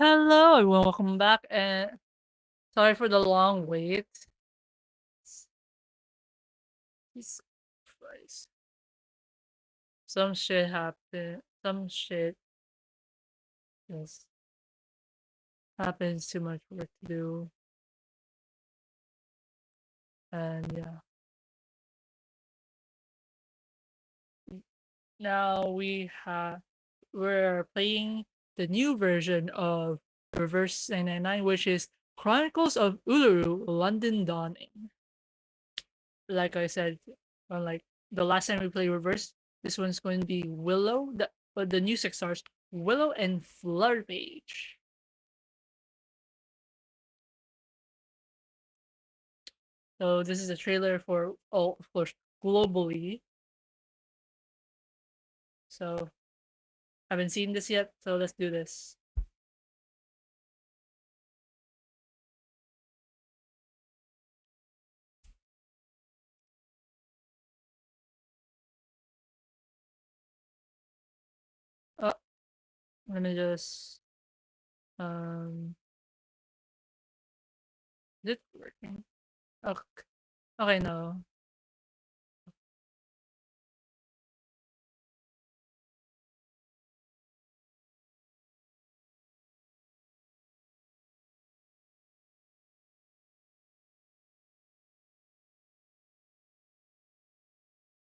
Hello, everyone. Welcome back, and sorry for the long wait. Jesus Christ. Some shit happened. Some shit just happens. Too much work to do, and yeah. Now we're playing the new version of Reverse 999, which is Chronicles of Uluru: London Dawning. Like I said, like the last time we played Reverse, this one's going to be Willow. The new six stars, Willow and Flutterpage. So this is a trailer for, oh, of course, globally. So haven't seen this yet, so let's do this. Oh, let me just is it working? Okay, okay, no.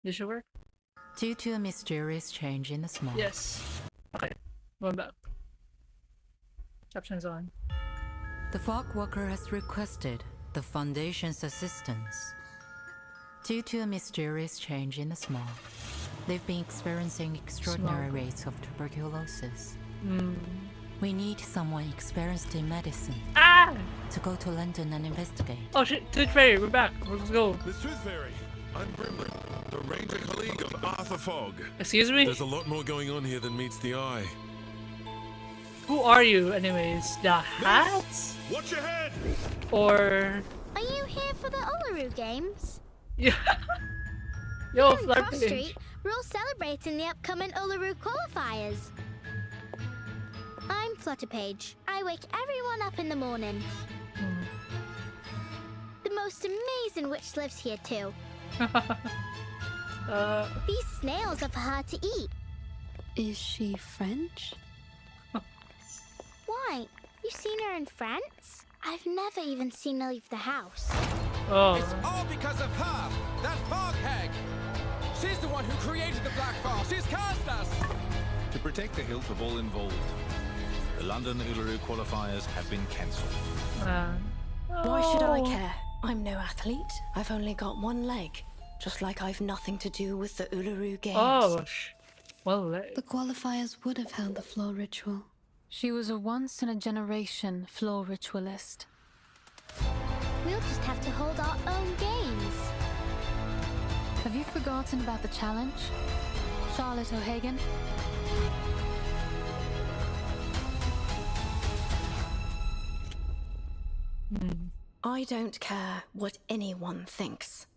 This should work. Due to a mysterious change in the smog. Yes. Okay, going back. Captions on. The fog walker has requested the Foundation's assistance. Due to a mysterious change in the smog, they've been experiencing extraordinary rates of tuberculosis. We need someone experienced in medicine to go to London and investigate. Oh shit, Tooth Fairy, we're back. Let's go. The Tooth Fairy. I'm Brimley, the Ranger colleague of Arthur Fogg. Excuse me? There's a lot more going on here than meets the eye. Who are you, anyways? The hats? Watch your head! Or... Are you here for the Uluru Games? Yeah. Yo, Here in Cross Flutterpage. Street, we're all celebrating the upcoming Uluru qualifiers. I'm Flutterpage. I wake everyone up in the morning. The most amazing witch lives here too. These snails are for her to eat. Is she French? Why? You've seen her in France? I've never even seen her leave the house. Oh. It's all because of her, that fog hag. She's the one who created the black fog. She's cursed us. To protect the health of all involved, the London Uluru qualifiers have been cancelled. Why should I Oh. care? I'm no athlete. I've only got one leg. Just like I've nothing to do with the Uluru Games. Oh, well, The qualifiers would have held the floor ritual. She was a once-in-a-generation floor ritualist. We'll just have to hold our own games. Have you forgotten about the challenge? Charlotte O'Hagan? I don't care what anyone thinks.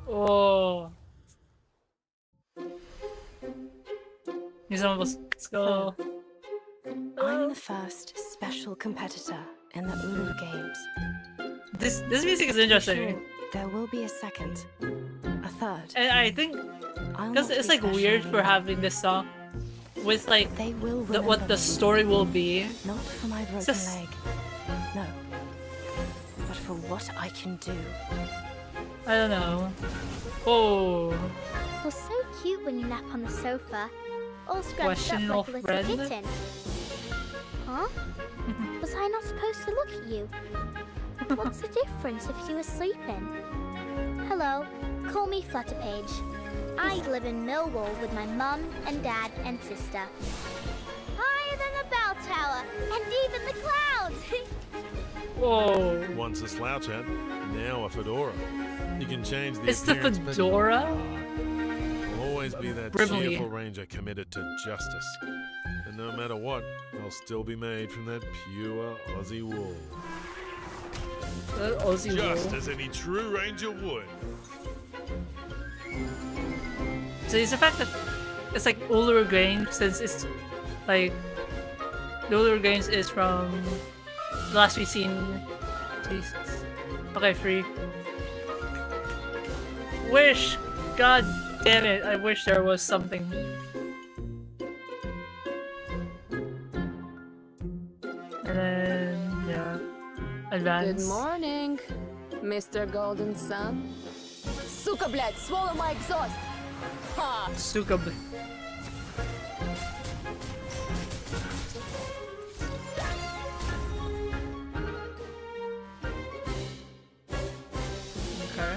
Oh. He's almost. Let's go. I'm the first special competitor in the Uluru Games. This music is interesting. Sure, there will be a second, a third. And I think I'll because not it's be like special weird for anymore. having this song with like They will what remember the me. story will be. Not for my broken just- leg. No. But for what I can do. I don't know. Oh. You're so cute when you nap on the sofa, all scrunched Questionable up like a friend? little kitten. Huh? Was I not supposed to look at you? What's the difference if you were sleeping? Hello, call me Flutterpage. I live in Millwall with my mum and dad and sister. Higher than the bell tower and even the clouds. Whoa. Once a slouch hat, now a fedora. You can change the It's the appearance, but fedora? I'll always be that Brimley. cheerful ranger committed to justice. And no matter what, I'll still be made from that pure Aussie wool. Aussie Just wool. as any true ranger would. So it's the fact that it's like Uluru Games, since it's Like, the Uluru Games is from the last we've seen. Jesus. Okay, free. Wish! God damn it, I wish there was something. And then, yeah. Advance. Good morning, Mr. Golden Sun. Сука, блядь, swallow my exhaust! Ha! Suka. Okay.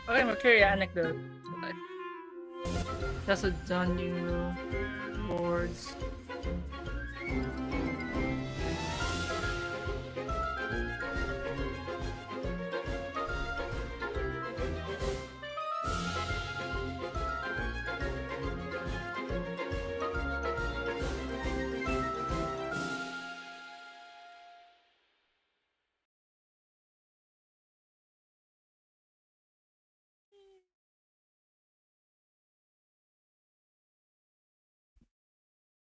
Okay, Mercury anecdote. Okay. That's a done new boards.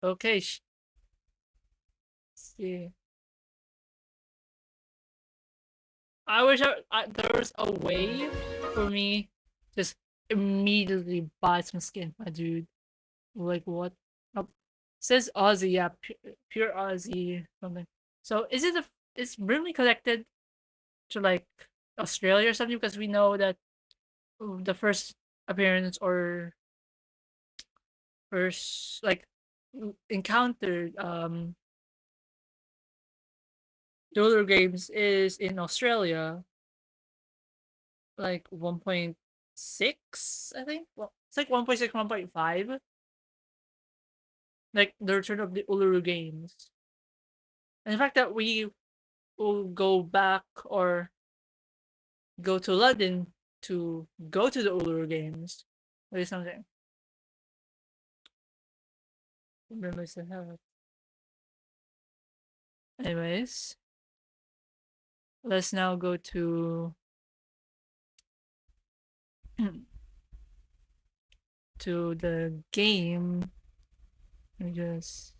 Okay, see. I wish there was a way for me just immediately buy some skin, my dude. Like what? Oh, says Aussie, yeah, pure Aussie something. So is it it's really connected to like Australia or something? Because we know that the first appearance or first like encountered the older games is in Australia, like 1.6, I think. Well, it's like 1.6, 1.5. Like the return of the Uluru games. And the fact that we will go back or go to London to go to the Uluru games or something. Remember to have it. Anyways, let's now go to to the game. Let me just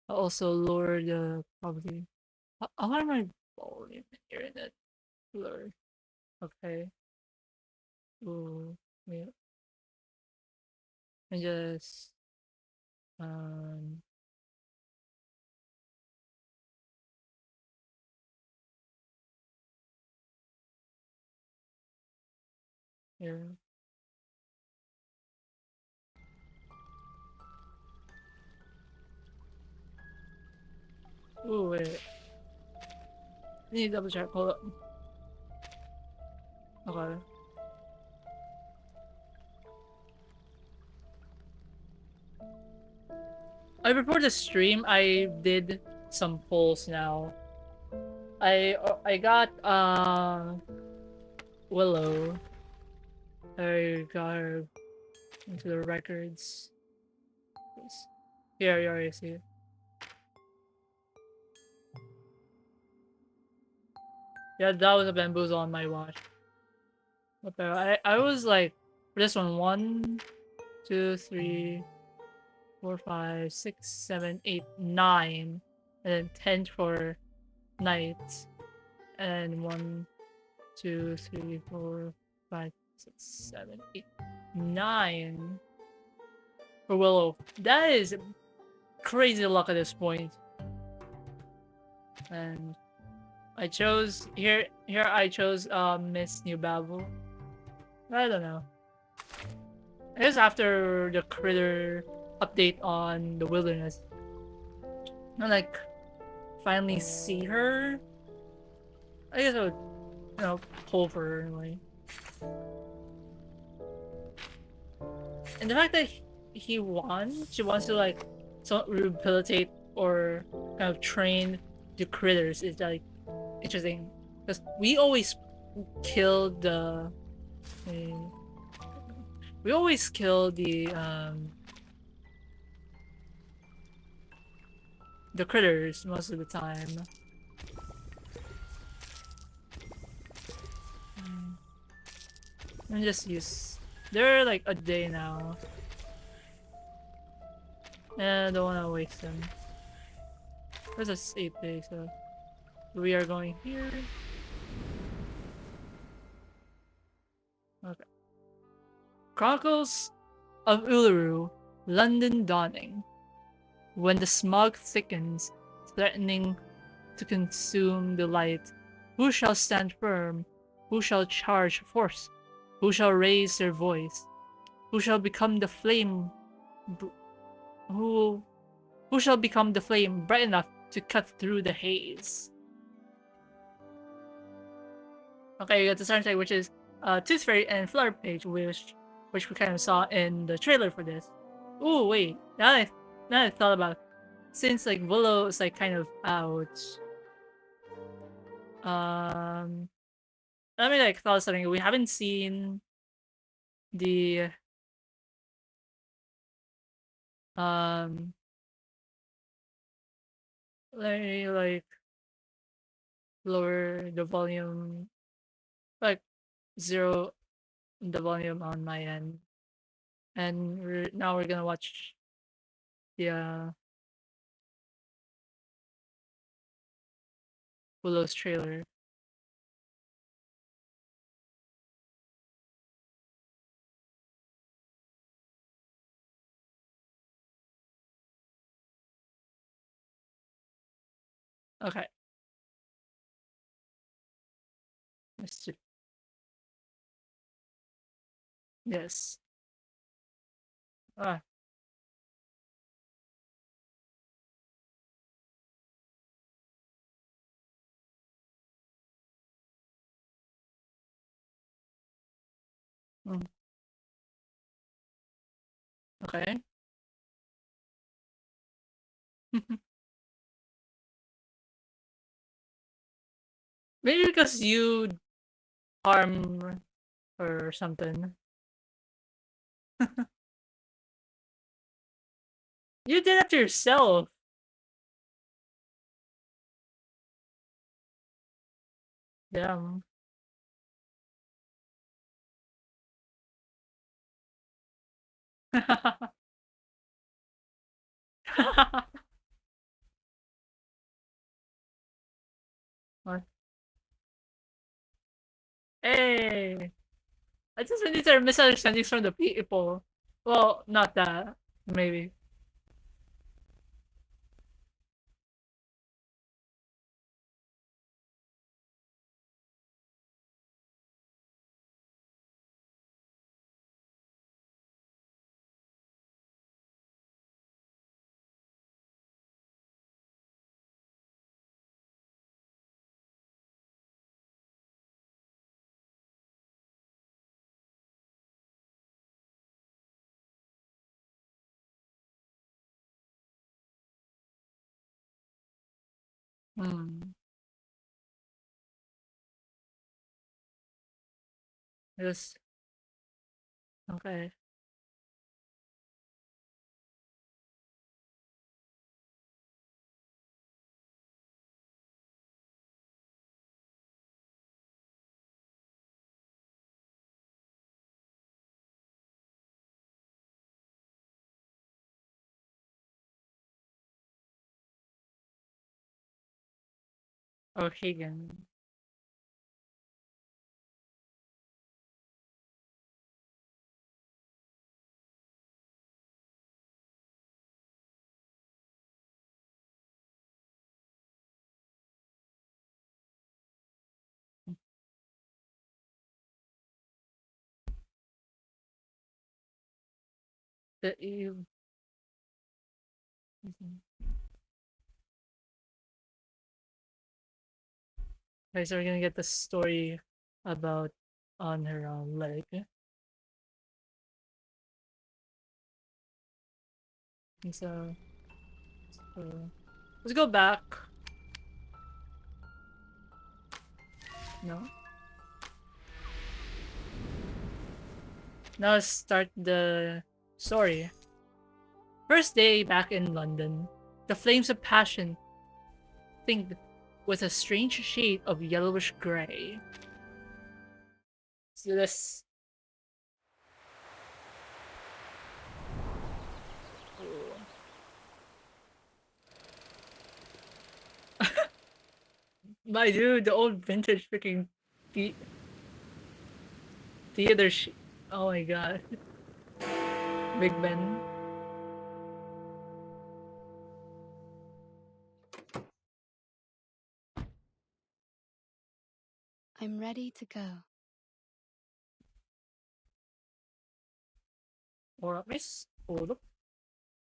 I'll also lower the probably. How am I volume here in that blur? Okay. Ooh, yeah. And just um here. Ooh, wait. I need to double check. Hold up. Okay. Before the stream, I did some polls now. I got Willow. I got her into the records. Here, you already see it. Yeah, that was a bamboozle on my watch. What the? I was like, for this one, 1, 2, 3, 4, 5, 6, 7, 8, 9, and then 10 for night, and 1, 2, 3, 4, 5, 6, 7, 8, 9 for Willow. That is crazy luck at this point. And I chose here. I chose Miss New Babel. I don't know. I guess after the critter update on the wilderness. And like finally see her. I guess I would, pull for her anyway. And the fact that she wants to like rehabilitate or kind of train the critters is like interesting, because we always kill the we always kill the critters most of the time. Let me just use. They're like a day now. I don't want to waste them. There's a save day, so we are going here. Okay. Chronicles of Uluru, London dawning. When the smog thickens, threatening to consume the light, who shall stand firm? Who shall charge force? Who shall raise their voice? Who shall become the flame? Who shall become the flame bright enough to cut through the haze? Okay, you got the soundtrack, which is Tooth Fairy and Flower Page, which we kind of saw in the trailer for this. Ooh, wait. Now I thought about it, since like Willow is like kind of out. Let me like thought of something. We haven't seen the let me like lower the volume, like zero the volume on my end, and now we're gonna watch the Willow's trailer. Okay. Let's see. Yes. Ah. Mm. Okay. Maybe because you harm or something. You did it to yourself. Damn. What? Hey! I just think these are misunderstandings from the people. Well, not that. Maybe. Hmm. Yes. Okay. Or Hagen. The Okay, so we're gonna get the story about on her leg. And so let's go back. No. Now let's start the story. First day back in London, the flames of passion thinged with a strange shade of yellowish grey. So this. My dude, the old vintage freaking theater oh my god. Big Ben. I'm ready to go. All right, miss. Hold up.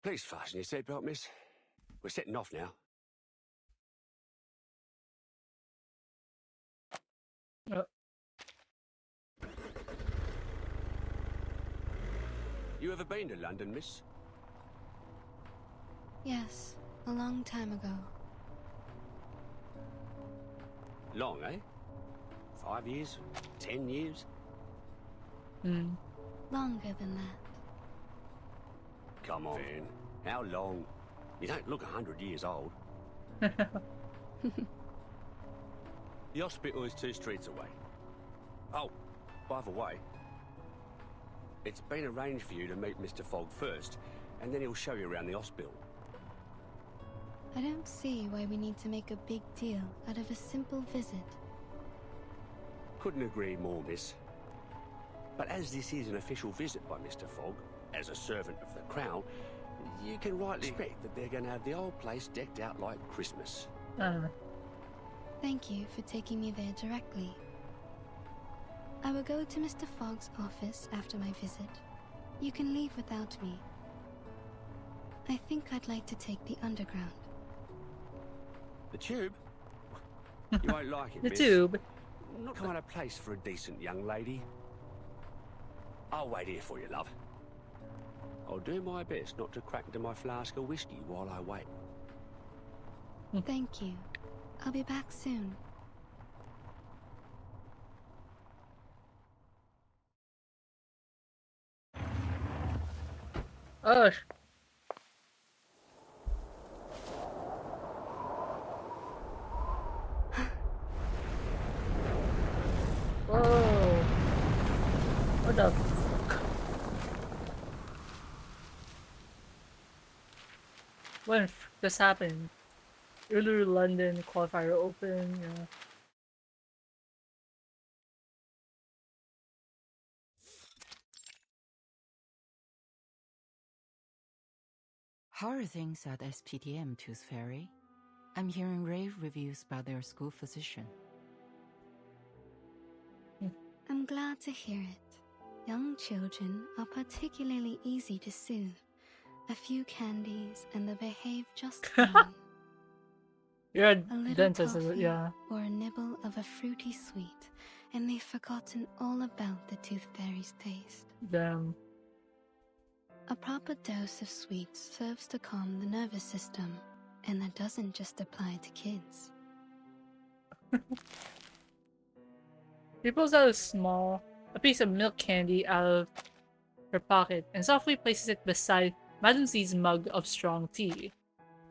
Please fasten your seatbelt, miss. We're setting off now. You ever been to London, miss? Yes, a long time ago. Long, eh? 5 years? 10 years? Longer than that. Come on, Finn. How long? You don't look 100 years old. The hospital is 2 streets away. Oh, by the way, it's been arranged for you to meet Mr. Fogg first, and then he'll show you around the hospital. I don't see why we need to make a big deal out of a simple visit. Couldn't agree more, miss. But as this is an official visit by Mr. Fogg, as a servant of the Crown, you can rightly expect that they're going to have the whole place decked out like Christmas. Thank you for taking me there directly. I will go to Mr. Fogg's office after my visit. You can leave without me. I think I'd like to take the underground. The tube? You won't like it, The miss. tube. Not kind of place for a decent young lady. I'll wait here for you, love. I'll do my best not to crack into my flask of whiskey while I wait. Thank you. I'll be back soon. Oh. Whoa. What the fuck? When this happened? Uluru, London, qualifier open, yeah. How are things at SPDM, Tooth Fairy? I'm hearing rave reviews about their school physician. I'm glad to hear it. Young children are particularly easy to soothe. A few candies and they behave just fine. You're a A little dentist, toffee yeah. or a nibble of a fruity sweet, and they've forgotten all about the Tooth Fairy's taste. Damn. A proper dose of sweets serves to calm the nervous system, and that doesn't just apply to kids. She pulls out a piece of milk candy out of her pocket and softly places it beside Madam C's mug of strong tea.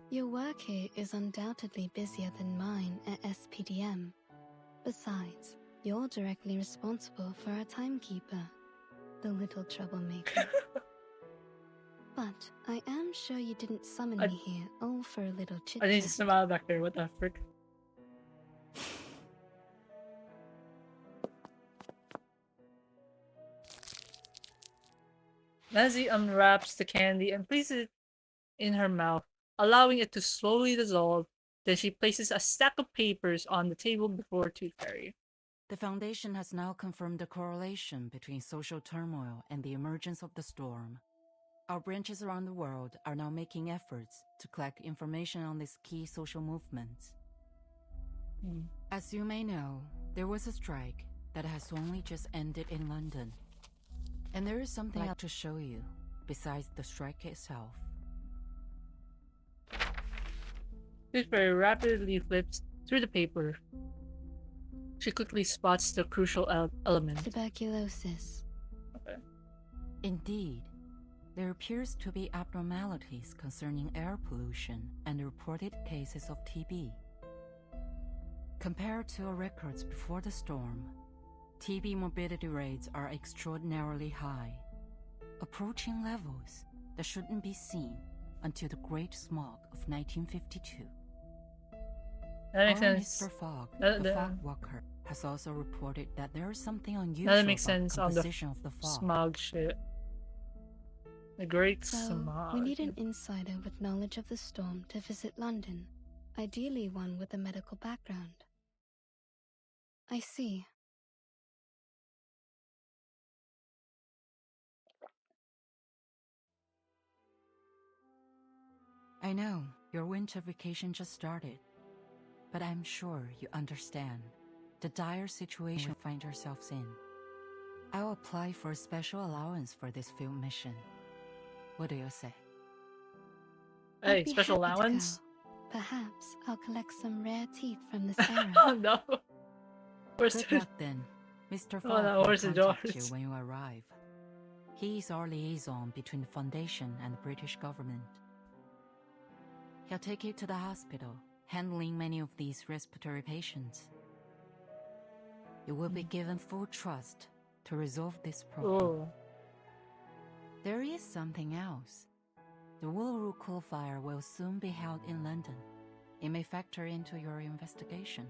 Your work here is undoubtedly busier than mine at SPDM. Besides, you're directly responsible for our timekeeper, the little troublemaker. But I am sure you didn't summon me here all for a little chit-chat. I need to smile back there, what the frick? Nancy unwraps the candy and places it in her mouth, allowing it to slowly dissolve. Then she places a stack of papers on the table before Tooth Fairy. The Foundation has now confirmed a correlation between social turmoil and the emergence of the storm. Our branches around the world are now making efforts to collect information on these key social movements. As you may know, there was a strike that has only just ended in London. And there is something I'd like to show you, besides the strike itself. This very rapidly flips through the paper. She quickly spots the crucial element. Tuberculosis. Okay. Indeed, there appears to be abnormalities concerning air pollution and reported cases of TB. Compared to our records before the storm, TB morbidity rates are extraordinarily high, approaching levels that shouldn't be seen until the Great Smog of 1952. That makes sense. Mr. Fogg, the fog walker, has also reported that there is something unusual that makes sense about the on composition of the fog. Smog shit. The Great So, Smog. we need an insider with knowledge of the storm to visit London, ideally one with a medical background. I see. I know, your winter vacation just started, but I'm sure you understand the dire situation we find ourselves in. I'll apply for a special allowance for this field mission. What do you say? Hey, I'd be special happy to allowance? go. Perhaps I'll collect some rare teeth from this era. Oh no. Where's Good the... luck then. Mr. Fogg Oh, no, will where's the contact you doors? when you arrive. He is our liaison between the Foundation and the British government. He'll take you to the hospital, handling many of these respiratory patients. You will be given full trust to resolve this problem. Oh. There is something else. The Uluru qualifier will soon be held in London. It may factor into your investigation.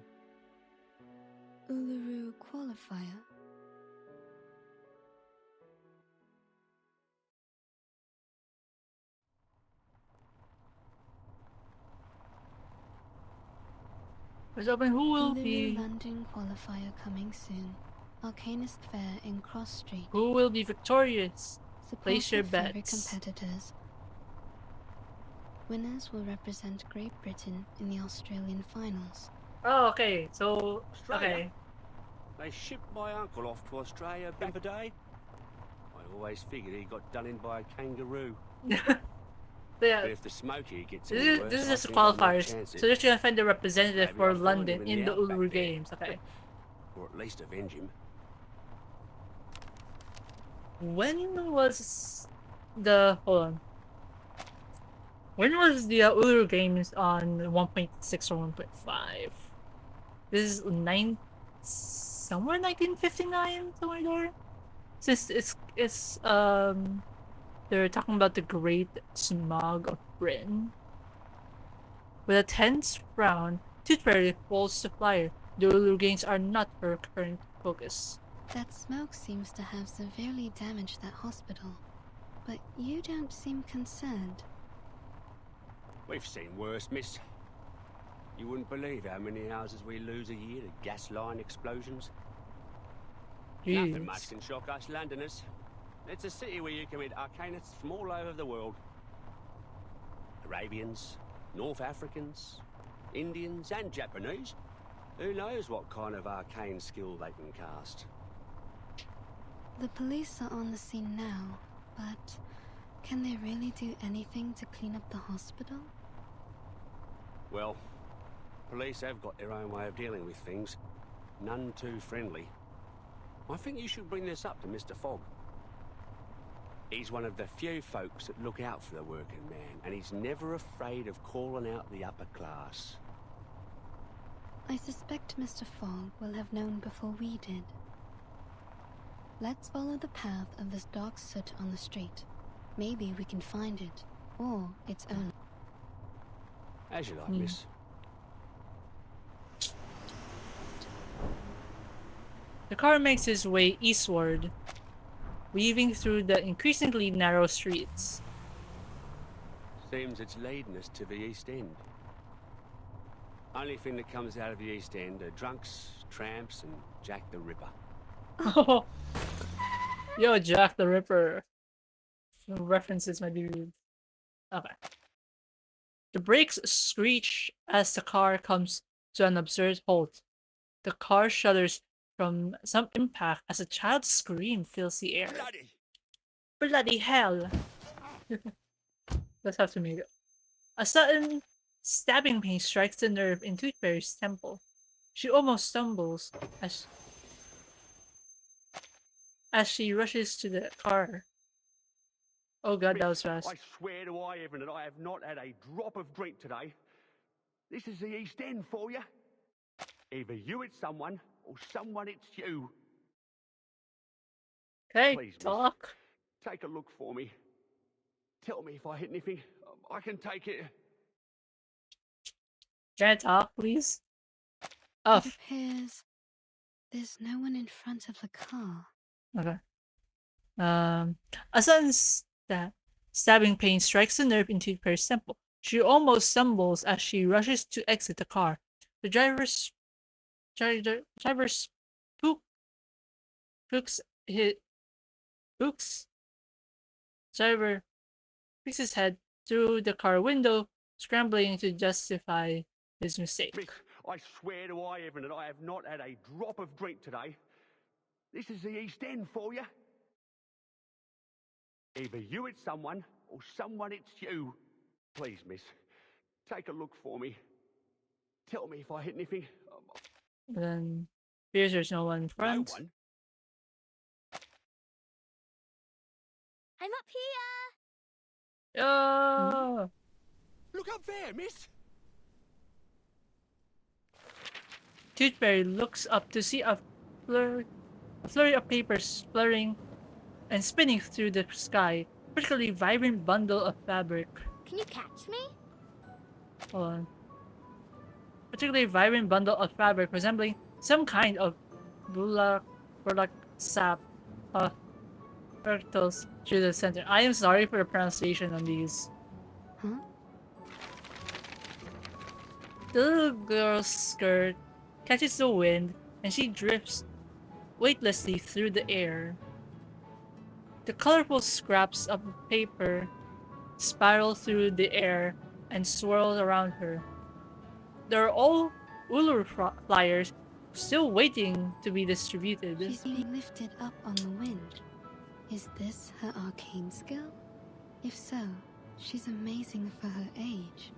Uluru qualifier? Let's open who will Uluru be London qualifier coming soon. Arcanist Fair in Cross Street. who will be victorious. Support Place your favorite bets. competitors. Winners will represent Great Britain in the Australian finals. Oh, okay. So Australia? okay. They shipped my uncle off to Australia back in the day. I always figured he got done in by a kangaroo. Yeah. But if the smoky gets any worse, This is I just think I might qualifiers. chance it. So they're trying to find the representative Maybe for I'll find London him in in the the outback Uluru there. Games. Okay. Or at least avenge him. When was the hold on? When was the Uluru Games on 1.6 or 1.5? This is somewhere 1959, somewhere there. Since it's they're talking about the Great Smog of Britain. With a tense frown, Tooth Fairy holds the flyer. The Uluru Games are not her current focus. That smoke seems to have severely damaged that hospital. But you don't seem concerned. We've seen worse, miss. You wouldn't believe how many houses we lose a year to gas line explosions. Nothing much can shock us Londoners. It's a city where you can meet arcanists from all over the world. Arabians, North Africans, Indians and Japanese. Who knows what kind of arcane skill they can cast. The police are on the scene now, but can they really do anything to clean up the hospital? Well, police have got their own way of dealing with things. None too friendly. I think you should bring this up to Mr. Fogg. He's one of the few folks that look out for the working man, and he's never afraid of calling out the upper class. I suspect Mr. Fogg will have known before we did. Let's follow the path of this dark soot on the street. Maybe we can find it, or its owner. As you like, miss. The car makes its way eastward, weaving through the increasingly narrow streets. Seems it's leading us to the East End. Only thing that comes out of the East End are drunks, tramps, and Jack the Ripper. Yo, Jack the Ripper. references might be rude. Okay. The brakes screech as the car comes to an absurd halt. The car shudders from some impact as a child's scream fills the air. Bloody hell! Let's have to make it. A sudden stabbing pain strikes the nerve in Toothberry's temple. She almost stumbles as she rushes to the car. Oh god, that was fast. I swear to high heaven that I have not had a drop of drink today. This is the East End for you. Either you it's someone, or someone it's you. Okay, Please, miss, talk. take a look for me. Tell me if I hit anything. I can take it. Can I talk, please? Oh, It appears there's no one in front of the car. okay. A sudden stabbing pain strikes the nerve in Toothberry's temple. She almost stumbles as she rushes to exit the car. The driver's driver picks his head through the car window, scrambling to justify his mistake. Miss, I swear to high heaven that I have not had a drop of drink today. This is the East End for you. Either you it's someone, or someone it's you. Please, miss, take a look for me. Tell me if I hit anything. Then appears there's no one in front. No one? I'm up here! Oh! Look up there, miss! Toothberry looks up to see a flurry of papers spluttering and spinning through the sky. A particularly vibrant bundle of fabric. Can you catch me? Hold on. Particularly vibrant bundle of fabric resembling some kind of burlap sap hurtles through the center. I am sorry for the pronunciation on these. Huh? The little girl's skirt catches the wind and she drifts weightlessly through the air. The colorful scraps of paper spiral through the air and swirl around her. There are all Uluru flyers still waiting to be distributed. She's being lifted up on the wind. Is this her arcane skill? If so, she's amazing for her age.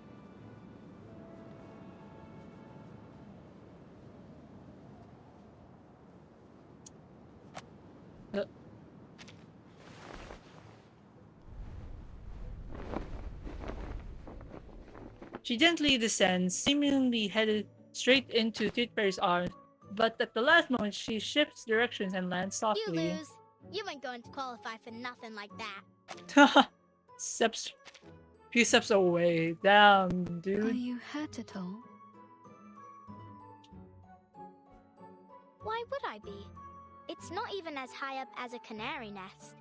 She gently descends, seemingly headed straight into Toothberry's arms, but at the last moment she shifts directions and lands You softly. lose. You ain't going to qualify for nothing like that. Few steps away. Damn, Are dude. you hurt at all? Why would I be? It's not even as high up as a canary nest.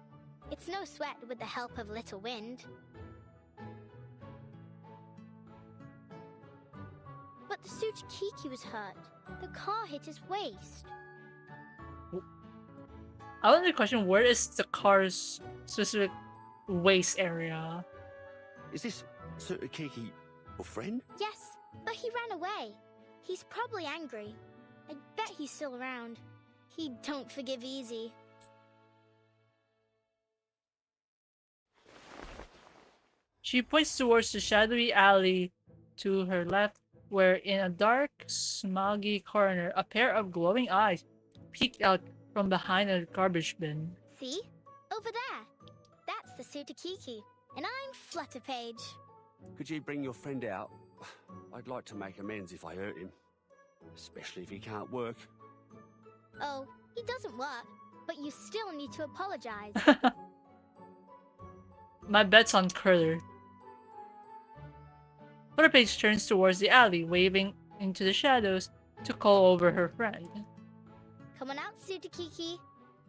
It's no sweat with the help of little wind. But the Sutakiki was hurt. The car hit his waist. I want to question, where is the car's specific waist area? Is this Sutakiki your friend? Yes, but he ran away. He's probably angry. I bet he's still around. He don't forgive easy. She points towards the shadowy alley to her left, where in a dark, smoggy corner, a pair of glowing eyes peeked out from behind a garbage bin. See? Over there. That's the Sutakiki. And I'm Flutterpage. Could you bring your friend out? I'd like to make amends if I hurt him. Especially if he can't work. Oh, he doesn't work, but you still need to apologize. My bet's on Curler. Flutterpage turns towards the alley, waving into the shadows to call over her friend. Come on out, Sutakiki.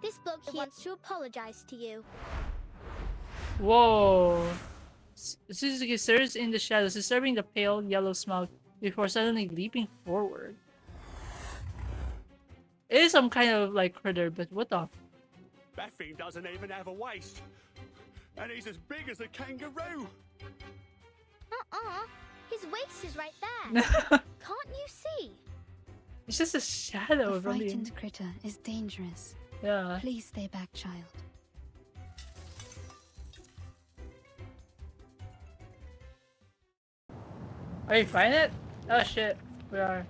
This bloke here wants to apologize to you. Whoa! Suzuki stirs in the shadows, disturbing the pale yellow smoke before suddenly leaping forward. It is some kind of like critter, but what the? That thing doesn't even have a waist. And he's as big as a kangaroo. His waist is right there. Can't you see? It's just a shadow The from the. frightened critter is dangerous. Yeah. Please stay back, child. Are you finding it? Oh shit, we are.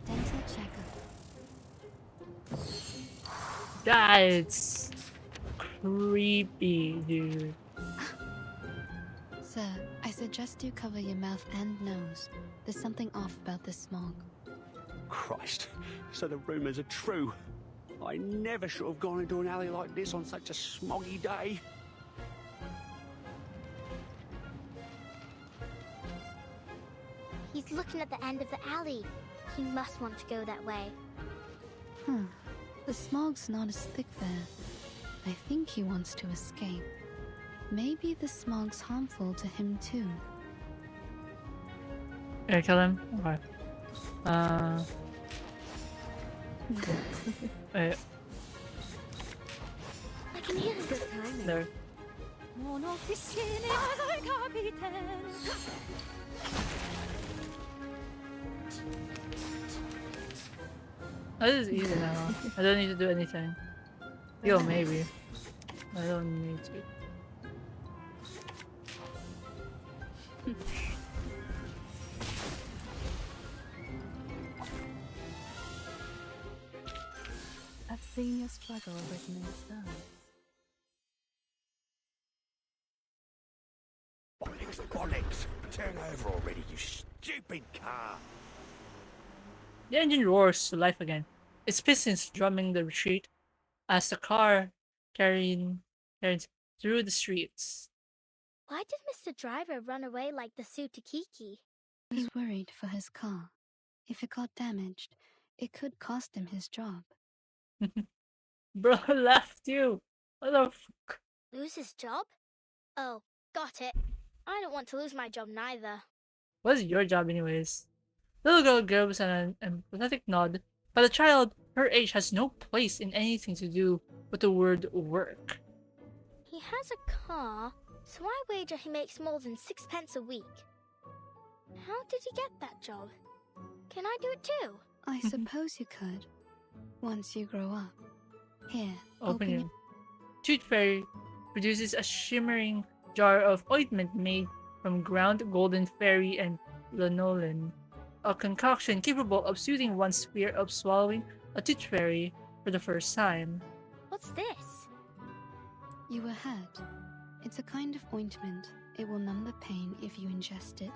Dental checkup. That's creepy, dude. Sir, I suggest you cover your mouth and nose. There's something off about the smog. Christ, so the rumours are true. I never should have gone into an alley like this on such a smoggy day. He's looking at the end of the alley. He must want to go that way. The smog's not as thick there. I think he wants to escape. Maybe the smog's harmful to him too. Gonna kill him? Okay. Wait, I can hear him. Good timing. there. Oh, this is easy now. I don't need to do anything. Yo, maybe. I don't need to. I've seen your struggle written in stone. Bollocks, bollocks! Turn over already, you stupid car! The engine roars to life again, its pistons drumming the retreat as the car carries through the streets. Why did Mr. Driver run away like the Sutakiki? He's worried for his car. If it got damaged, it could cost him his job. Bro left you. What the fuck? Lose his job? Oh, got it. I don't want to lose my job neither. What's your job anyways? Little girl gives an empathetic nod, but a child her age has no place in anything to do with the word work. He has a car, so I wager he makes more than 6 pence a week. How did he get that job? Can I do it too? I suppose you could, once you grow up. Here, Open your... it. Tooth Fairy produces a shimmering jar of ointment made from ground golden fairy and lanolin, a concoction capable of soothing one's fear of swallowing a tooth fairy for the first time. What's this? You were hurt. It's a kind of ointment. It will numb the pain if you ingest it,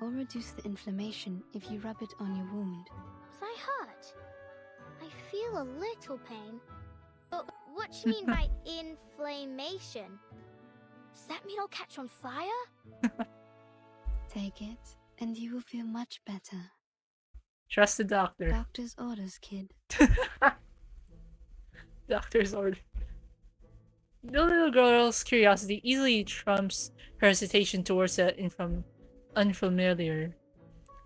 or reduce the inflammation if you rub it on your wound. Was I hurt? I feel a little pain. But what do you mean by inflammation? Does that mean I'll catch on fire? Take it, and you will feel much better. Trust the doctor. Doctor's orders, kid. Doctor's order. The little girl's curiosity easily trumps her hesitation towards the unfamiliar.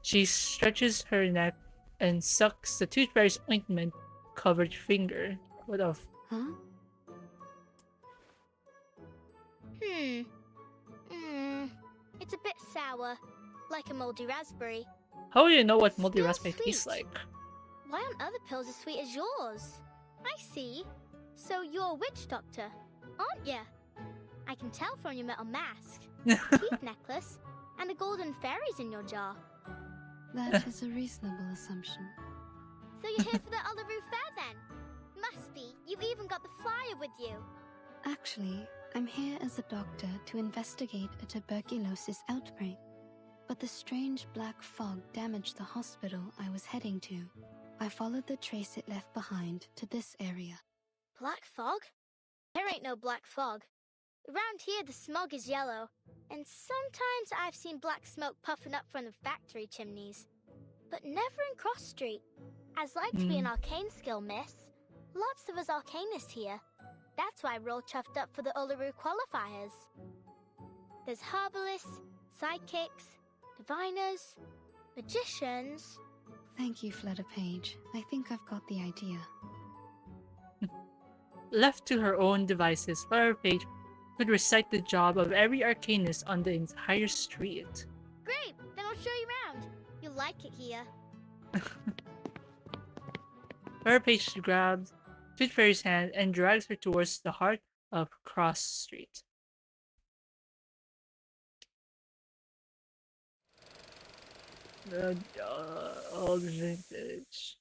She stretches her neck and sucks the tooth fairy's ointment-covered finger. What the f- Huh? It's a bit sour, like a moldy raspberry. How do you know what moldy Still raspberry tastes sweet. like? Why aren't other pills as sweet as yours? I see. So you're a witch doctor, aren't you? I can tell from your metal mask, teeth necklace, and the golden fairies in your jar. That is a reasonable assumption. So you're here for the Uluru Fair then? Must be. You've even got the flyer with you. Actually, I'm here as a doctor to investigate a tuberculosis outbreak. But the strange black fog damaged the hospital I was heading to. I followed the trace it left behind to this area. Black fog? There ain't no black fog. Around here the smog is yellow, and sometimes I've seen black smoke puffing up from the factory chimneys. But never in Cross Street. As like to be an arcane skill, miss. Lots of us arcanists here. That's why we're all chuffed up for the Uluru qualifiers. There's herbalists, psychics, diviners, magicians. Thank you, Flutter Page. I think I've got the idea. Left to her own devices, Flutter Page could recite the job of every arcanist on the entire street. Great! Then I'll show you around. You'll like it here. Flutter Page grabs Tooth Fairy's hand and drags her towards the heart of Cross Street. Old vintage.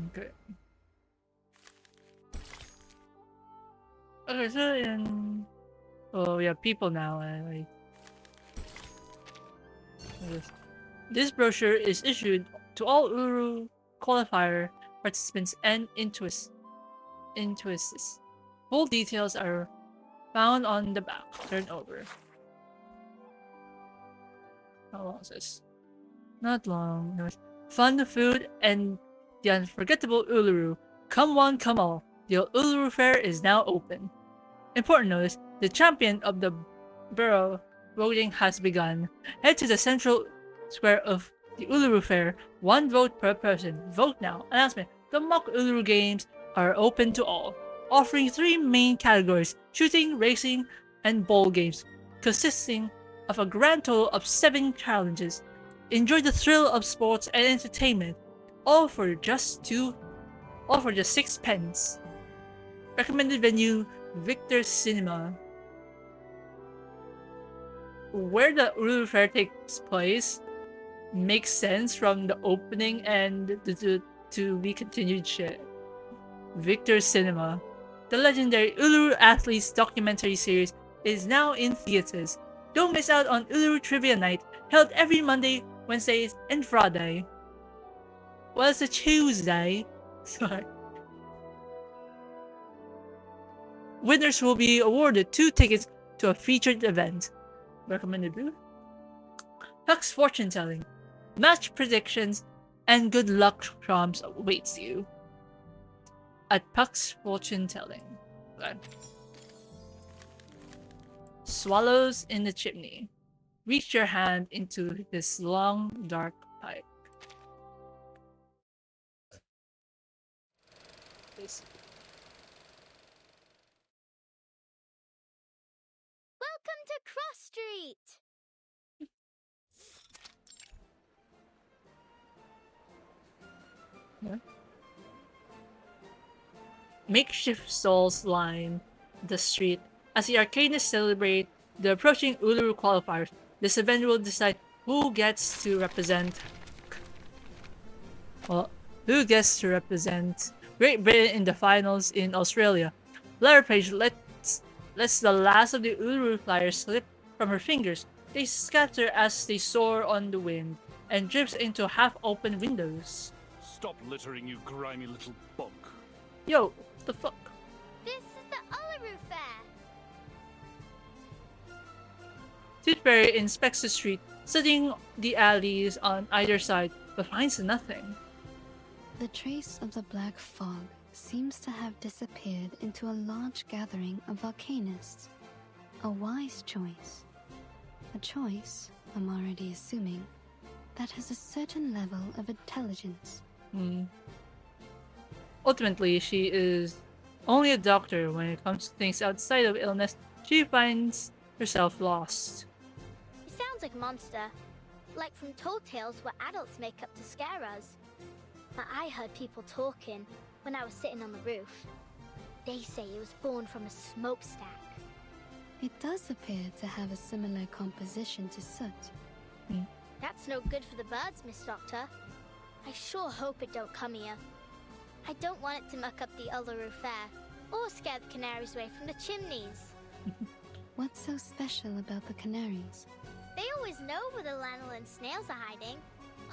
Okay. Okay, so in... Oh, we have people now. This brochure is issued to all Uluru qualifier participants and intuists. Full details are found on the back. Turn over. How long is this? Not long. Fun, food, and the unforgettable Uluru. Come one, come all. The Uluru Fair is now open. Important notice, the champion of the borough voting has begun. Head to the central square of the Uluru Fair. 1 vote per person. Vote now. Announcement. The mock Uluru games are open to all, offering 3 main categories: shooting, racing, and bowl games, consisting of a grand total of 7 challenges. Enjoy the thrill of sports and entertainment, all for just 6 pence. Recommended venue, Victor's Cinema. Where the Uluru Fair takes place makes sense from the opening and the to be continued shit. Victor's Cinema. The legendary Uluru Athletes documentary series is now in theaters. Don't miss out on Uluru Trivia Night, held every Monday, Wednesdays, and Friday. Well, it's a Tuesday. Sorry. Winners will be awarded 2 tickets to a featured event. Recommended booth. Huck's fortune telling, match predictions, and good luck charms awaits you at Puck's fortune telling. Okay. Swallows in the chimney. Reach your hand into this long, dark pipe. Welcome to Cross Street! Yeah. Makeshift stalls line the street as the arcanists celebrate the approaching Uluru qualifiers. This event will decide who gets to represent Great Britain in the finals in Australia. Flutter Page lets the last of the Uluru flyers slip from her fingers. They scatter as they soar on the wind and drips into half-open windows. Stop littering, you grimy little bunk. Yo, what the fuck? This is the Uluru Fair! Tooth Fairy inspects the street, studying the alleys on either side, but finds nothing. The trace of the black fog seems to have disappeared into a large gathering of arcanists. A wise choice. A choice, I'm already assuming, that has a certain level of intelligence. Ultimately, she is only a doctor. When it comes to things outside of illness, she finds herself lost. It sounds like a monster. Like from Told Tales where adults make up to scare us. But I heard people talking when I was sitting on the roof. They say it was born from a smokestack. It does appear to have a similar composition to soot. That's no good for the birds, Miss Doctor. I sure hope it don't come here. I don't want it to muck up the Uluru Fair, or scare the canaries away from the chimneys. What's so special about the canaries? They always know where the lanolin snails are hiding.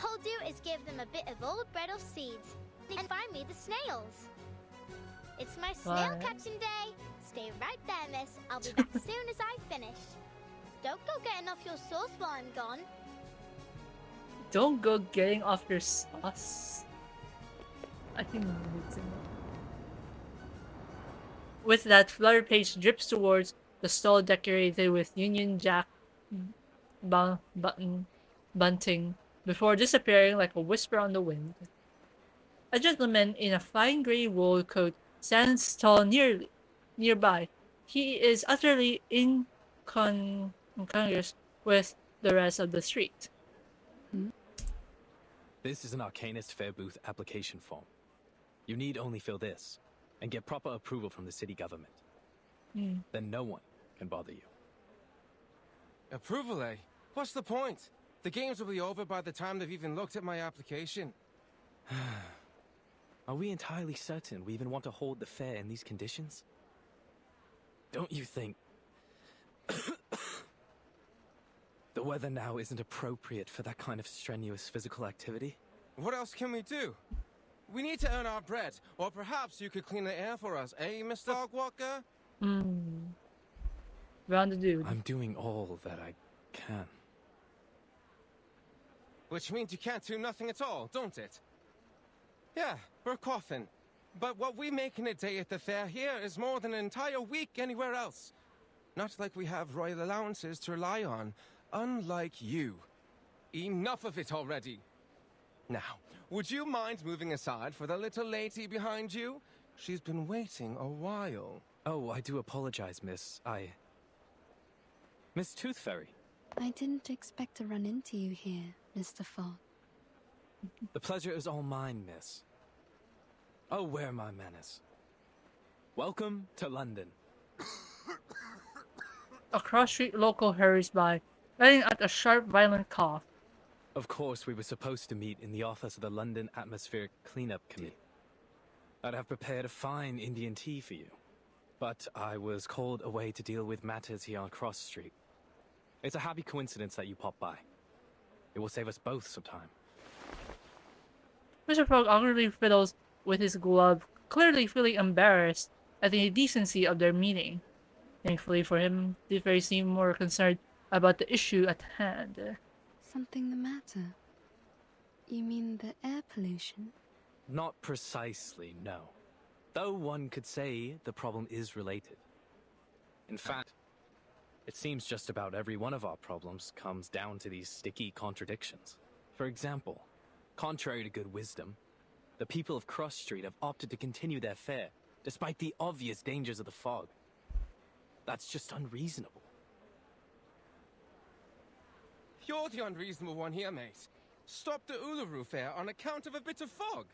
All I'll do is give them a bit of old bread or seeds, and find me the snails. It's my snail catching day. Stay right there, miss. I'll be back soon as I finish. Don't go getting off your sauce while I'm gone. Don't go getting off your sauce. I think we need to know. with that, Flutter Page drips towards the stall decorated with Union Jack bunting before disappearing like a whisper on the wind. A gentleman in a fine grey wool coat stands tall nearby. He is utterly incongruous with the rest of the street. This is an Arcanist Fair Booth application form. You need only fill this and get proper approval from the city government. Then no one can bother you. Approval, eh? What's the point? The games will be over by the time they've even looked at my application. Are we entirely certain we even want to hold the fair in these conditions? Don't you think the weather now isn't appropriate for that kind of strenuous physical activity? What else can we do? We need to earn our bread, or perhaps you could clean the air for us, eh, Mr. Dogwalker? Round the dude. I'm doing all that I can. Which means you can't do nothing at all, don't it? Yeah, we're coughing. But what we make in a day at the fair here is more than an entire week anywhere else. Not like we have royal allowances to rely on, unlike you. Enough of it already. Now, would you mind moving aside for the little lady behind you? She's been waiting a while. Oh, I do apologize, miss. Miss Tooth Fairy. I didn't expect to run into you here, Mr. Fogg. The pleasure is all mine, miss. Oh, where my manners. Welcome to London. A cross-street local hurries by, letting out a sharp, violent cough. Of course, we were supposed to meet in the office of the London Atmospheric Cleanup Committee. I'd have prepared a fine Indian tea for you, but I was called away to deal with matters here on Cross Street. It's a happy coincidence that you popped by. It will save us both some time. Mr. Fogg awkwardly fiddles with his glove, clearly feeling embarrassed at the indecency of their meeting. Thankfully for him, the fairy seemed more concerned about the issue at hand. Something the matter? You mean the air pollution? Not precisely, no. Though one could say the problem is related. In fact, it seems just about every one of our problems comes down to these sticky contradictions. For example, contrary to good wisdom, the people of Cross Street have opted to continue their fair, despite the obvious dangers of the fog. That's just unreasonable. You're the unreasonable one here, mate. Stop the Uluru fair on account of a bit of fog.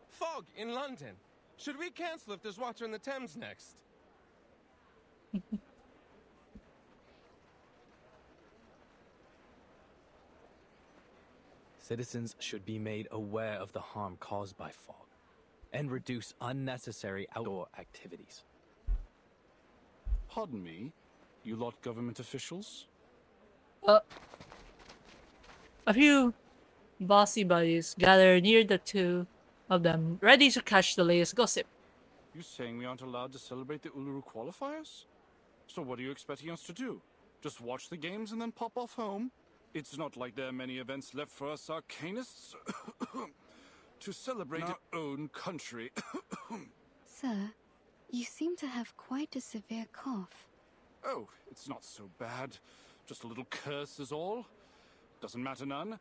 Fog in London. Should we cancel if there's water in the Thames next? Citizens should be made aware of the harm caused by fog and reduce unnecessary outdoor activities. Pardon me, you lot government officials? A few bossy buddies gather near the two of them, ready to catch the latest gossip. You saying we aren't allowed to celebrate the Uluru qualifiers? So what are you expecting us to do? Just watch the games and then pop off home? It's not like there are many events left for us Arcanists to celebrate our own country. Sir, you seem to have quite a severe cough. Oh, it's not so bad. Just a little curse is all. Doesn't matter none.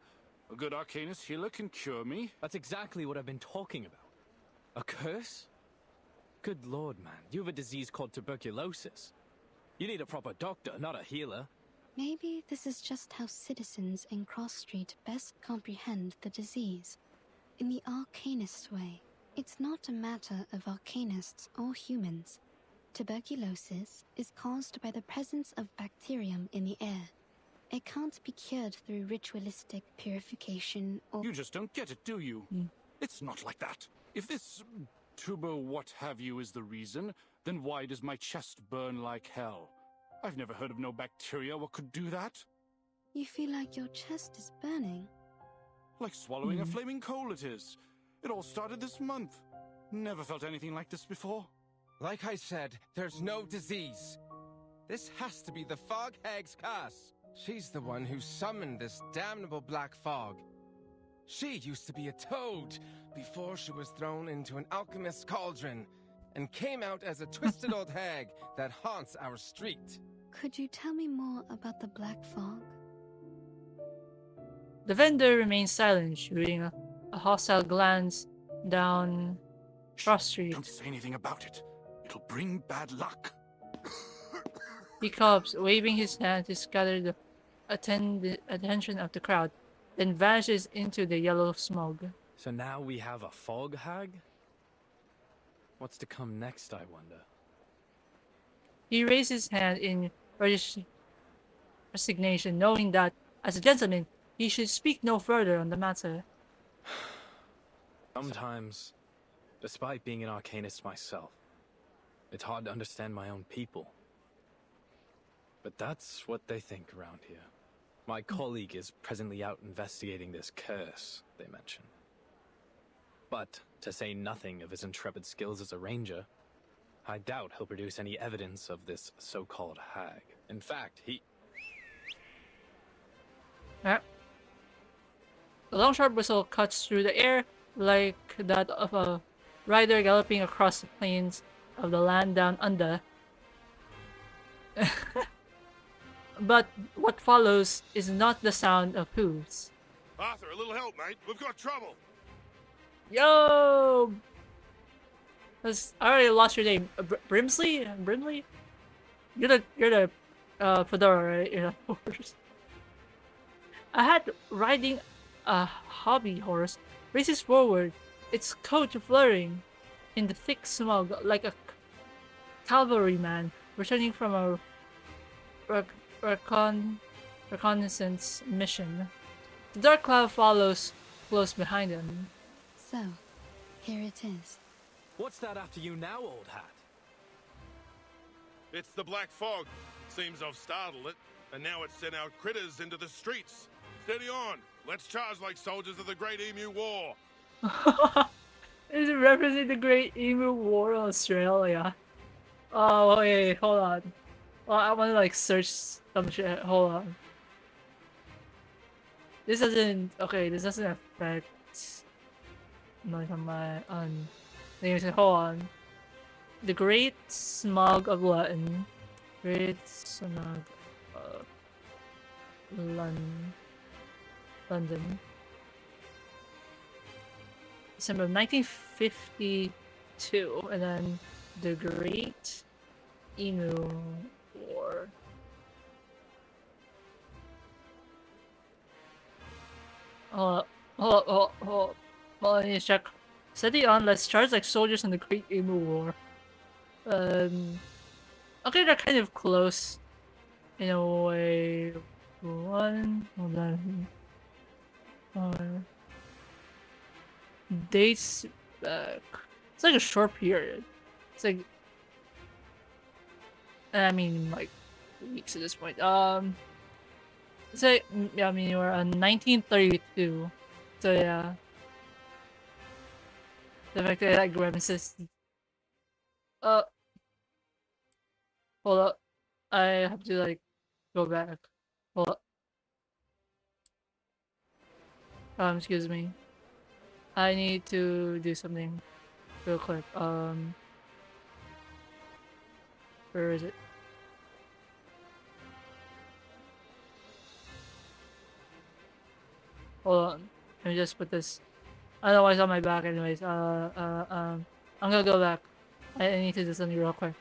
A good Arcanist healer can cure me. That's exactly what I've been talking about. A curse? Good lord, man. You have a disease called tuberculosis. You need a proper doctor, not a healer. Maybe this is just how citizens in Cross Street best comprehend the disease. In the Arcanist way. It's not a matter of Arcanists or humans. Tuberculosis is caused by the presence of bacterium in the air. It can't be cured through ritualistic purification or... You just don't get it, do you? It's not like that. If this tuber what have you is the reason, then why does my chest burn like hell? I've never heard of no bacteria what could do that. You feel like your chest is burning? Like swallowing a flaming coal it is. It all started this month. Never felt anything like this before. Like I said, there's no disease. This has to be the Fog Hag's curse. She's the one who summoned this damnable black fog. She used to be a toad before she was thrown into an alchemist's cauldron. and came out as a twisted old hag that haunts our street. Could you tell me more about the black fog? The vendor remains silent, shooting a hostile glance down Cross Street. Don't say anything about it. It'll bring bad luck. He coughs, waving his hand to scatter the attention of the crowd, then vanishes into the yellow smoke. So now we have a fog hag? What's to come next, I wonder? He raised his hand in resignation, knowing that, as a gentleman, he should speak no further on the matter. Sometimes, despite being an arcanist myself, it's hard to understand my own people. But that's what they think around here. My colleague is presently out investigating this curse they mention. But, to say nothing of his intrepid skills as a ranger, I doubt he'll produce any evidence of this so-called hag. In fact, he... A long sharp whistle cuts through the air like that of a rider galloping across the plains of the land down under. But what follows is not the sound of hooves. Arthur, a little help, mate. We've got trouble. Yo! I already lost your name. Brimsley? Brimley? You're the fedora, right? You're the horse. A hat riding a hobby horse races forward, its coat fluttering in the thick smog like a cavalryman returning from a reconnaissance mission. The dark cloud follows close behind him. So, here it is. What's that after you now, old hat? It's the black fog. Seems I've startled it, and now it's sent out critters into the streets. Steady on. Let's charge like soldiers of the Great Emu War. Is it referencing the Great Emu War in Australia? Oh wait, hold on. Well, I want to like search some shit. Hold on. This doesn't. Okay, this doesn't affect my on. Hold on. The Great Smog of London. Great Smog of London. December of 1952, and then the Great Emu War. Hold up, I need to check. Steady on, let's charge like soldiers in the Great Emu War. Okay, they're kind of close in a way. Hold on. Dates back. It's like a short period. It's like, I mean, like weeks at this point. It's like, yeah, I mean, we're on 1932. So yeah, the fact that like reminisces. Hold up. I have to like go back. Hold up. Excuse me. I need to do something real quick. Where is it? Hold on. Let me just put this. I don't know why it's on my back anyways. I'm gonna go back. I need to do something real quick.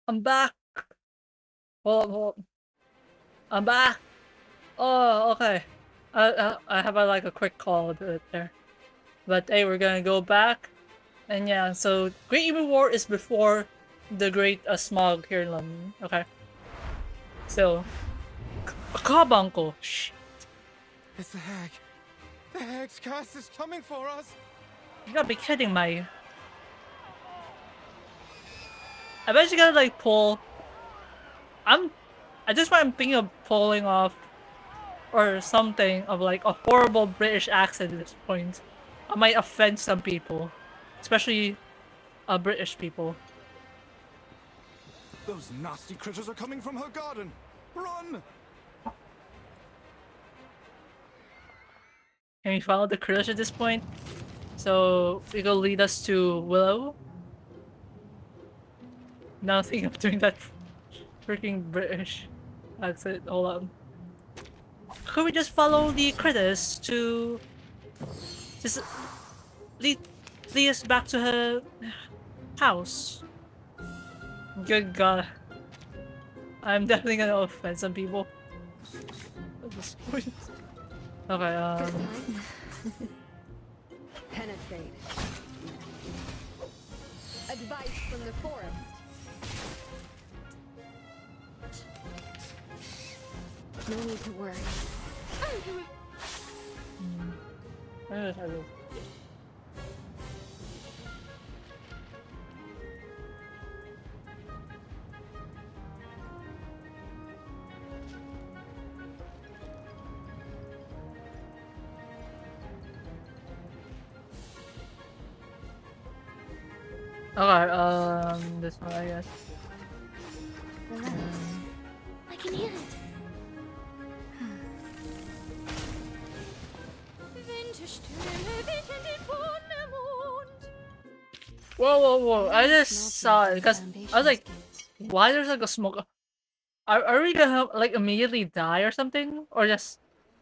I'm back. Hold on. I'm back. Oh, okay. I have like a quick call there. But hey, we're gonna go back. And yeah, so Great Emu War is before the Great Smog here in London. Okay. So, Kabangko. Shh. It's the hag. The hag's cast is coming for us. You gotta be kidding me. I bet you gotta like pull. I just I'm thinking of pulling off or something of like a horrible British accent at this point. I might offend some people, especially British people. Those nasty critters are coming from her garden. Run! Can we follow the critters at this point? So it will lead us to Willow. Now thinking of doing that freaking British. That's it, hold on. Could we just follow the critters to just lead us back to her house? Good God. I'm definitely gonna offend some people at this point. Okay, Penetrate. Advice from the forest. No need to worry. Okay, this one I guess. Relax. I can hear it. Whoa! I just saw it because I was like, why there's like a smoke? Are we gonna like immediately die or something, or just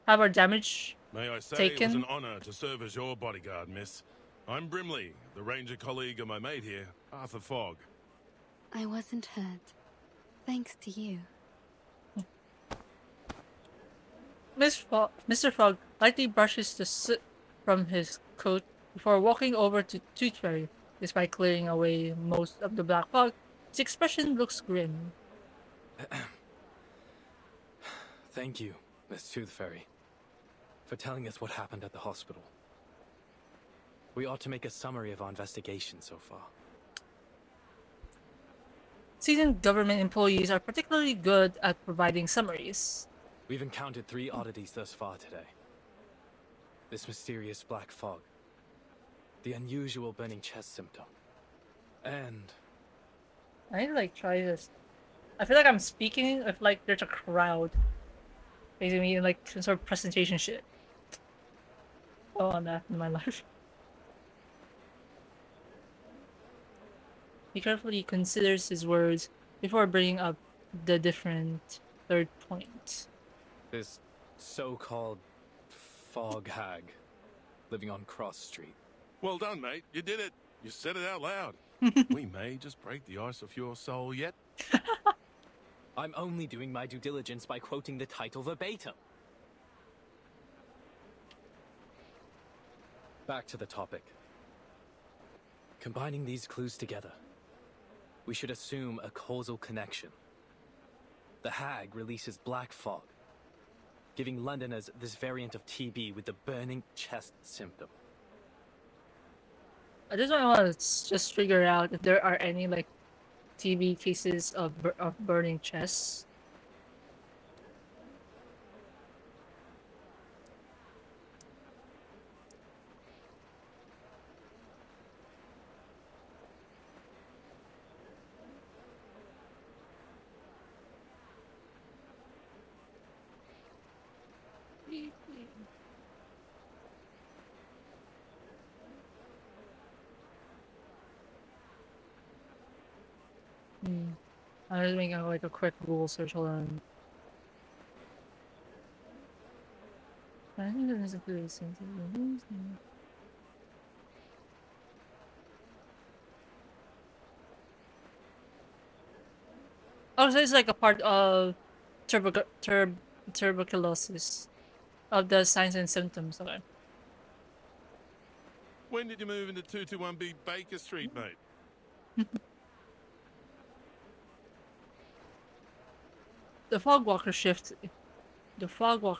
have our damage May I say taken? it was an honor to serve as your bodyguard, miss. I'm Brimley, the ranger colleague of my mate here, Arthur Fogg. I wasn't hurt. Thanks to you. Mr. Fogg lightly brushes the soot from his coat before walking over to Tooth Fairy. Despite clearing away most of the black fog, his expression looks grim. Thank you, Miss Tooth Fairy, for telling us what happened at the hospital. We ought to make a summary of our investigation so far. Seasoned government employees are particularly good at providing summaries. We've encountered 3 oddities thus far today. This mysterious black fog, the unusual burning chest symptom, and... I need to like try this. I feel like I'm speaking if like there's a crowd facing me in like some sort of presentation shit. Oh, on that in my life. He carefully considers his words before bringing up the different third point. this so-called fog hag living on Cross Street. Well done, mate. You did it. You said it out loud. We may just break the ice of your soul yet. I'm only doing my due diligence by quoting the title verbatim. Back to the topic. Combining these clues together, we should assume a causal connection. The hag releases black fog, giving Londoners this variant of TB with the burning chest symptom. I just want to just figure out if there are any like TB cases of burning chests. I'm just making like a quick Google search. Hold on. I think there's a good sense of Oh, so it's like a part of tuberculosis, of the signs and symptoms. Okay. When did you move into 221B Baker Street, mate? The Fogwalker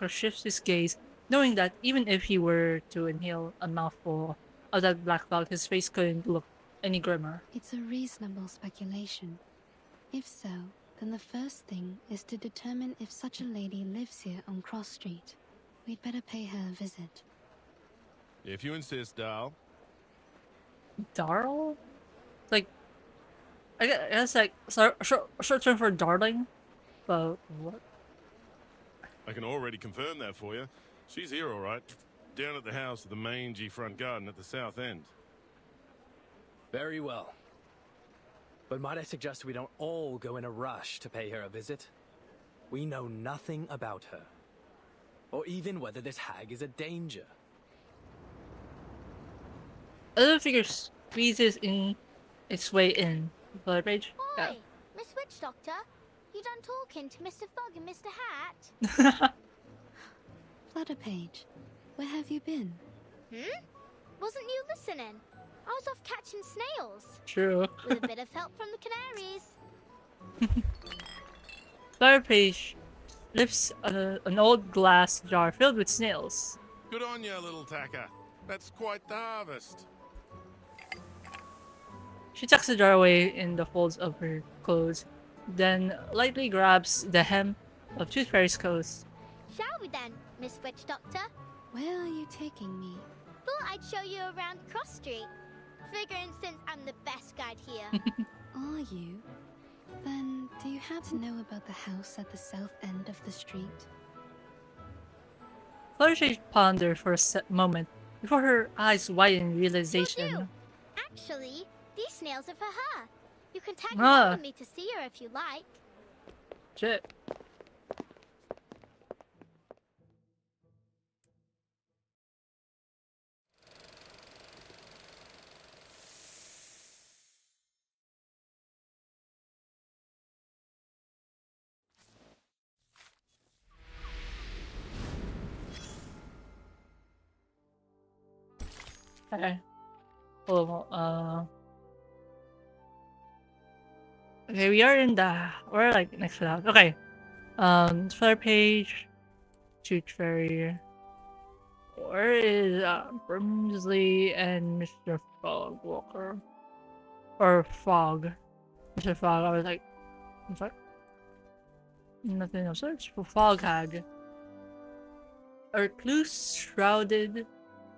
shifts his gaze, knowing that even if he were to inhale a mouthful of that black fog, his face couldn't look any grimmer. It's a reasonable speculation. If so, then the first thing is to determine if such a lady lives here on Cross Street. We'd better pay her a visit. If you insist, Darl. Darl? Like, I guess like short term for darling, but what? I can already confirm that for you. She's here, all right. Down at the house at the mangy front garden at the south end. Very well. But might I suggest we don't all go in a rush to pay her a visit? We know nothing about her. Or even whether this hag is a danger. A little figure squeezes in its way in. Flutter page? Oi, Miss Witch Doctor, you done talking to Mr. Fogg and Mr. Hat? Flutterpage, where have you been? Wasn't you listening? I was off catching snails. True. With a bit of help from the canaries. Flutter page lifts an old glass jar filled with snails. Good on you, little tacker. That's quite the harvest. She tucks the jar away in the folds of her clothes, then lightly grabs the hem of Tooth Fairy's coat. Shall we then, Miss Witch Doctor? Where are you taking me? Thought I'd show you around Cross Street. Figuring since I'm the best guide here. Are you? Then, do you happen to know about the house at the south end of the street? Fluttershy pondered for a moment before her eyes widen in realization. Actually, these snails are for her. You can tag Ah. along with me to see her if you like. Shit. Okay. Hold on. Okay, we're like next to the house. Okay. Flutter page. Tooth Fairy. Where is Brimsley and Mr. Fogwalker? Or Fog. Mr. Fog. I was like, what? Nothing else. Search for Fog Hag. A recluse shrouded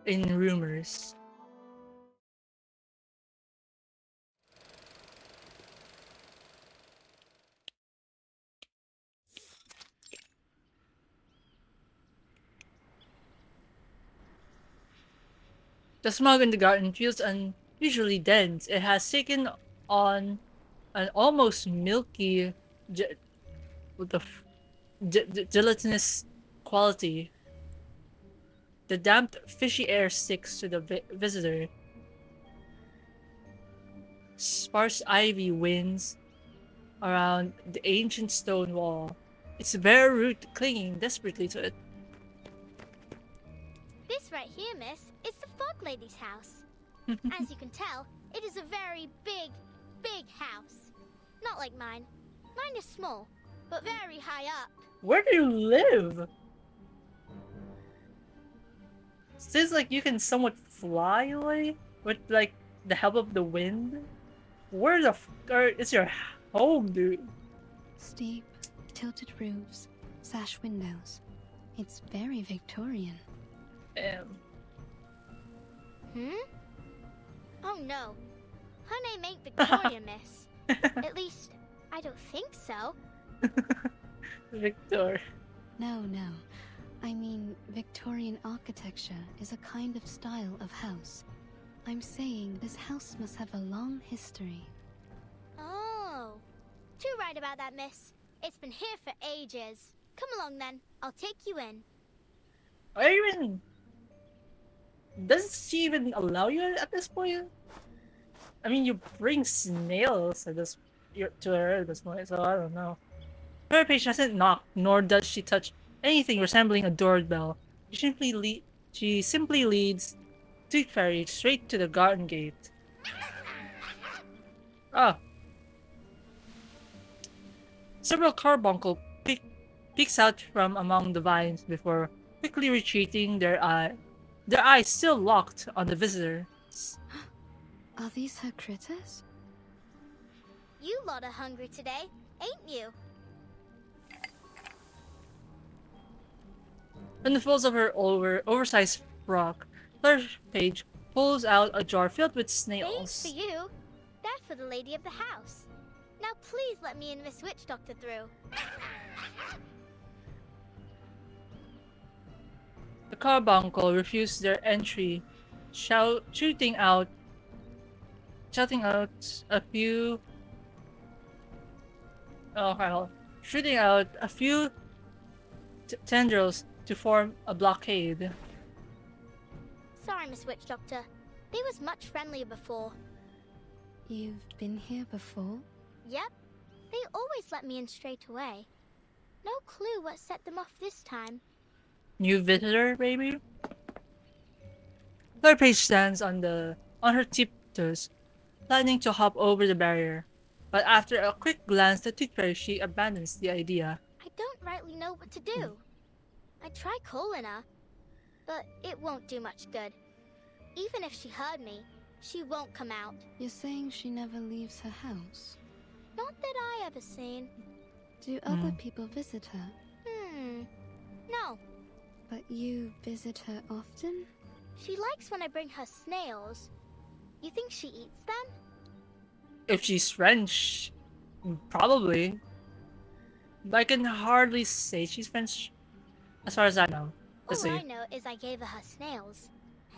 in rumors. The smog in the garden feels unusually dense. It has taken on an almost milky, gelatinous quality. The damp, fishy air sticks to the visitor. Sparse ivy winds around the ancient stone wall, its bare root clinging desperately to it. This right here, miss, is the Fog Lady's house. As you can tell, it is a very big, big house. Not like mine. Mine is small, but very high up. Where do you live? Seems like you can somewhat fly away with like the help of the wind. Where the is your home, dude? Steep, tilted roofs, sash windows. It's very Victorian. Damn. Oh no. Her name ain't Victoria, miss. At least, I don't think so. Victor. No. I mean, Victorian architecture is a kind of style of house. I'm saying this house must have a long history. Oh. Too right about that, miss. It's been here for ages. Come along then. I'll take you in. Are you even... Does she even allow you at this point? I mean, you bring snails at this to her at this point, so I don't know. Her page doesn't knock, nor does she touch anything resembling a doorbell. She simply leads Tooth Fairy straight to the garden gate. Ah. Several carbuncle peeks out from among the vines before quickly retreating, their eyes still locked on the visitors. Are these her critters? You lot are hungry today, ain't you? In the folds of her oversized frock, Claire Page pulls out a jar filled with snails. Thanks for you. They're for the lady of the house. Now please let me and Miss Witch Doctor through. The carbuncle refused their entry, shouting out a few tendrils to form a blockade. Sorry, Miss Witch Doctor. They was much friendlier before. You've been here before? Yep. They always let me in straight away. No clue what set them off this time. New visitor, maybe? Claire Page stands on her tiptoes, planning to hop over the barrier. But after a quick glance at Tooth Fairy, she abandons the idea. I don't rightly know what to do. I try calling her, but it won't do much good. Even if she heard me, she won't come out. You're saying she never leaves her house? Not that I ever seen. Do other people visit her? No. But you visit her often? She likes when I bring her snails. You think she eats them? If she's French, probably. But I can hardly say she's French, as far as I know. Let's All see. I know is I gave her her snails.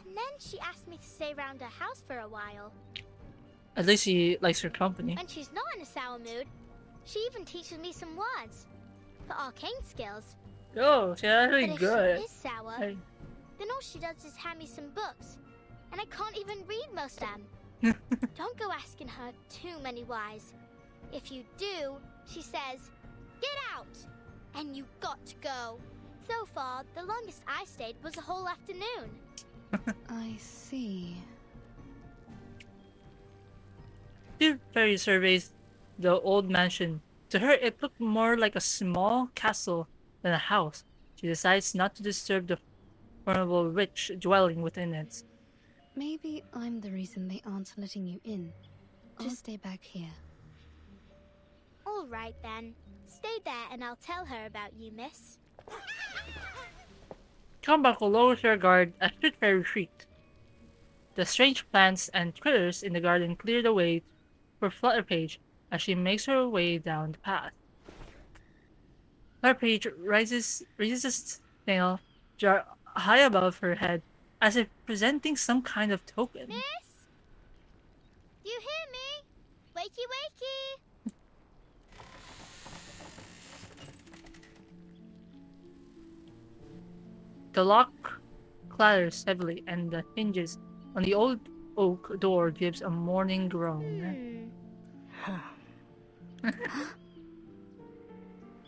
And then she asked me to stay around her house for a while. At least she likes her company. When she's not in a sour mood, she even teaches me some words for arcane skills. Oh, she's actually But if good. she is sour, then all she does is hand me some books, and I can't even read most of them. Don't go asking her too many whys. If you do, she says, "Get out!" And you got to go. So far, the longest I stayed was a whole afternoon. I see. Tooth Fairy surveys the old mansion. To her, it looked more like a small castle than a house. She decides not to disturb the vulnerable witch dwelling within it. Maybe I'm the reason they aren't letting you in. Just stay back here. All right, then. Stay there and I'll tell her about you, miss. Carbuncle lowers her guard as Tooth Fairy retreat. The strange plants and critters in the garden clear the way for Flutterpage as she makes her way down the path. Flutterpage raises a snail jar high above her head as if presenting some kind of token. Miss? Do you hear me? Wakey, wakey! The lock clatters heavily and the hinges on the old oak door gives a mourning groan.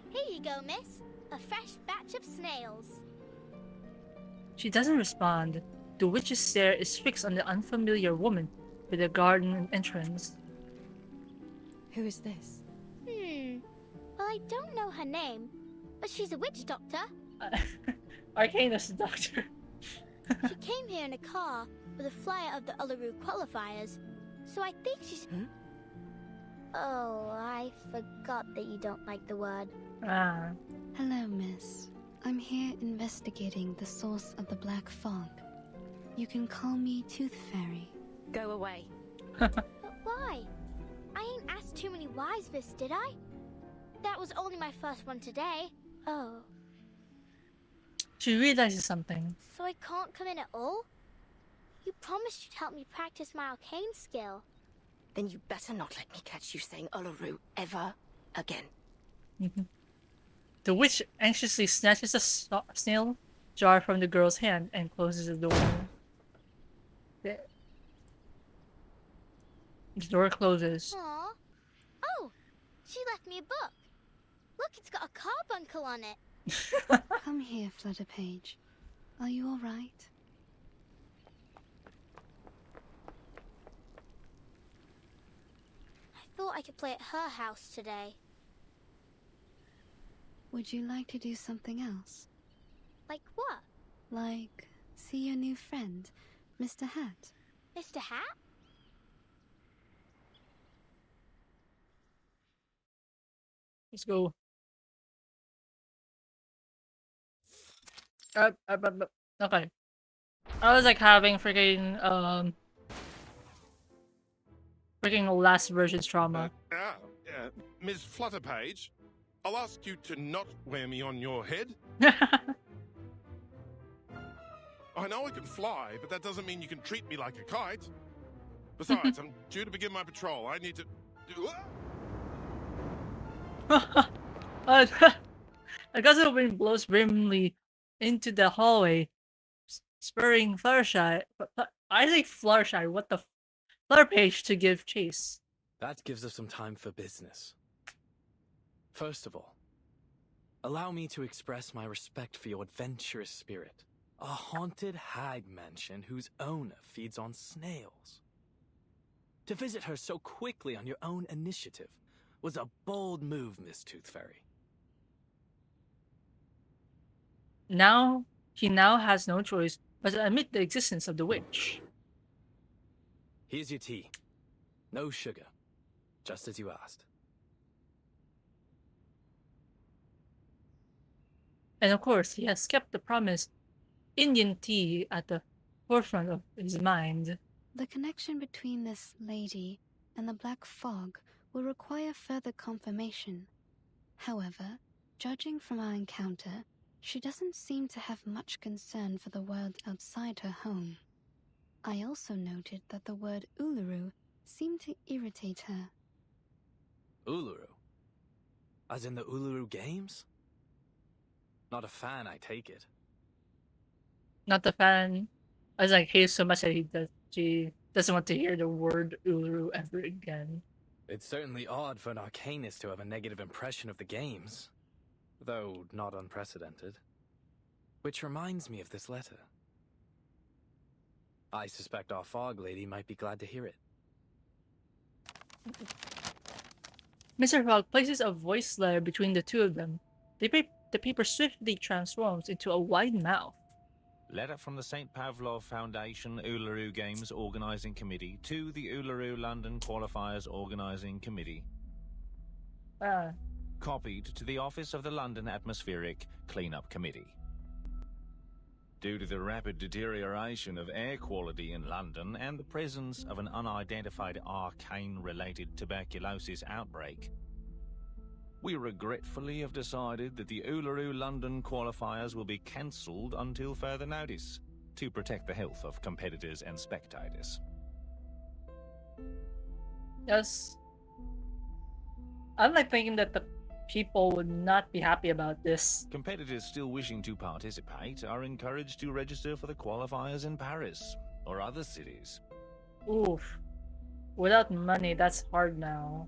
Here you go, miss. A fresh batch of snails. She doesn't respond. The witch's stare is fixed on the unfamiliar woman with the garden entrance. Who is this? Well, I don't know her name, but she's a witch doctor. Arcanus Doctor. She came here in a car with a flyer of the Uluru qualifiers, so I think she's... Oh, I forgot that you don't like the word. Hello, miss. I'm here investigating the source of the black fog. You can call me Tooth Fairy. Go away. But why? I ain't asked too many whys, miss, did I? That was only my first one today. Oh. She realizes something. So I can't come in at all? You promised you'd help me practice my arcane skill. Then you better not let me catch you saying Uluru ever again. The witch anxiously snatches a snail jar from the girl's hand and closes the door. The door closes. Aw. Oh, me a book. Look, it's got a carbuncle on it. Come here, Flutterpage. Are you all right? I thought I could play at her house today. Would you like to do something else? Like what? Like, see your new friend, Mr. Hat? Mr. Hat? Let's go. Okay. I was like having freaking last version's trauma. Ms. Flutterpage, I'll ask you to not wear me on your head. I know I can fly, but that doesn't mean you can treat me like a kite. Besides, I'm due to begin my patrol. I need to do... A gust of wind blows grimly into the hallway, spurring Fluttershy. I think Fluttershy. What the Flutterpage to give chase. That gives us some time for business. First of all, allow me to express my respect for your adventurous spirit. A haunted hag mansion whose owner feeds on snails. To visit her so quickly on your own initiative was a bold move, Miss Tooth Fairy. He now has no choice but to admit the existence of the witch. Here's your tea. No sugar. Just as you asked. And of course, he has kept the promised Indian tea at the forefront of his mind. The connection between this lady and the black fog will require further confirmation. However, judging from our encounter, she doesn't seem to have much concern for the world outside her home. I also noted that the word Uluru seemed to irritate her. Uluru? As in the Uluru Games? Not a fan, I take it. Not the fan. I was like, hates so much that she doesn't want to hear the word Uluru ever again. It's certainly odd for an arcanist to have a negative impression of the games, though not unprecedented. Which reminds me of this letter. I suspect our fog lady might be glad to hear it. Mr. Fogg places a voice layer between the two of them. The paper swiftly transforms into a wide mouth. Letter from the St. Pavlov Foundation Uluru Games Organising Committee to the Uluru London Qualifiers Organising Committee. Copied to the Office of the London Atmospheric Cleanup Committee. Due to the rapid deterioration of air quality in London and the presence of an unidentified arcane-related tuberculosis outbreak, we regretfully have decided that the Uluru London qualifiers will be cancelled until further notice, to protect the health of competitors and spectators. Yes. I'm like thinking that the people would not be happy about this. Competitors still wishing to participate are encouraged to register for the qualifiers in Paris or other cities. Oof. Without money, that's hard now.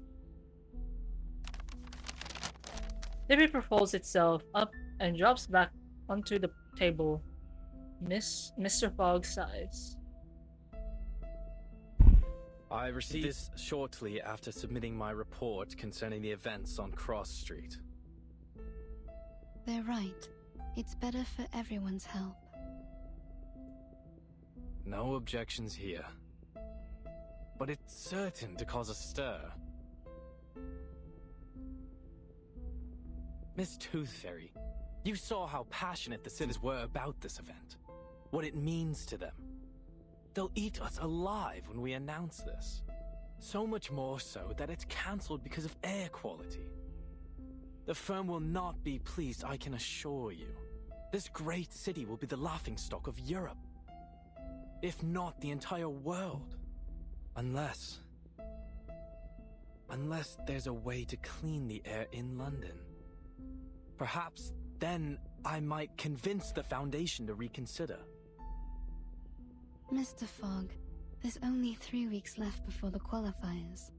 The paper folds itself up and drops back onto the table. Mr. Fogg sighs. I received this shortly after submitting my report concerning the events on Cross Street. They're right. It's better for everyone's help. No objections here. But it's certain to cause a stir. Miss Tooth Fairy, you saw how passionate the citizens were about this event. What it means to them. They'll eat us alive when we announce this. So much more so that it's cancelled because of air quality. The firm will not be pleased, I can assure you. This great city will be the laughingstock of Europe. If not the entire world. Unless there's a way to clean the air in London. Perhaps then I might convince the Foundation to reconsider. Mr. Fogg, there's only 3 weeks left before the qualifiers.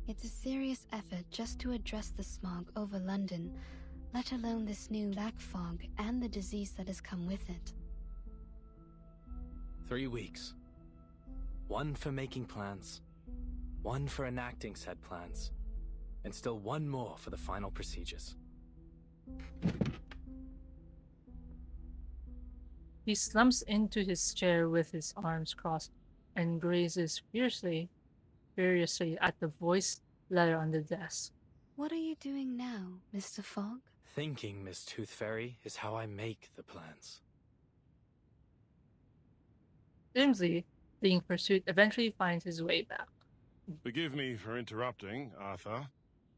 It's a serious effort just to address the smog over London, let alone this new black fog and the disease that has come with it. 3 weeks. 1 for making plans, 1 for enacting said plans, and still 1 more for the final procedures. He slumps into his chair with his arms crossed and gazes furiously at the voiced letter on the desk. What are you doing now, Mr. Fogg? Thinking, Miss Tooth Fairy, is how I make the plans. Grimsley, being pursued, eventually finds his way back. Forgive me for interrupting, Arthur,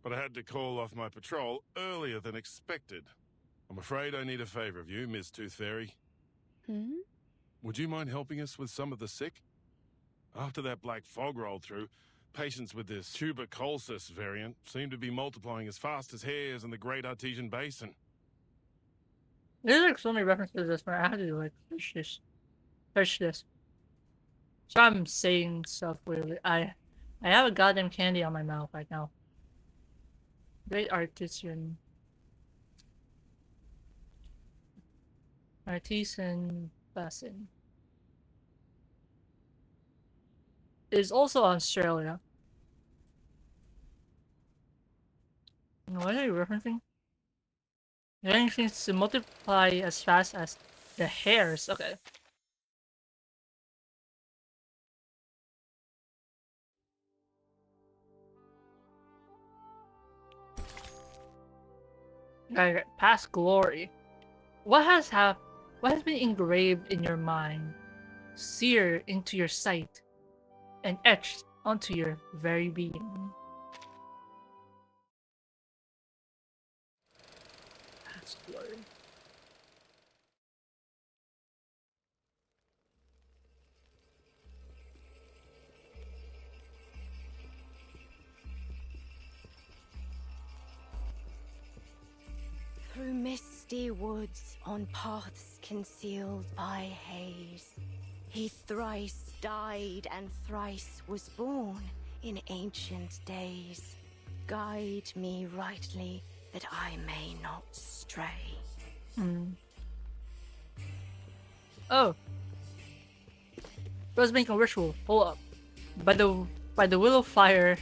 but I had to call off my patrol earlier than expected. I'm afraid I need a favor of you, Miss Tooth Fairy. Would you mind helping us with some of the sick? After that black fog rolled through, patients with this tuberculosis variant seem to be multiplying as fast as hares in the Great Artesian Basin. There's like so many references to this where I have to like search this. So I'm saying stuff weirdly. I have a goddamn candy on my mouth right now. Great Artesian Basin. It is also Australia. What are you referencing? Anything to multiply as fast as the hares. Okay. Okay, past glory. What has been engraved in your mind, seared into your sight, and etched onto your very being? Past glory. Through misty woods, on paths concealed by haze, he thrice died and thrice was born in ancient days. Guide me rightly, that I may not stray. Oh. Bro's making a ritual. Hold up. By the willow fire.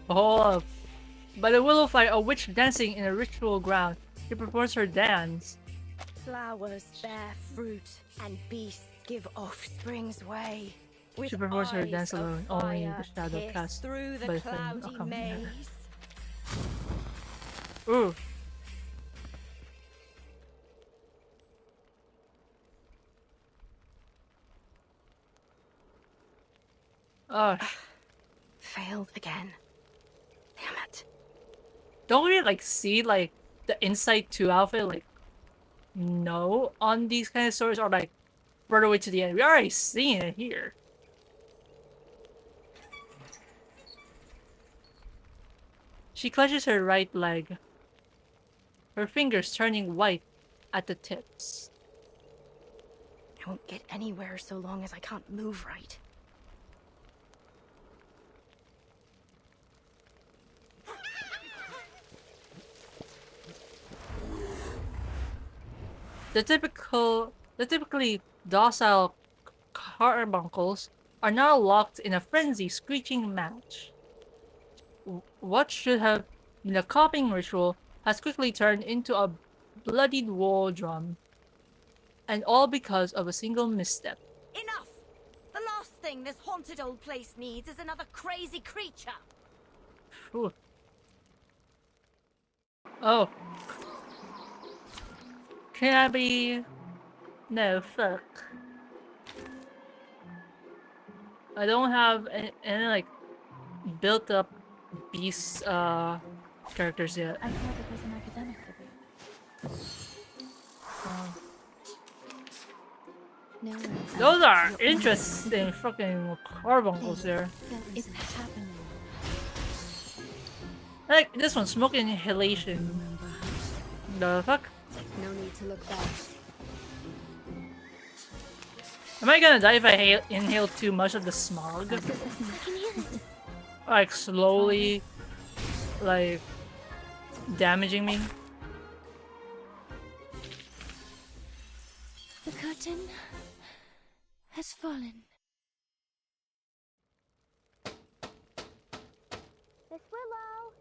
Hold up. By the willow fire, a witch dancing in a ritual ground. She performs her dance. Flowers bear fruit, and beasts give offspring's way. With She performs her eyes dance of alone, only in the fire shadow pierced cast through by the the flame cloudy accompanying her. maze. Ooh. Oh. Failed again. Damn it. Don't we like see like the Insight 2 outfit like no on these kind of stories, or like further away to the end? We already seen it here. She clutches her right leg, her fingers turning white at the tips. I won't get anywhere so long as I can't move right. The typically docile carbuncles are now locked in a frenzied screeching match. What should have been a coughing ritual has quickly turned into a bloodied war drum. And all because of a single misstep. Enough! The last thing this haunted old place needs is another crazy creature. Whew. Oh. Can I be... No, fuck. I don't have any like, built up beast, characters yet. I thought it was an academic debate. Those are interesting fucking carbuncles there. That isn't happening. Like this one, smoke inhalation. The fuck? No need to look back. Am I gonna die if I inhale too much of the smog? Like slowly like damaging me. The curtain has fallen. Miss Willow!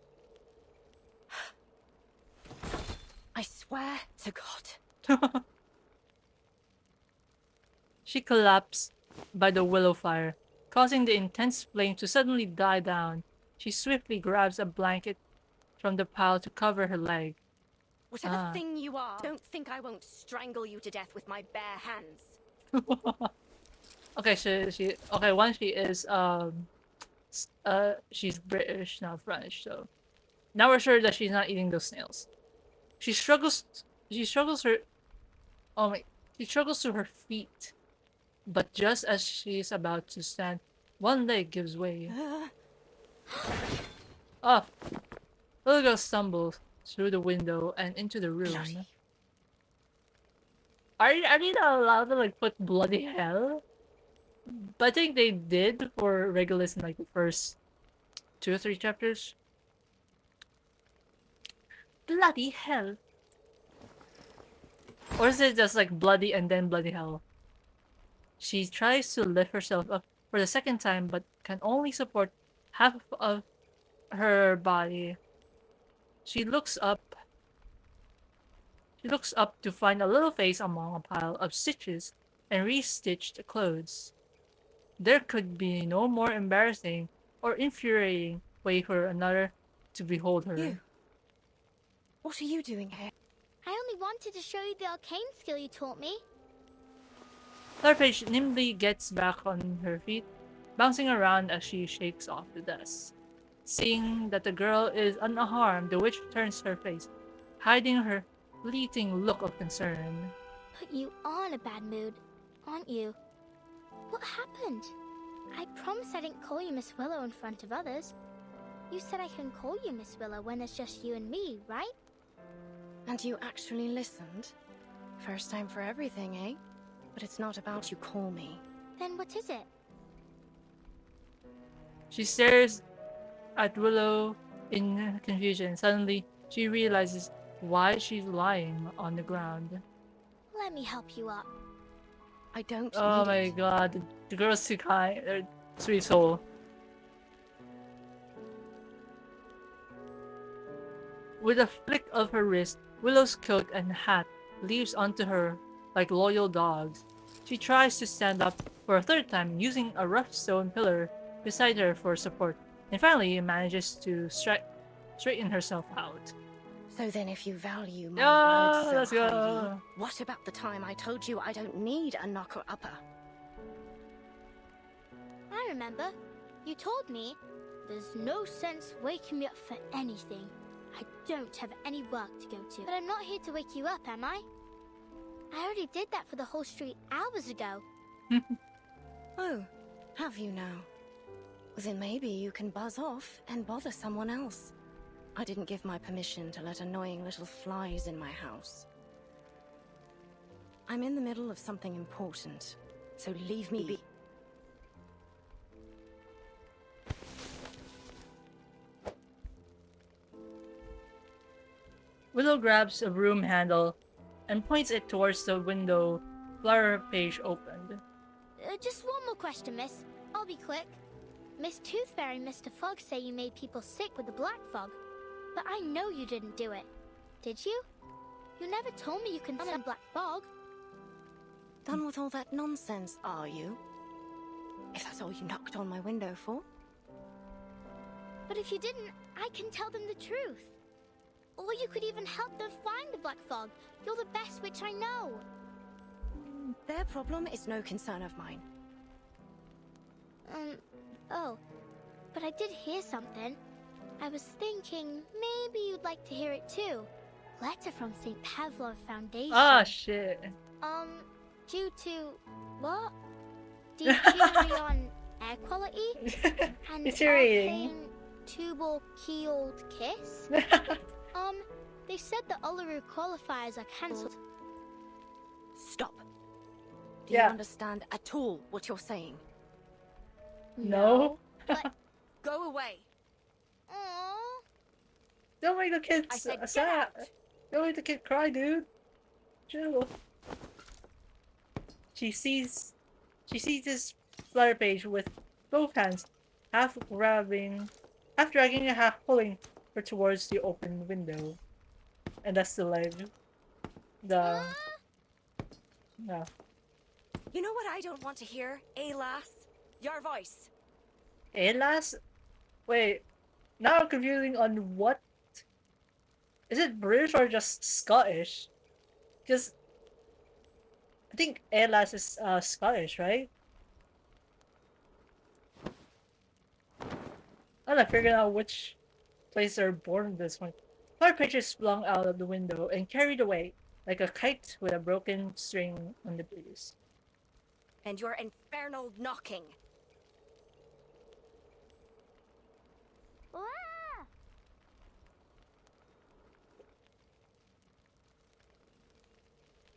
I swear to God. She collapsed by the willow fire, causing the intense flame to suddenly die down. She swiftly grabs a blanket from the pile to cover her leg. Whatever thing you are, don't think I won't strangle you to death with my bare hands. Okay, one, she is she's British, not French, so now we're sure that she's not eating those snails. She struggles to her feet, but just as she's about to stand, one leg gives way. Off. Little girl stumbles through the window and into the room. Are they not allowed to like put bloody hell? But I think they did for Regulus in like the first 2 or 3 chapters. Bloody hell. Or is it just like bloody and then bloody hell? She tries to lift herself up for the second time but can only support half of her body. She looks up to find a little face among a pile of stitches and re-stitched clothes. There could be no more embarrassing or infuriating way for another to behold her. You. What are you doing here? I only wanted to show you the arcane skill you taught me. Third page nimbly gets back on her feet, bouncing around as she shakes off the dust. Seeing that the girl is unharmed, the witch turns her face, hiding her fleeting look of concern. But you are in a bad mood, aren't you? What happened? I promised I didn't call you Miss Willow in front of others. You said I can call you Miss Willow when there's just you and me, right? And you actually listened? First time for everything, eh? But it's not about you call me. Then what is it? She stares at Willow in confusion. Suddenly, she realizes why she's lying on the ground. Let me help you up. I don't Oh need my it. god, the girl's too kind. Sweet soul. With a flick of her wrist, Willow's coat and hat leaps onto her like loyal dogs. She tries to stand up for a third time using a rough stone pillar beside her for support, and finally manages to straighten herself out. So then if you value my words let's so go. highly, what about the time I told you I don't need a knocker-upper? I remember. You told me there's no sense waking me up for anything. I don't have any work to go to. But I'm not here to wake you up, am I? I already did that for the whole street hours ago. Oh, have you now? Then maybe you can buzz off and bother someone else. I didn't give my permission to let annoying little flies in my house. I'm in the middle of something important, so leave me be. Willow grabs a broom handle and points it towards the window flower page opened. Just one more question, miss. I'll be quick. Miss Tooth Fairy and Mr. Fog say you made people sick with the black fog. But I know you didn't do it. Did you? You never told me you can summon black fog. Done with all that nonsense, are you? If that's all you knocked on my window for? But if you didn't, I can tell them the truth. Or you could even help them find the black fog. You're the best witch I know. Their problem is no concern of mine. Oh. But I did hear something. I was thinking maybe you'd like to hear it too. Letter from St. Pavlov Foundation. Ah, shit. Due to... what? Deterioration air quality? And Deteriorating. arcane tubal-keeled kiss? They said the Uluru qualifiers are cancelled. Stop. Do you understand at all what you're saying? No. But... Go away. Aww. Don't make the kids I said, sad. get out! Don't make the kid cry, dude. Chill. She sees this flutter page with both hands, half grabbing, half dragging and half pulling her towards the open window. And that's the leg. Yeah. You know what I don't want to hear, eh, lass? Your voice. Eh, lass? Wait. Now I'm confusing on what? Is it British or just Scottish? Because I think eh, lass is Scottish, right? I'm not figuring out which place they're born at this point. Her picture is flung out of the window and carried away like a kite with a broken string on the breeze. And your infernal knocking.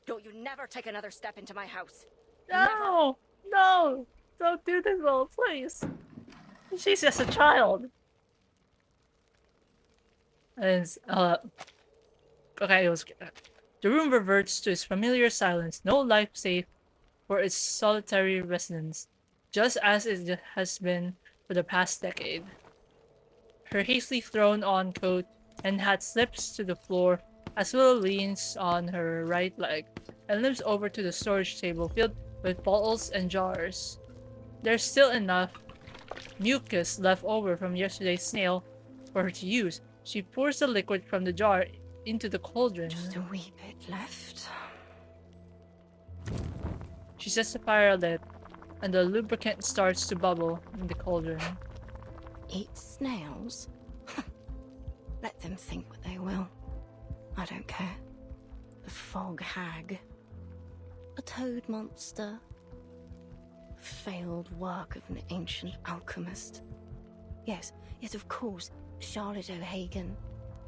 Don't you never take another step into my house. No! No! Don't do this, little please. She's just a child. And, okay, it was... The room reverts to its familiar silence, no life save for its solitary residents, just as it has been for the past decade. Her hastily thrown-on coat and hat slips to the floor as Willow leans on her right leg and limps over to the storage table filled with bottles and jars. There's still enough mucus left over from yesterday's snail for her to use. She pours the liquid from the jar into the cauldron. Just a wee bit left. She sets the fire lit, and the lubricant starts to bubble in the cauldron. Eat snails? Let them think what they will. I don't care. The fog hag. A toad monster. Failed work of an ancient alchemist. Yes, of course, Charlotte O'Hagan.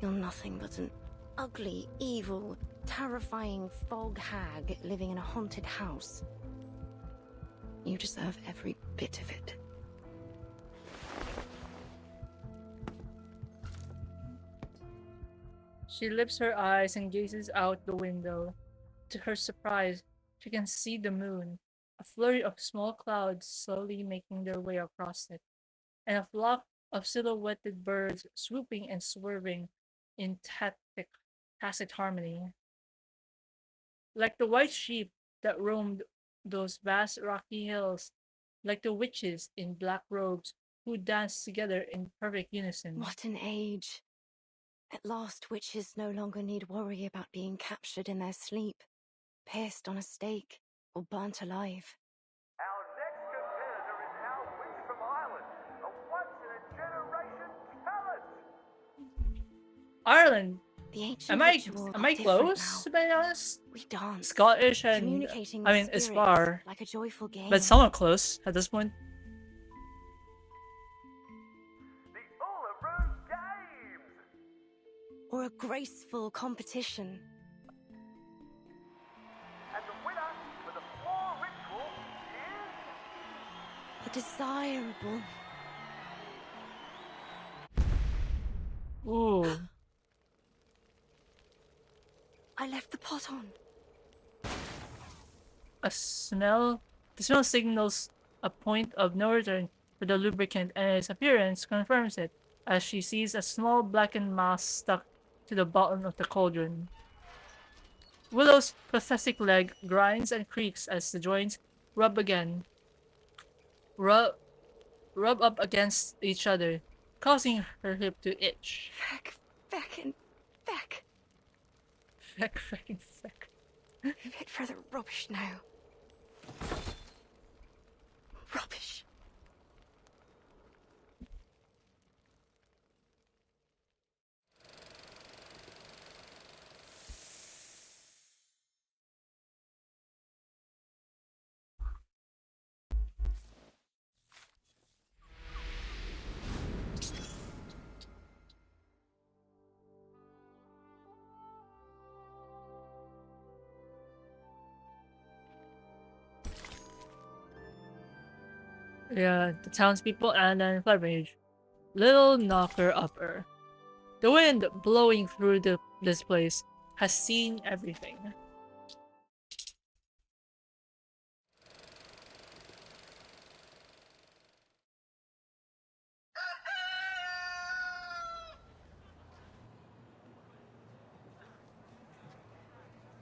You're nothing but an ugly, evil, terrifying fog hag living in a haunted house. You deserve every bit of it. She lifts her eyes and gazes out the window. To her surprise, she can see the moon, a flurry of small clouds slowly making their way across it, and a flock of silhouetted birds swooping and swerving in tacit harmony. Like the white sheep that roamed those vast rocky hills, like the witches in black robes who danced together in perfect unison. What an age. At last, witches no longer need worry about being captured in their sleep, pierced on a stake, or burnt alive. Our next competitor is our witch from Ireland, a once-in-a-generation talent! Ireland! The ancient Am I rituals are different close, now. to be honest? We dance, Scottish and communicating I with mean it's spirits far, like a joyful game. but somewhat close at this point. The Uluru Games! Or a graceful competition. And the winner for the floor ritual is... A desirable. Ooh. I left the pot on. The smell signals a point of no return for the lubricant, and its appearance confirms it as she sees a small blackened mass stuck to the bottom of the cauldron. Willow's pathetic leg grinds and creaks as the joints rub up against each other, causing her hip to itch. Feck. Feck. Fit for the rubbish now. Rubbish. Yeah, the townspeople and then Fluttermage. Little knocker upper. The wind blowing through this place has seen everything.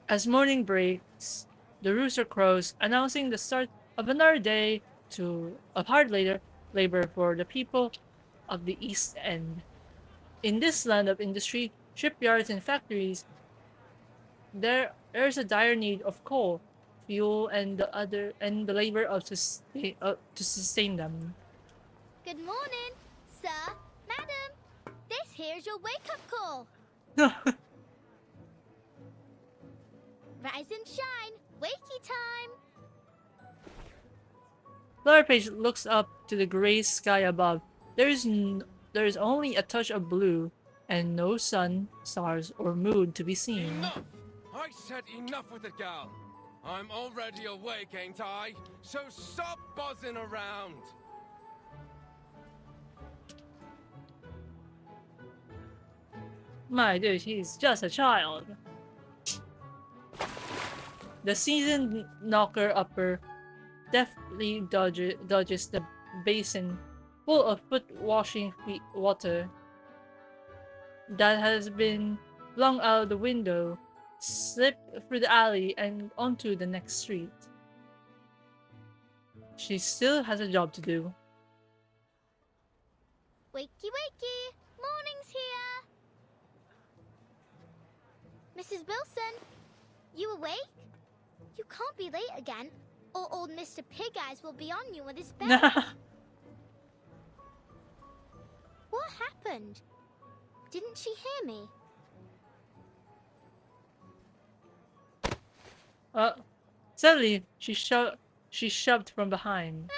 As morning breaks, the rooster crows, announcing the start of another day of hard labor for the people of the East End. In this land of industry, shipyards and factories, there's a dire need of coal, fuel, and the labor to sustain them. Good morning, sir, madam. This here's your wake-up call. Rise and shine, wakey time. Fleur Page looks up to the gray sky above. There is only a touch of blue, and no sun, stars, or moon to be seen. Enough! I said enough with it, gal. I'm already awake, ain't I? So stop buzzing around. My dude, he's just a child. The seasoned knocker upper deftly dodges the basin full of foot-washing water that has been flung out of the window, slipped through the alley and onto the next street. She still has a job to do. Wakey, wakey! Morning's here! Mrs. Wilson, you awake? You can't be late again, or old Mr. Pig Eyes will be on you with his bell. What happened? Didn't she hear me? Suddenly, she shoved from behind.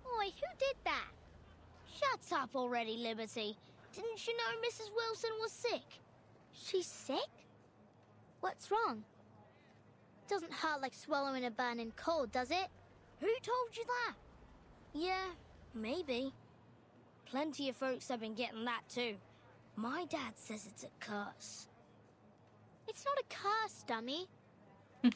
Oi, who did that? Shut up already, Liberty. Didn't you know Mrs. Wilson was sick? She's sick? What's wrong? Doesn't hurt like swallowing a burning coal, does it? Who told you that? Yeah, maybe. Plenty of folks have been getting that too. My dad says it's a curse. It's not a curse, dummy. I'm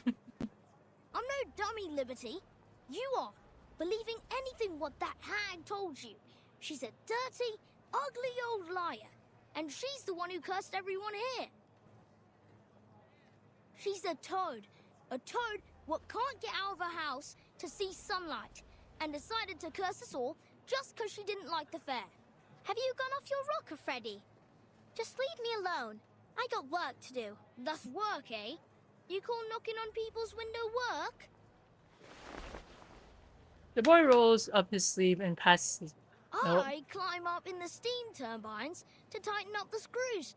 no dummy, Liberty. You are, believing anything what that hag told you. She's a dirty, ugly old liar, and she's the one who cursed everyone here. She's a toad what can't get out of her house to see sunlight, and decided to curse us all just 'cause she didn't like the fair. Have you gone off your rocker, Freddy? Just leave me alone. I got work to do. That's work, eh? You call knocking on people's window work? The boy rolls up his sleeve and passes. I climb up in the steam turbines to tighten up the screws,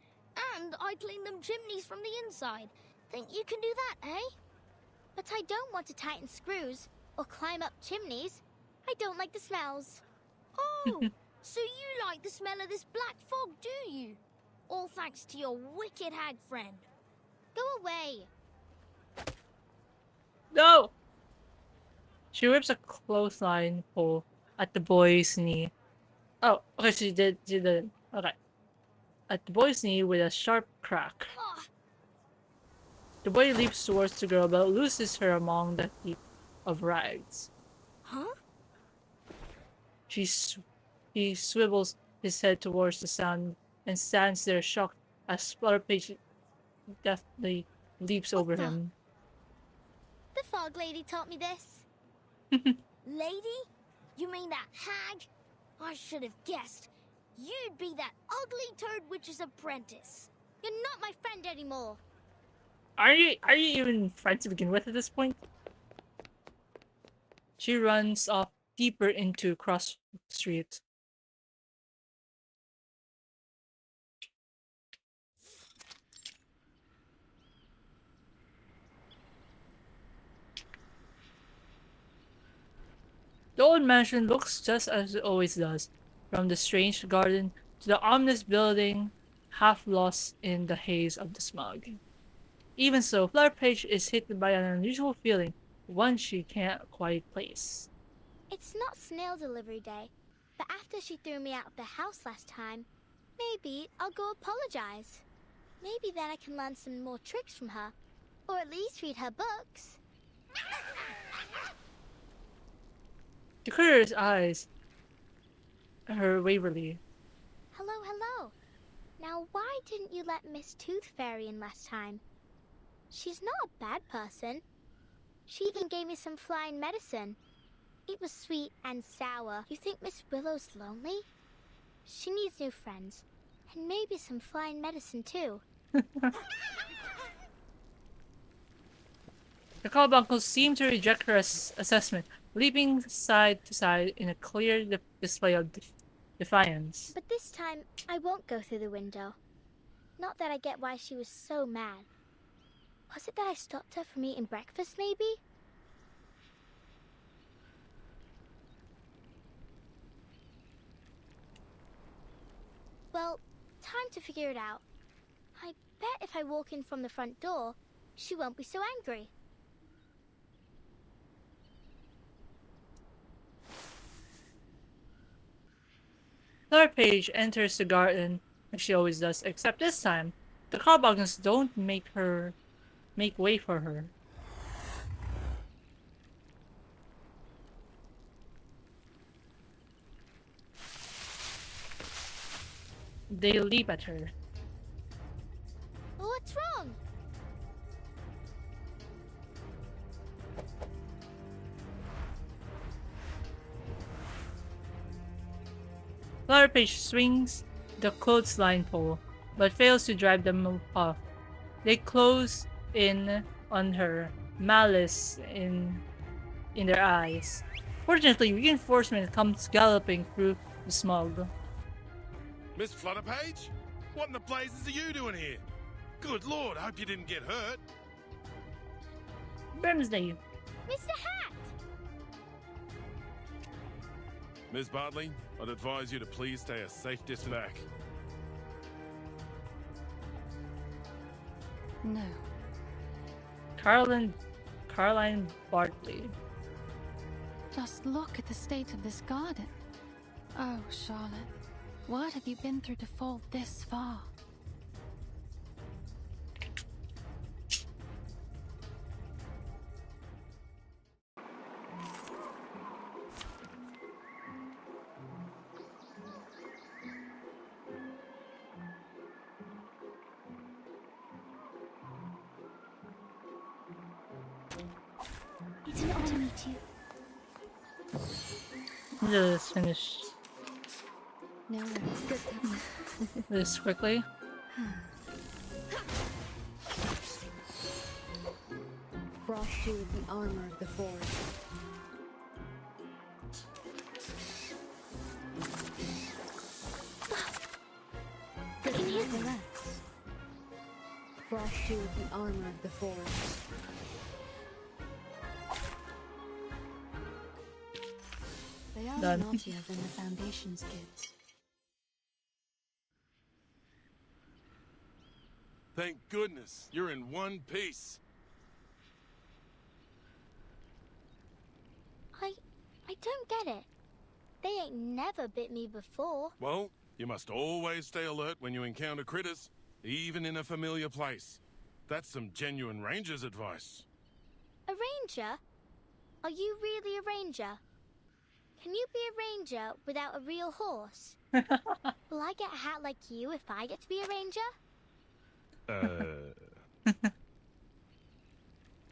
and I clean them chimneys from the inside. Think you can do that, eh? But I don't want to tighten screws or climb up chimneys. I don't like the smells. Oh, so you like the smell of this black fog, do you? All thanks to your wicked hag friend. Go away. No! She whips a clothesline pole at the boy's knee. Oh, okay, she did. Okay. At the boy's knee with a sharp crack. The boy leaps towards the girl but loses her among the heap of rags. Huh? He swivels his head towards the sound and stands there shocked as Flutterpage deftly leaps over him. The fog lady taught me this. Lady? You mean that hag? I should have guessed. You'd be that ugly toad witch's apprentice. You're not my friend anymore. Are you even friends to begin with at this point? She runs off deeper into Cross Street. The old mansion looks just as it always does, from the strange garden to the ominous building, half lost in the haze of the smog. Even so, Flutterpage is hit by an unusual feeling, one she can't quite place. It's not snail delivery day, but after she threw me out of the house last time, Maybe I'll go apologize. Maybe then I can learn some more tricks from her. Or at least read her books. To Claire's eyes, her waverly. Hello, hello. Now, why didn't you let Miss Tooth Fairy in last time? She's not a bad person. She even gave me some flying medicine. It was sweet and sour. You think Miss Willow's lonely? She needs new friends. And maybe some flying medicine, too. The carbuncles seem to reject her assessment, leaping side to side in a clear display of defiance. But this time, I won't go through the window. Not that I get why she was so mad. Was it that I stopped her from eating breakfast, maybe? Well, time to figure it out. I bet if I walk in from the front door, she won't be so angry. Laura Page enters the garden as she always does, except this time, the carbuncles don't make way for her. They leap at her. What's wrong? Laura Page swings the clothesline pole, but fails to drive them off. They close in on her, malice in their eyes. Fortunately, reinforcement comes galloping through the smog. Miss Flutterpage? What in the blazes are you doing here? Good lord, I hope you didn't get hurt. Brimsley. Mr. Hat! Ms. Bartley, I'd advise you to please stay a safe distance back. No. Caroline Bartley. Just look at the state of this garden. Oh, Charlotte, what have you been through to fall this far? It's an honor to meet you. Just finish No. this quickly. Frost you with the armor of the forest. Relax. Frost you with the armor of the forest. They are Done. naughtier than the Foundation's kids. Thank goodness, you're in one piece. I don't get it. They ain't never bit me before. Well, you must always stay alert when you encounter critters, even in a familiar place. That's some genuine ranger's advice. A ranger? Are you really a ranger? Can you be a ranger without a real horse? Will I get a hat like you if I get to be a ranger?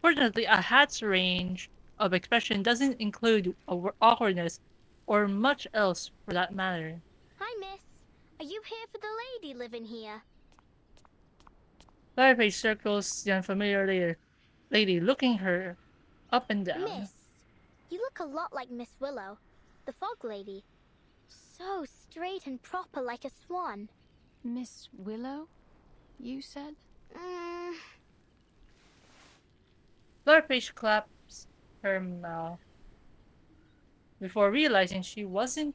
Fortunately, a hat's range of expression doesn't include awkwardness or much else for that matter. Hi, miss. Are you here for the lady living here? Laura Page circles the unfamiliar lady, looking her up and down. Miss, you look a lot like Miss Willow, the fog lady. So straight and proper like a swan. Miss Willow, you said? Laura Page claps her mouth before realizing she wasn't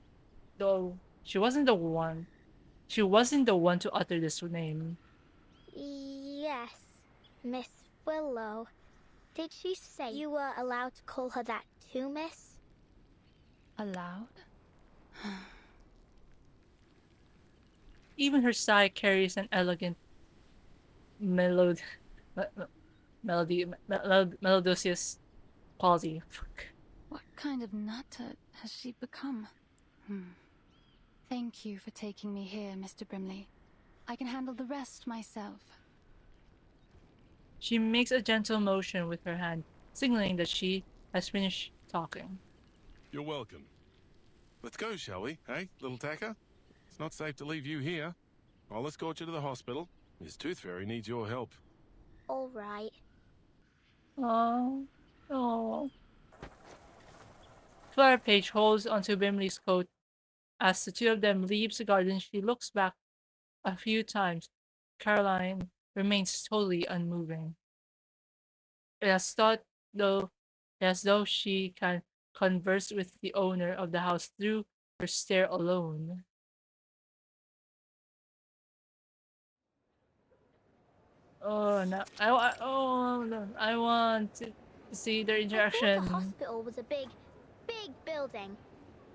the one to utter this name. Yes, Miss Willow. Did she say you were allowed to call her that too, miss? Allowed? Even her sigh carries an elegant melod melodious quality. What kind of nutter has she become? Thank you for taking me here, Mr. Brimley. I can handle the rest myself. She makes a gentle motion with her hand, signaling that she has finished talking. You're welcome. Let's go, shall we? Hey, little tacker? It's not safe to leave you here. I'll escort you to the hospital. Miss Tooth Fairy needs your help. All right. Oh. Flora Page holds onto Brimley's coat. As the two of them leave the garden, she looks back a few times. Caroline remains totally unmoving. It has thought, though, as though she can converse with the owner of the house through her stare alone. Oh no! I want to see their interaction. I thought the hospital was a big building.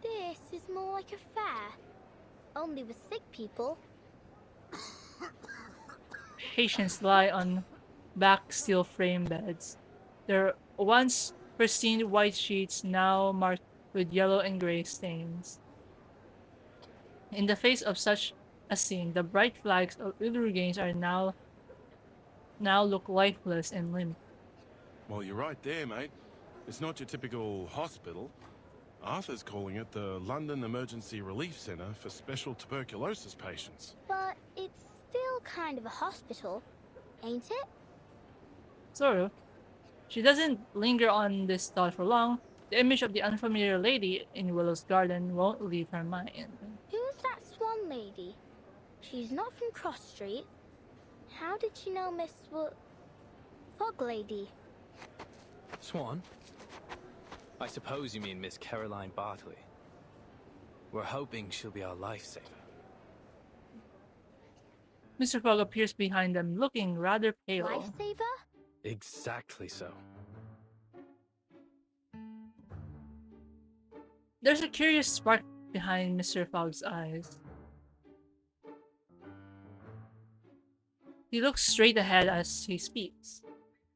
This is more like a fair, only with sick people. Patients lie on back steel frame beds. Their once pristine white sheets now marked with yellow and gray stains. In the face of such a scene, the bright flags of Uluru Games are now look lifeless and limp. Well, you're right there, mate. It's not your typical hospital. Arthur's calling it the London Emergency Relief Centre for Special Tuberculosis Patients. But it's still kind of a hospital, ain't it? Sort of. She doesn't linger on this thought for long. The image of the unfamiliar lady in Willow's garden won't leave her mind. Who's that swan lady? She's not from Cross Street. How did you know Miss Fog Lady? Swan? I suppose you mean Miss Caroline Bartley. We're hoping she'll be our lifesaver. Mr. Fogg appears behind them, looking rather pale. Lifesaver? Exactly so. There's a curious spark behind Mr. Fogg's eyes. He looks straight ahead as he speaks.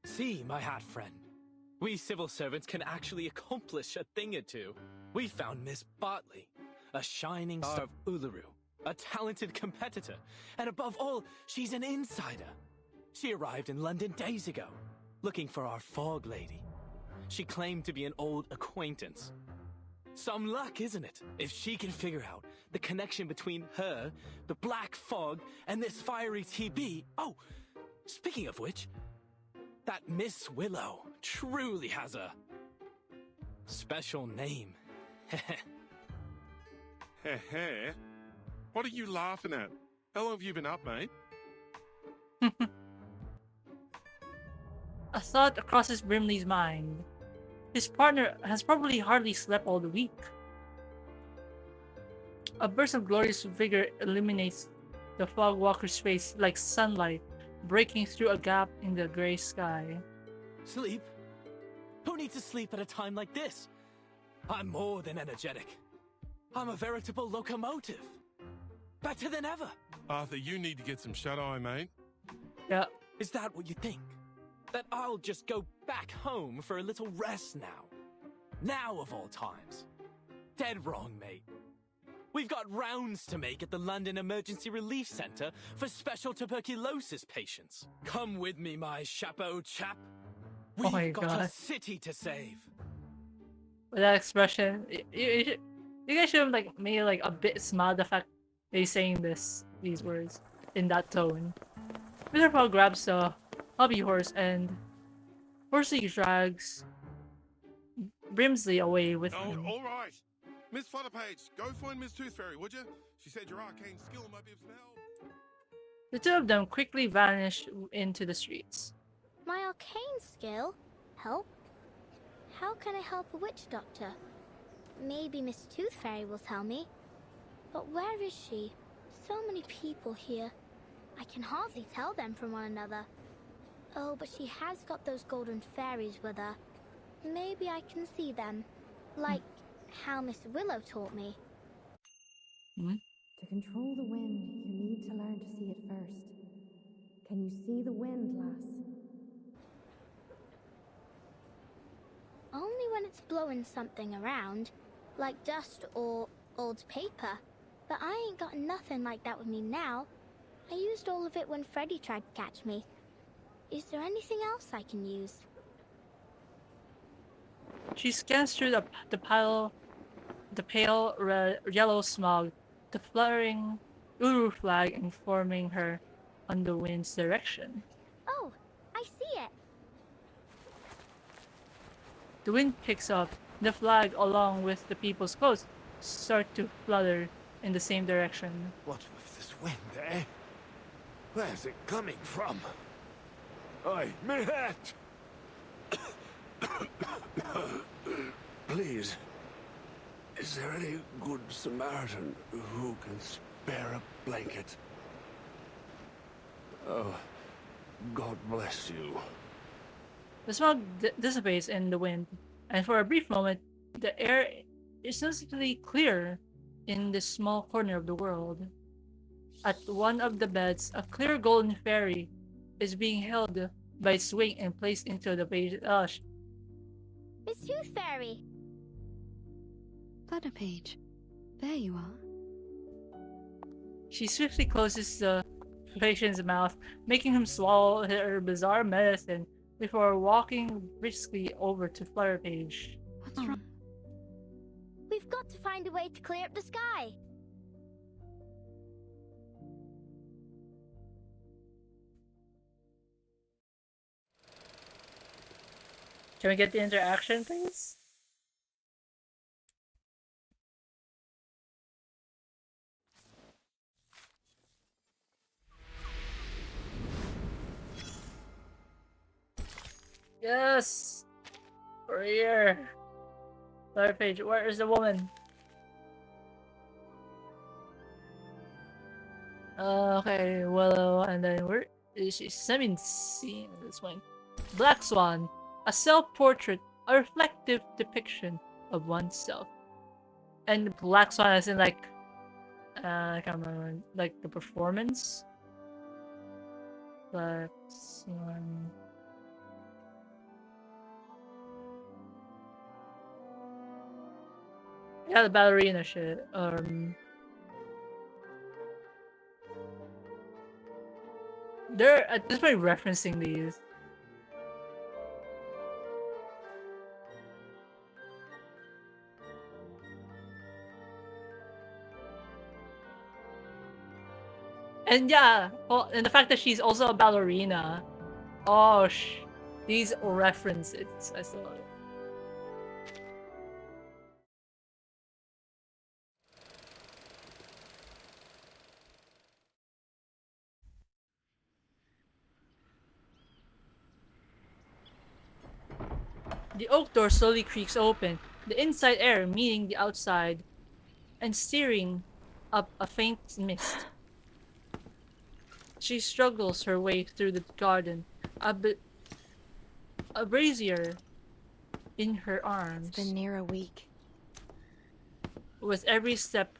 See, my hat friend. We civil servants can actually accomplish a thing or two. We found Miss Bartley, a shining star of Uluru, a talented competitor, and above all, she's an insider. She arrived in London days ago, looking for our Fog Lady. She claimed to be an old acquaintance. Some luck, isn't it? If she can figure out the connection between her, the Black Fog, and this fiery TB. Oh, speaking of which, that Miss Willow truly has a special name. Heh. What are you laughing at? How long have you been up, mate? A thought crosses Brimley's mind. His partner has probably hardly slept all the week. A burst of glorious vigor illuminates the fog walker's face like sunlight breaking through a gap in the gray sky. Sleep? Who needs to sleep at a time like this? I'm more than energetic. I'm a veritable locomotive. Better than ever. Arthur, you need to get some shut-eye, mate. Yeah. Is that what you think? That I'll just go back home for a little rest now? Now of all times? Dead wrong, mate. We've got rounds to make at the London Emergency Relief Centre for special tuberculosis patients. Come with me, my chapeau chap. We've got a city to save. With that expression, you guys should have made a bit smile the fact that he's saying these words in that tone. Mr. Paul grabs the hobby horse and hoarsely drags Brimsley away with him. All right. Miss Flutterpage, go find Miss Tooth Fairy, would you? She said your arcane skill might be of some help. The two of them quickly vanish into the streets. My arcane skill? Help? How can I help a witch doctor? Maybe Miss Tooth Fairy will tell me. But where is she? So many people here. I can hardly tell them from one another. Oh, but she has got those golden fairies with her. Maybe I can see them. Like how Miss Willow taught me. To control the wind, you need to learn to see it first. Can you see the wind, lass? Only when it's blowing something around, like dust or old paper. But I ain't got nothing like that with me now. I used all of it when Freddy tried to catch me. Is there anything else I can use? She scans through the pale yellow smog, the fluttering Uluru flag informing her on the wind's direction. Oh, I see it. The wind picks up. The flag, along with the people's clothes, start to flutter in the same direction. What with this wind, eh? Where's it coming from? Oi, me hat! Please, is there any good Samaritan who can spare a blanket? Oh, God bless you. The smoke dissipates in the wind, and for a brief moment, the air is noticeably clear in this small corner of the world. At one of the beds, a clear golden fairy is being held by its wing and placed into the page. Miss Tooth Fairy! Flutterpage, there you are. She swiftly closes the patient's mouth, making him swallow her bizarre medicine before walking briskly over to Flutterpage. What's wrong? We've got to find a way to clear up the sky. Can we get the interaction, please? Yes! We're here! Flutterpage, where is the woman? Okay, Willow, and then where is she? Seen this one. Black Swan, a self-portrait, a reflective depiction of oneself. And Black Swan as in like, I can't remember, like the performance? Black Swan. Yeah, the ballerina shit. They're at this point referencing these. And yeah, well, and the fact that she's also a ballerina. Oh, these references. I saw it. The oak door slowly creaks open, the inside air meeting the outside, and stirring up a faint mist. She struggles her way through the garden, a brazier in her arms. It's been near a week. With every step,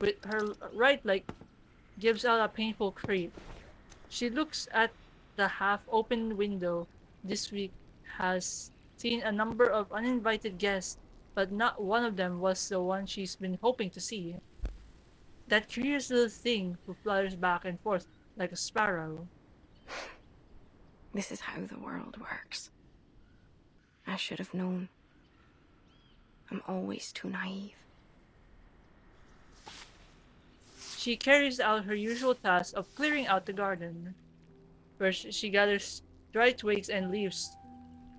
with her right leg gives out a painful creep. She looks at the half-open window. This week has seen a number of uninvited guests, but not one of them was the one she's been hoping to see. That curious little thing who flutters back and forth like a sparrow. This is how the world works. I should have known. I'm always too naive. She carries out her usual task of clearing out the garden. First, she gathers dry twigs and leaves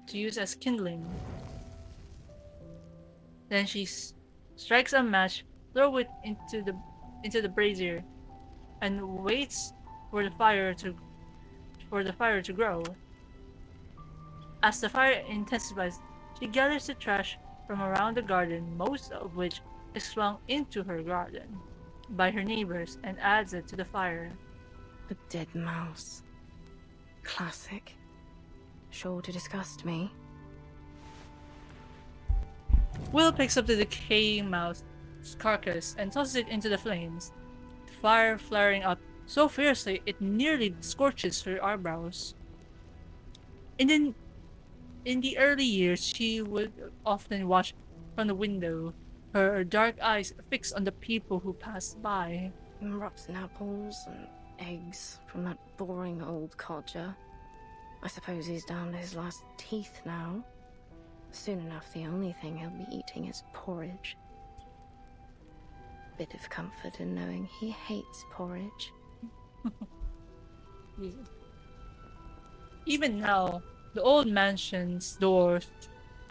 to use as kindling. Then she strikes a match, throw it into the brazier, and waits for the fire to grow. As the fire intensifies, she gathers the trash from around the garden, most of which is flung into her garden by her neighbors, and adds it to the fire. A dead mouse. Classic. Sure to disgust me. Will picks up the decaying mouse carcass and tosses it into the flames. fire flaring up so fiercely it nearly scorches her eyebrows. And then, in the early years, she would often watch from the window, her dark eyes fixed on the people who passed by. Rotten apples and eggs from that boring old codger. I suppose he's down to his last teeth now. Soon enough, the only thing he'll be eating is porridge. Bit of comfort in knowing he hates porridge. Even now, the old mansion's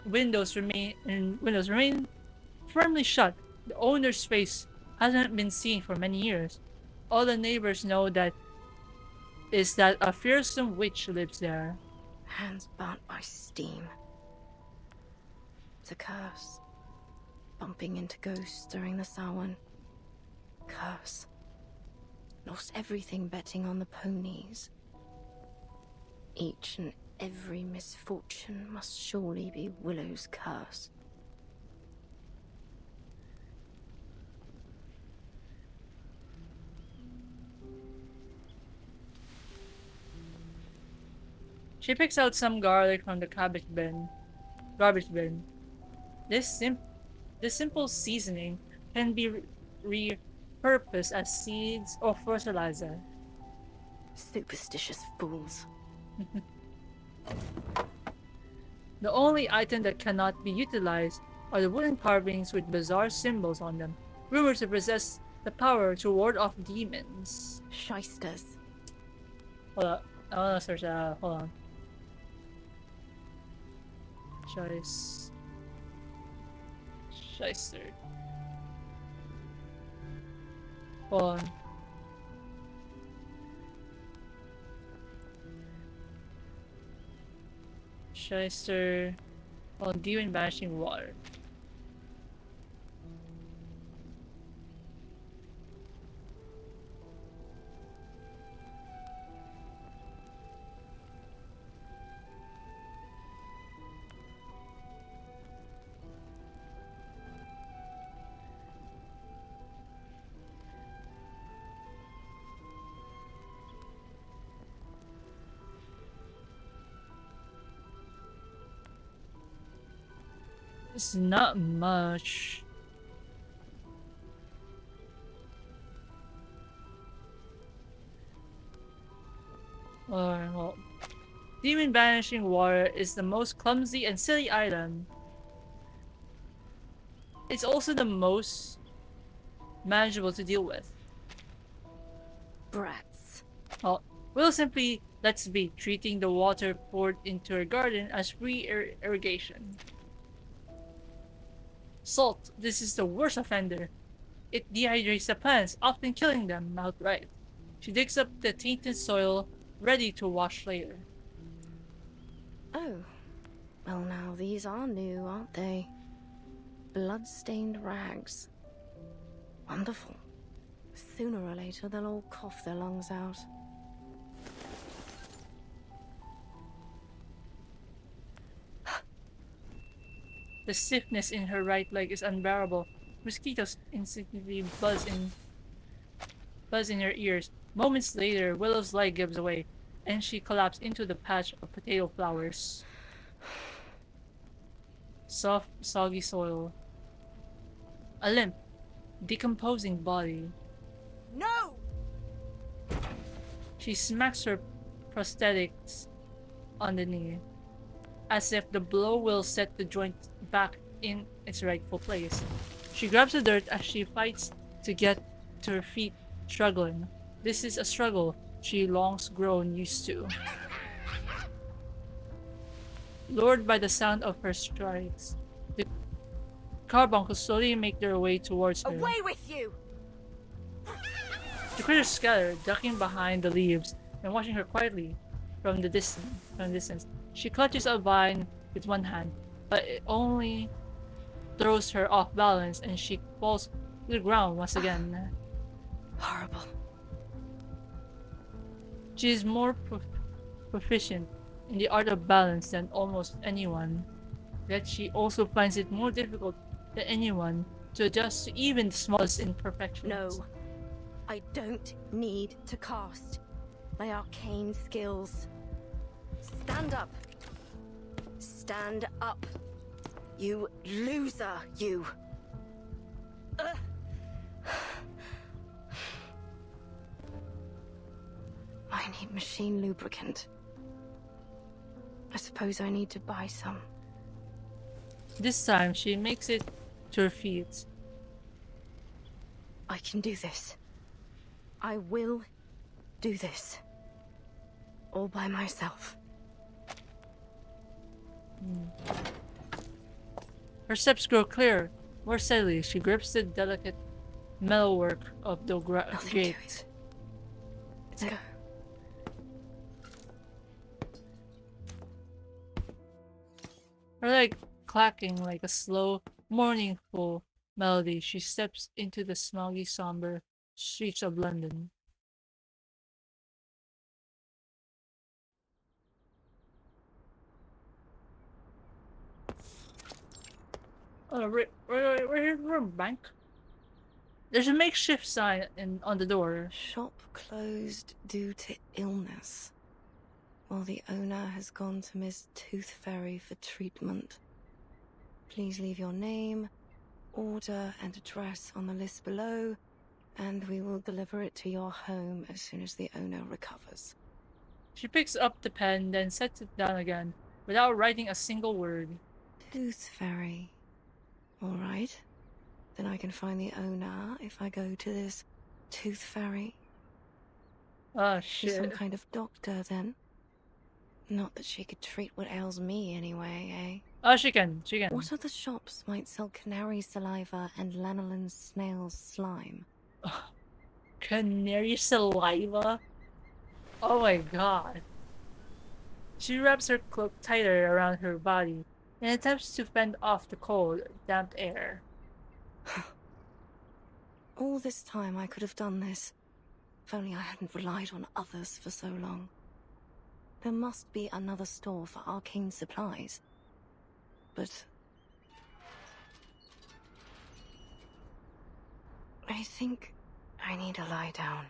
windows remain firmly shut. The owner's face hasn't been seen for many years. All the neighbors know that is that a fearsome witch lives there. Hands burnt by steam. It's a curse. Bumping into ghosts during the Samhain. Curse. Lost everything betting on the ponies. Each and every misfortune must surely be Willow's curse. She picks out some garlic from the garbage bin. This simple seasoning can be repurposed as seeds or fertilizer. Superstitious fools. The only item that cannot be utilized are the wooden carvings with bizarre symbols on them, rumored to possess the power to ward off demons. Shysters. Hold up. I wanna search that. Hold on. Shyster. Hold on. Shyster. Oh, demon banishing water. It's not much. Well, demon banishing water is the most clumsy and silly item. It's also the most manageable to deal with. Brats. Well, Will simply lets be, treating the water poured into her garden as free irrigation. Salt. This is the worst offender. It dehydrates the plants, often killing them outright. She digs up the tainted soil, ready to wash later. Oh. Well, now these are new, aren't they? Blood-stained rags. Wonderful. Sooner or later, they'll all cough their lungs out. The stiffness in her right leg is unbearable. Mosquitoes instinctively buzz in her ears. Moments later, Willow's leg gives away, and she collapses into the patch of potato flowers. Soft, soggy soil. A limp, decomposing body. No! She smacks her prosthetics on the knee, as if the blow will set the joint back in its rightful place. She grabs the dirt as she fights to get to her feet, struggling. This is a struggle she long's grown used to. Lured by the sound of her strides, the carbuncles slowly make their way towards her. Away with you! The critters scatter, ducking behind the leaves and watching her quietly from the distance. She clutches a vine with one hand, but it only throws her off balance and she falls to the ground once again. Horrible. She is more proficient in the art of balance than almost anyone, yet she also finds it more difficult than anyone to adjust to even the smallest imperfections. No. I don't need to cast my arcane skills. Stand up. Stand up. You loser, you. I need machine lubricant. I suppose I need to buy some. This time, she makes it to her feet. I can do this. I will do this. All by myself. Her steps grow clearer. More steadily, she grips the delicate metalwork of the gate. Let's go. Her leg clacking like a slow, mournful melody, she steps into the smoggy, somber streets of London. Oh, we're here for a bank. There's a makeshift sign on the door. Shop closed due to illness, while the owner has gone to Miss Tooth Fairy for treatment. Please leave your name, order, and address on the list below, and we will deliver it to your home as soon as the owner recovers. She picks up the pen, then sets it down again, without writing a single word. Tooth Fairy. All right. Then I can find the owner if I go to this Tooth Fairy. Oh, She's shit. some kind of doctor, then. Not that she could treat what ails me anyway, eh? Oh, she can. What other shops might sell canary saliva and lanolin snail's slime? Canary saliva? Oh my god. She wraps her cloak tighter around her body and attempts to fend off the cold, damp air. All this time I could have done this, if only I hadn't relied on others for so long. There must be another store for arcane supplies. But I think I need to lie down.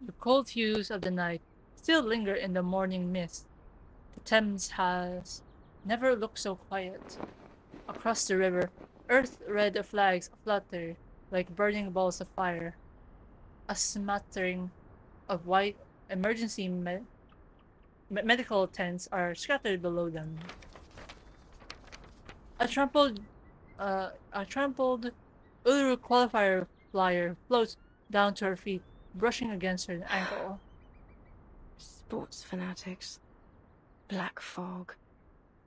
The cold hues of the night still linger in the morning mist. The Thames has never looked so quiet. Across the river, earth-red flags flutter like burning balls of fire. A smattering of white emergency medical tents are scattered below them. A trampled Uluru qualifier flyer floats down to her feet, brushing against her ankle. Sports fanatics, black fog,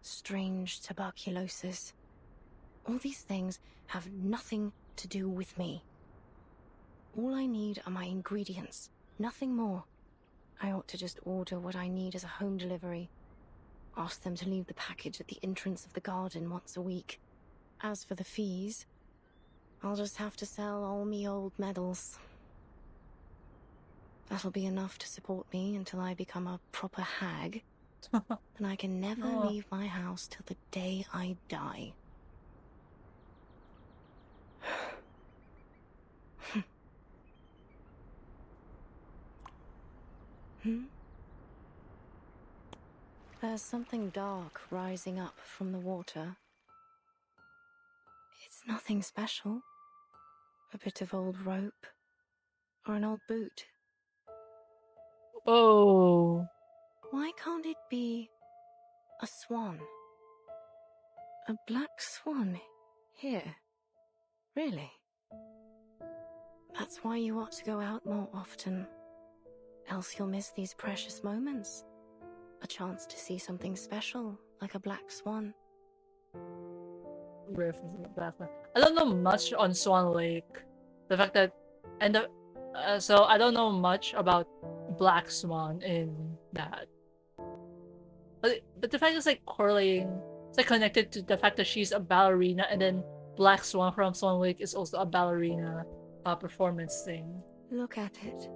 strange tuberculosis. All these things have nothing to do with me. All I need are my ingredients, nothing more. I ought to just order what I need as a home delivery. Ask them to leave the package at the entrance of the garden once a week. As for the fees, I'll just have to sell all me old medals. That'll be enough to support me until I become a proper hag. Then I can never leave my house till the day I die. There's something dark rising up from the water. It's nothing special. A bit of old rope. Or an old boot. Oh. Why can't it be a swan? A black swan here? Really? That's why you ought to go out more often. Else you'll miss these precious moments. A chance to see something special, like a black swan. I don't know much on Swan Lake. The fact that, so I don't know much about Black Swan in that. But the fact it's like correlating, it's like connected to the fact that she's a ballerina, and then Black Swan from Swan Lake is also a ballerina performance thing. Look at it.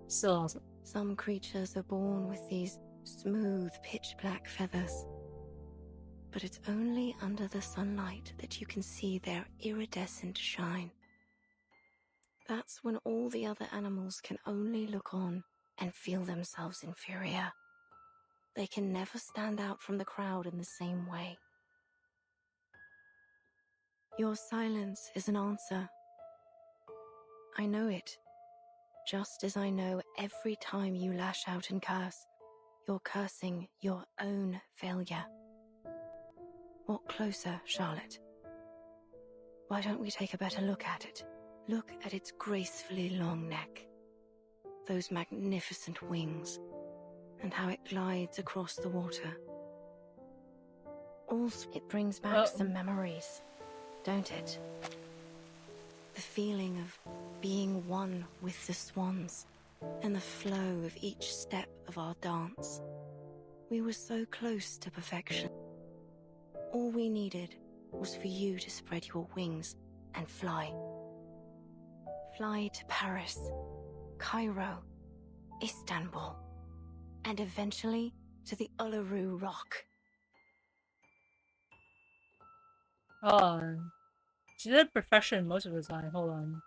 Still awesome. Some creatures are born with these smooth, pitch-black feathers. But it's only under the sunlight that you can see their iridescent shine. That's when all the other animals can only look on and feel themselves inferior. They can never stand out from the crowd in the same way. Your silence is an answer. I know it. Just as I know every time you lash out and curse, you're cursing your own failure. Walk closer, Charlotte. Why don't we take a better look at it? Look at its gracefully long neck, those magnificent wings, and how it glides across the water. Also, it brings back some memories, don't it? The feeling of being one with the swans, and the flow of each step of our dance. We were so close to perfection. All we needed was for you to spread your wings and fly. Fly to Paris, Cairo, Istanbul, and eventually to the Uluru Rock. Hold on. She did perfection most of the time. Hold on.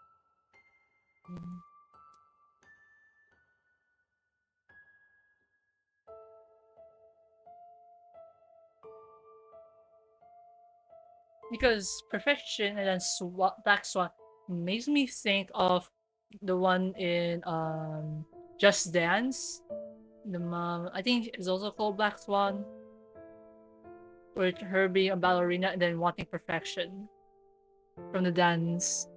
Because perfection and then Black Swan makes me think of the one in Just Dance. The mom, I think it's also called Black Swan, with her being a ballerina and then wanting perfection from the dance.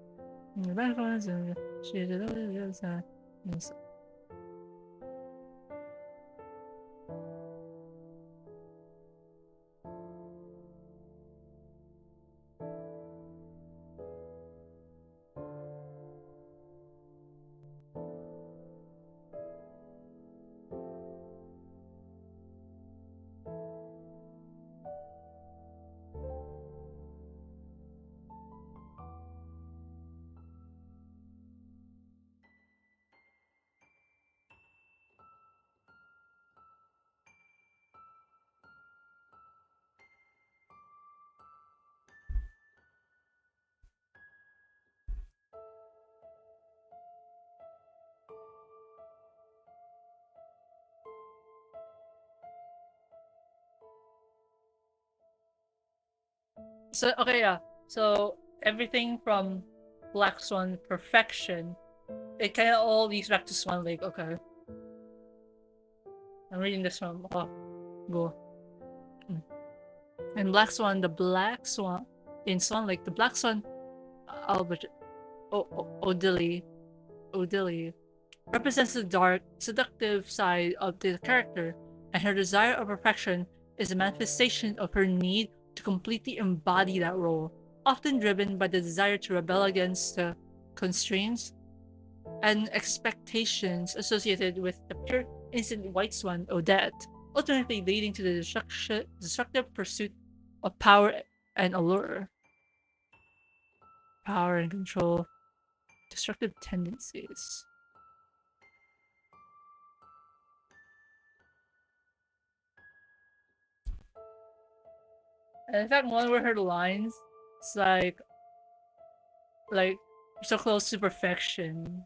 So okay, yeah. So everything from Black Swan perfection, it kind of all leads back to Swan Lake. Okay, I'm reading this from go. And Black Swan, the Black Swan in Swan Lake, the Black Swan, Albert, Odili, represents the dark, seductive side of the character, and her desire of perfection is a manifestation of her need to completely embody that role, often driven by the desire to rebel against the constraints and expectations associated with the pure, innocent white swan, Odette, ultimately leading to the destructive pursuit of power and allure. Power and control, destructive tendencies. And in fact, one of her lines, it's like so close to perfection.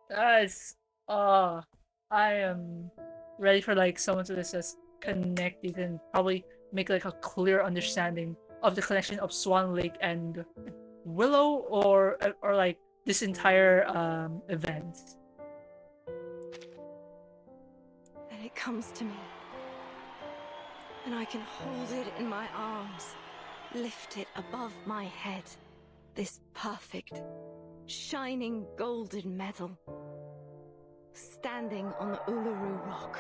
That's I am ready for like someone to just connect these and probably make like a clear understanding of the connection of Swan Lake and Willow, or like this entire event. And it comes to me, and I can hold it in my arms, lift it above my head. This perfect, shining golden medal, standing on the Uluru Rock.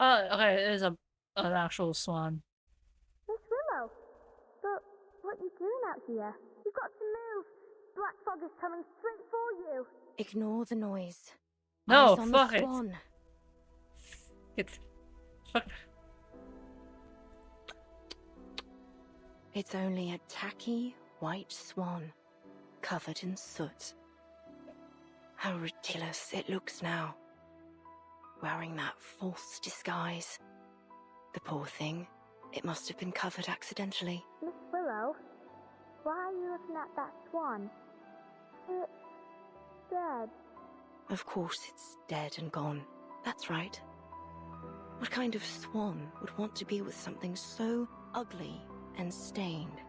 Okay, it is an actual swan. Miss Willow, but what are you doing out here? You've got to move. Black fog is coming straight for you. Ignore the noise. No, Eyes on fuck the it. swan. Fuck. It's only a tacky white swan, covered in soot. How ridiculous it looks now. wearing that false disguise. The poor thing. It must have been covered accidentally. Miss Willow, why are you looking at that swan? It's dead. Of course it's dead and gone. That's right. What kind of swan would want to be with something so ugly and stained?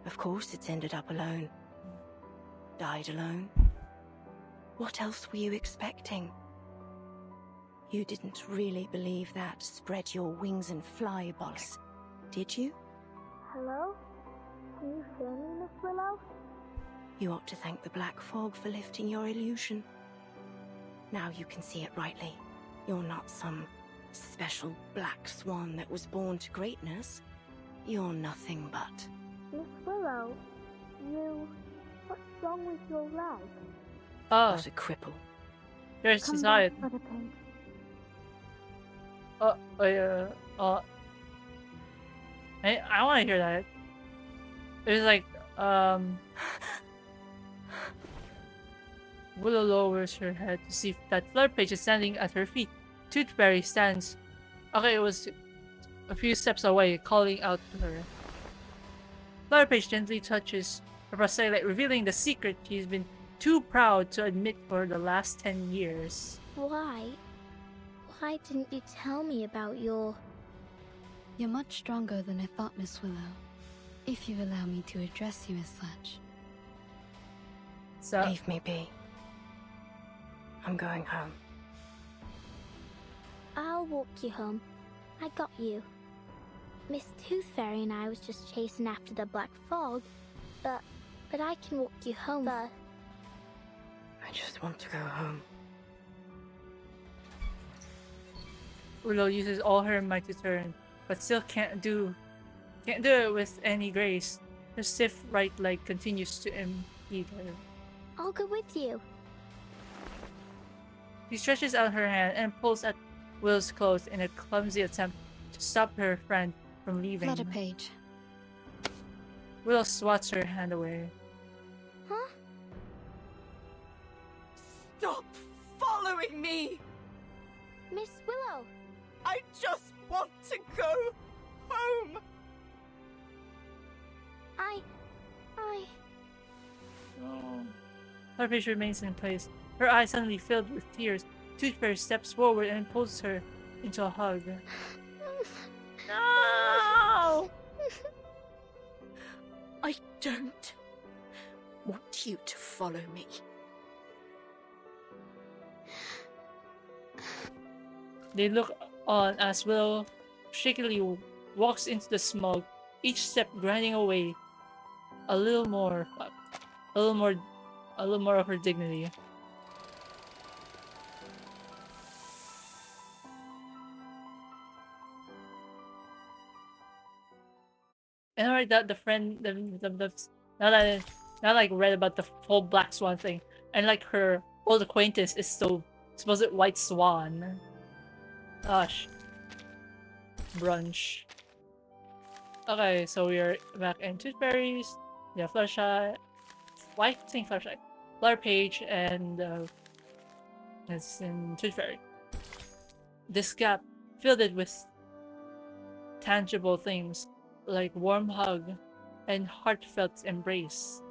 Of course it's ended up alone. Died alone. What else were you expecting? You didn't really believe that spread your wings and fly, boss, did you? Hello? Can you hear me, Miss Willow? You ought to thank the black fog for lifting your illusion. Now you can see it rightly. You're not some special black swan that was born to greatness. You're nothing but... Miss Willow, what's wrong with your leg? Oh. What a cripple. There's his eye. I want to hear that. It was like, Willow lowers her head to see that Flutterpage is standing at her feet. Toothberry stands. Okay, it was a few steps away, calling out to her. Flutterpage gently touches her prosthetic, revealing the secret she's been too proud to admit for the last 10 years. Why? Why didn't you tell me about your... You're much stronger than I thought, Miss Willow. If you allow me to address you as such. So... Leave me be. I'm going home. I'll walk you home. I got you. Miss Tooth Fairy and I was just chasing after the black fog, but I can walk you home first. I just want to go home. Willow uses all her might to turn, but still can't do it with any grace. Her stiff right leg continues to impede her. I'll go with you. She stretches out her hand and pulls at Willow's clothes in a clumsy attempt to stop her friend from leaving. Flutterpage. Willow swats her hand away. Huh? Stop following me! Miss Willow! I just want to go home! Oh. Flutterpage remains in place, her eyes suddenly filled with tears. Toothberry steps forward and pulls her into a hug. No! I don't want you to follow me. They look on as Willow shakily walks into the smog, each step grinding away a little more of her dignity. And alright, that the friend, now that I like read about the whole Black Swan thing, and like her old acquaintance is still supposed White Swan. Gosh. Brunch. Okay, so we are back in Toothberries. Yeah, Fluttershy. Why saying Fluttershy? Flutterpage and it's in Toothberry. This gap filled it with tangible things like warm hug and heartfelt embraces.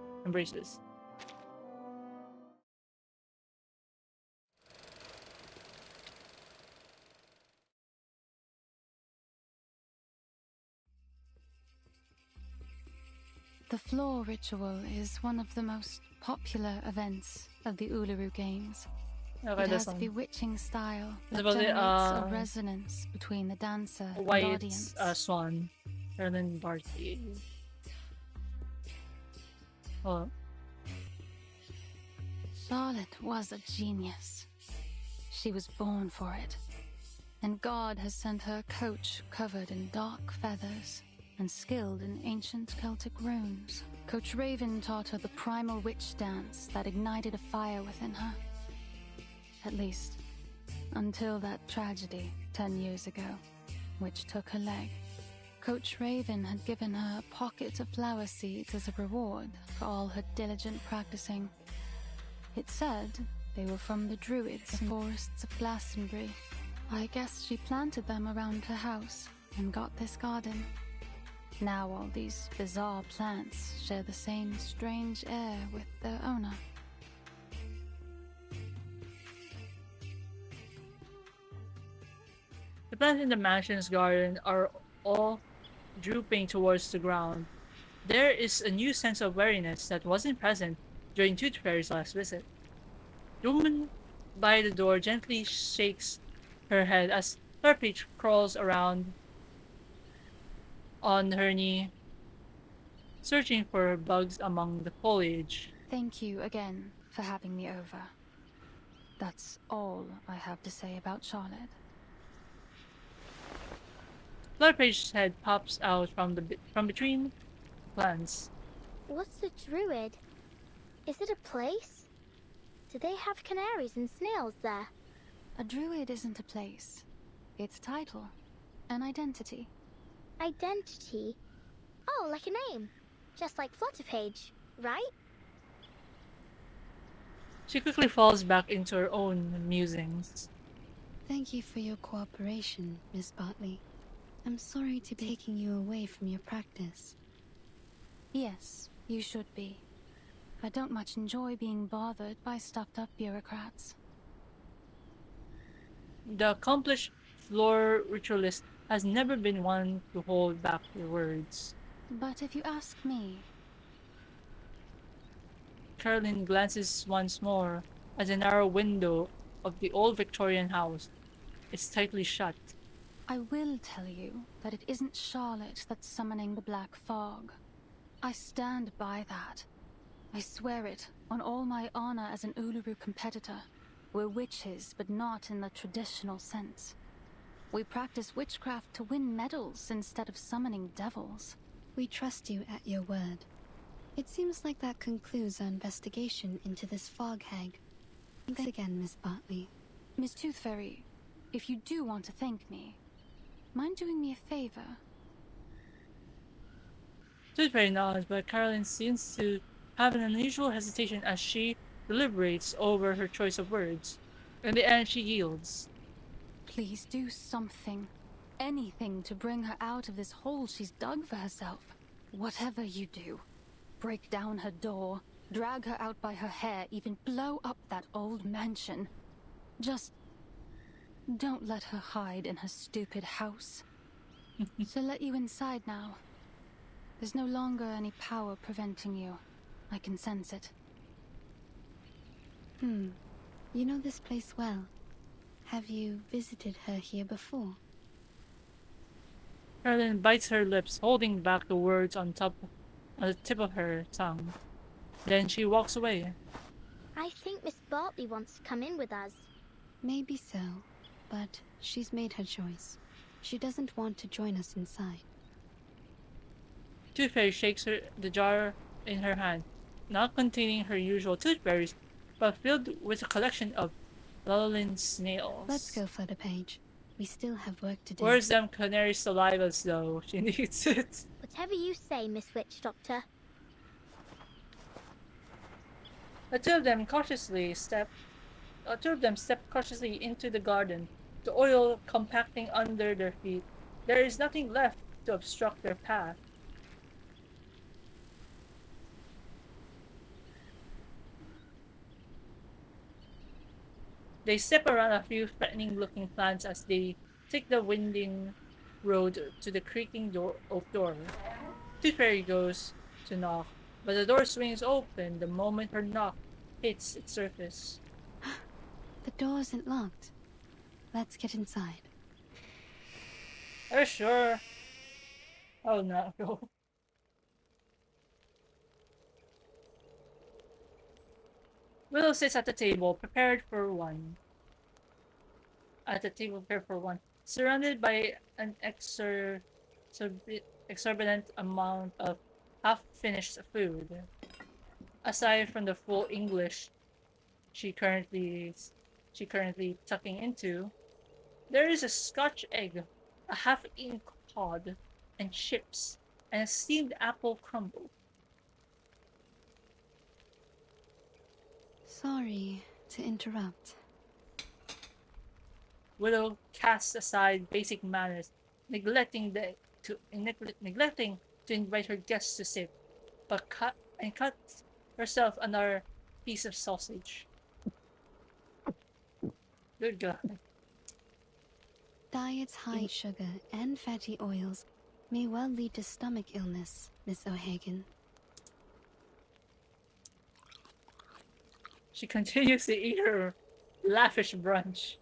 The floor ritual is one of the most popular events of the Uluru Games. Okay, it has this a one. bewitching style that It's about generates the, a resonance between the dancer and White audience. Swan. Erlen Barty. Oh. Charlotte was a genius. She was born for it. And God has sent her a coach covered in dark feathers and skilled in ancient Celtic runes. Coach Raven taught her the primal witch dance that ignited a fire within her. At least, until that tragedy 10 years ago, which took her leg. Coach Raven had given her a pocket of flower seeds as a reward for all her diligent practicing. It said they were from the Druids in the forests of Glastonbury, I guess she planted them around her house and got this garden. Now all these bizarre plants share the same strange air with their owner. The plants in the mansion's garden are all drooping towards the ground. There is a new sense of wariness that wasn't present during Tooth Fairy's last visit. The woman by the door gently shakes her head as Peach crawls around on her knee, searching for bugs among the foliage. Thank you again for having me over. That's all I have to say about Charlotte. Flutterpage's head pops out from between plants. What's the druid? Is it a place? Do they have canaries and snails there? A druid isn't a place. It's a title. An identity. Identity? Oh, like a name. Just like Flutterpage, right? She quickly falls back into her own musings. Thank you for your cooperation, Miss Bartley. I'm sorry to be taking you away from your practice. Yes, you should be. I don't much enjoy being bothered by stuffed-up bureaucrats. The accomplished floor ritualist has never been one to hold back her words. But if you ask me... Caroline glances once more at the narrow window of the old Victorian house. It's tightly shut. I will tell you that it isn't Charlotte that's summoning the black fog. I stand by that. I swear it on all my honor as an Uluru competitor. We're witches, but not in the traditional sense. We practice witchcraft to win medals instead of summoning devils. We trust you at your word. It seems like that concludes our investigation into this fog hag. Thanks again, Miss Bartley. Miss Tooth Fairy, if you do want to thank me, mind doing me a favor? Tooth Fairy nods, but Caroline seems to have an unusual hesitation as she deliberates over her choice of words. In the end, she yields. Please do something. Anything to bring her out of this hole she's dug for herself. Whatever you do. Break down her door, drag her out by her hair, even blow up that old mansion. Just don't let her hide in her stupid house. She'll let you inside now. There's no longer any power preventing you. I can sense it. You know this place well. Have you visited her here before? Caroline bites her lips, holding back the words on the tip of her tongue. Then she walks away. I think Miss Bartley wants to come in with us. Maybe so, but she's made her choice. She doesn't want to join us inside. Tooth Fairy shakes the jar in her hand, not containing her usual toothberries, but filled with a collection of Lulin snails. Let's go, Flutterpage. We still have work to do. Where's them canary salivas, though? She needs it. Whatever you say, Miss Witch Doctor. The two of them step cautiously into the garden, the oil compacting under their feet. There is nothing left to obstruct their path. They step around a few threatening-looking plants as they take the winding road to the creaking oak door. Tooth Fairy goes to knock, but the door swings open the moment her knock hits its surface. The door isn't locked. Let's get inside. Are you sure? Oh no, go. Willow sits at the table, prepared for one. Surrounded by an exorbitant amount of half-finished food. Aside from the full English she currently tucking into, there is a Scotch egg, a half-eaten cod, and chips, and a steamed apple crumble. Sorry to interrupt. Willow casts aside basic manners, neglecting to invite her guests to sit, but cuts herself another piece of sausage. Good God. Diets high in sugar and fatty oils may well lead to stomach illness, Miss O'Hagan. She continues to eat her lavish brunch.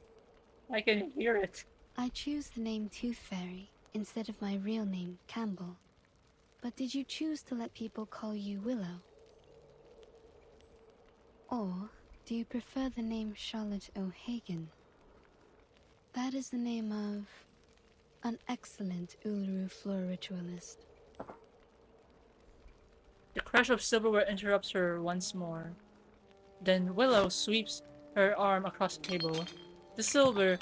I can hear it. I choose the name Tooth Fairy instead of my real name, Campbell. But did you choose to let people call you Willow? Or do you prefer the name Charlotte O'Hagan? That is the name of an excellent Uluru floor ritualist. The crash of silverware interrupts her once more. Then Willow sweeps her arm across the table. The silver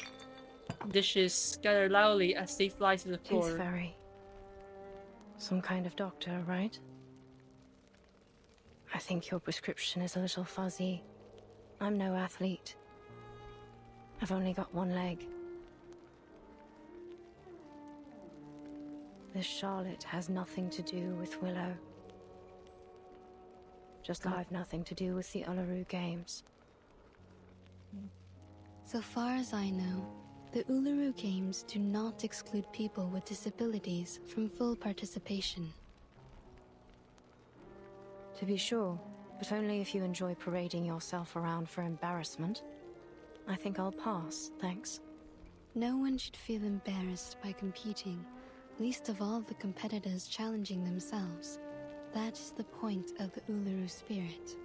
dishes scatter loudly as they fly to the floor. Tooth Fairy. Some kind of doctor, right? I think your prescription is a little fuzzy. I'm no athlete. I've only got one leg. This Charlotte has nothing to do with Willow. Just like I've nothing to do with the Uluru Games. So far as I know, the Uluru Games do not exclude people with disabilities from full participation. To be sure, but only if you enjoy parading yourself around for embarrassment. I think I'll pass, thanks. No one should feel embarrassed by competing, least of all the competitors challenging themselves. That is the point of the Uluru spirit.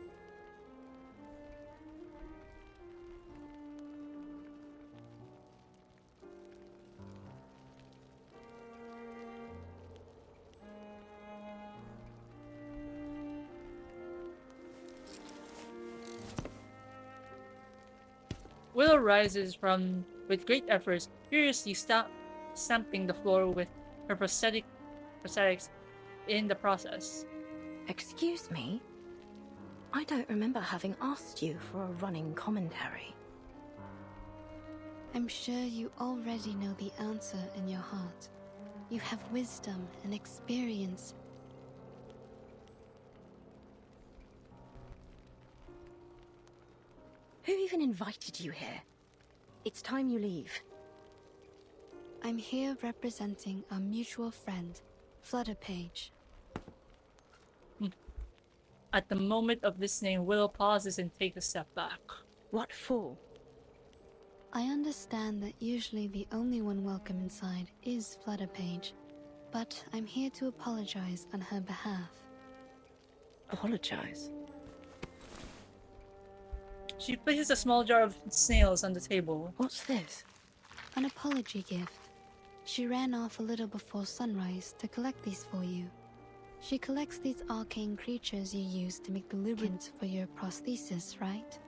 Willow rises with great efforts, furiously stamping the floor with her prosthetics in the process. Excuse me? I don't remember having asked you for a running commentary. I'm sure you already know the answer in your heart. You have wisdom and experience. Who even invited you here? It's time you leave. I'm here representing our mutual friend, Flutterpage. At the moment of this name, Willow pauses and takes a step back. What for? I understand that usually the only one welcome inside is Flutterpage, but I'm here to apologize on her behalf. Apologize? She places a small jar of snails on the table. What's this? An apology gift. She ran off a little before sunrise to collect these for you. She collects these arcane creatures you use to make the lubricant for your prosthesis, right?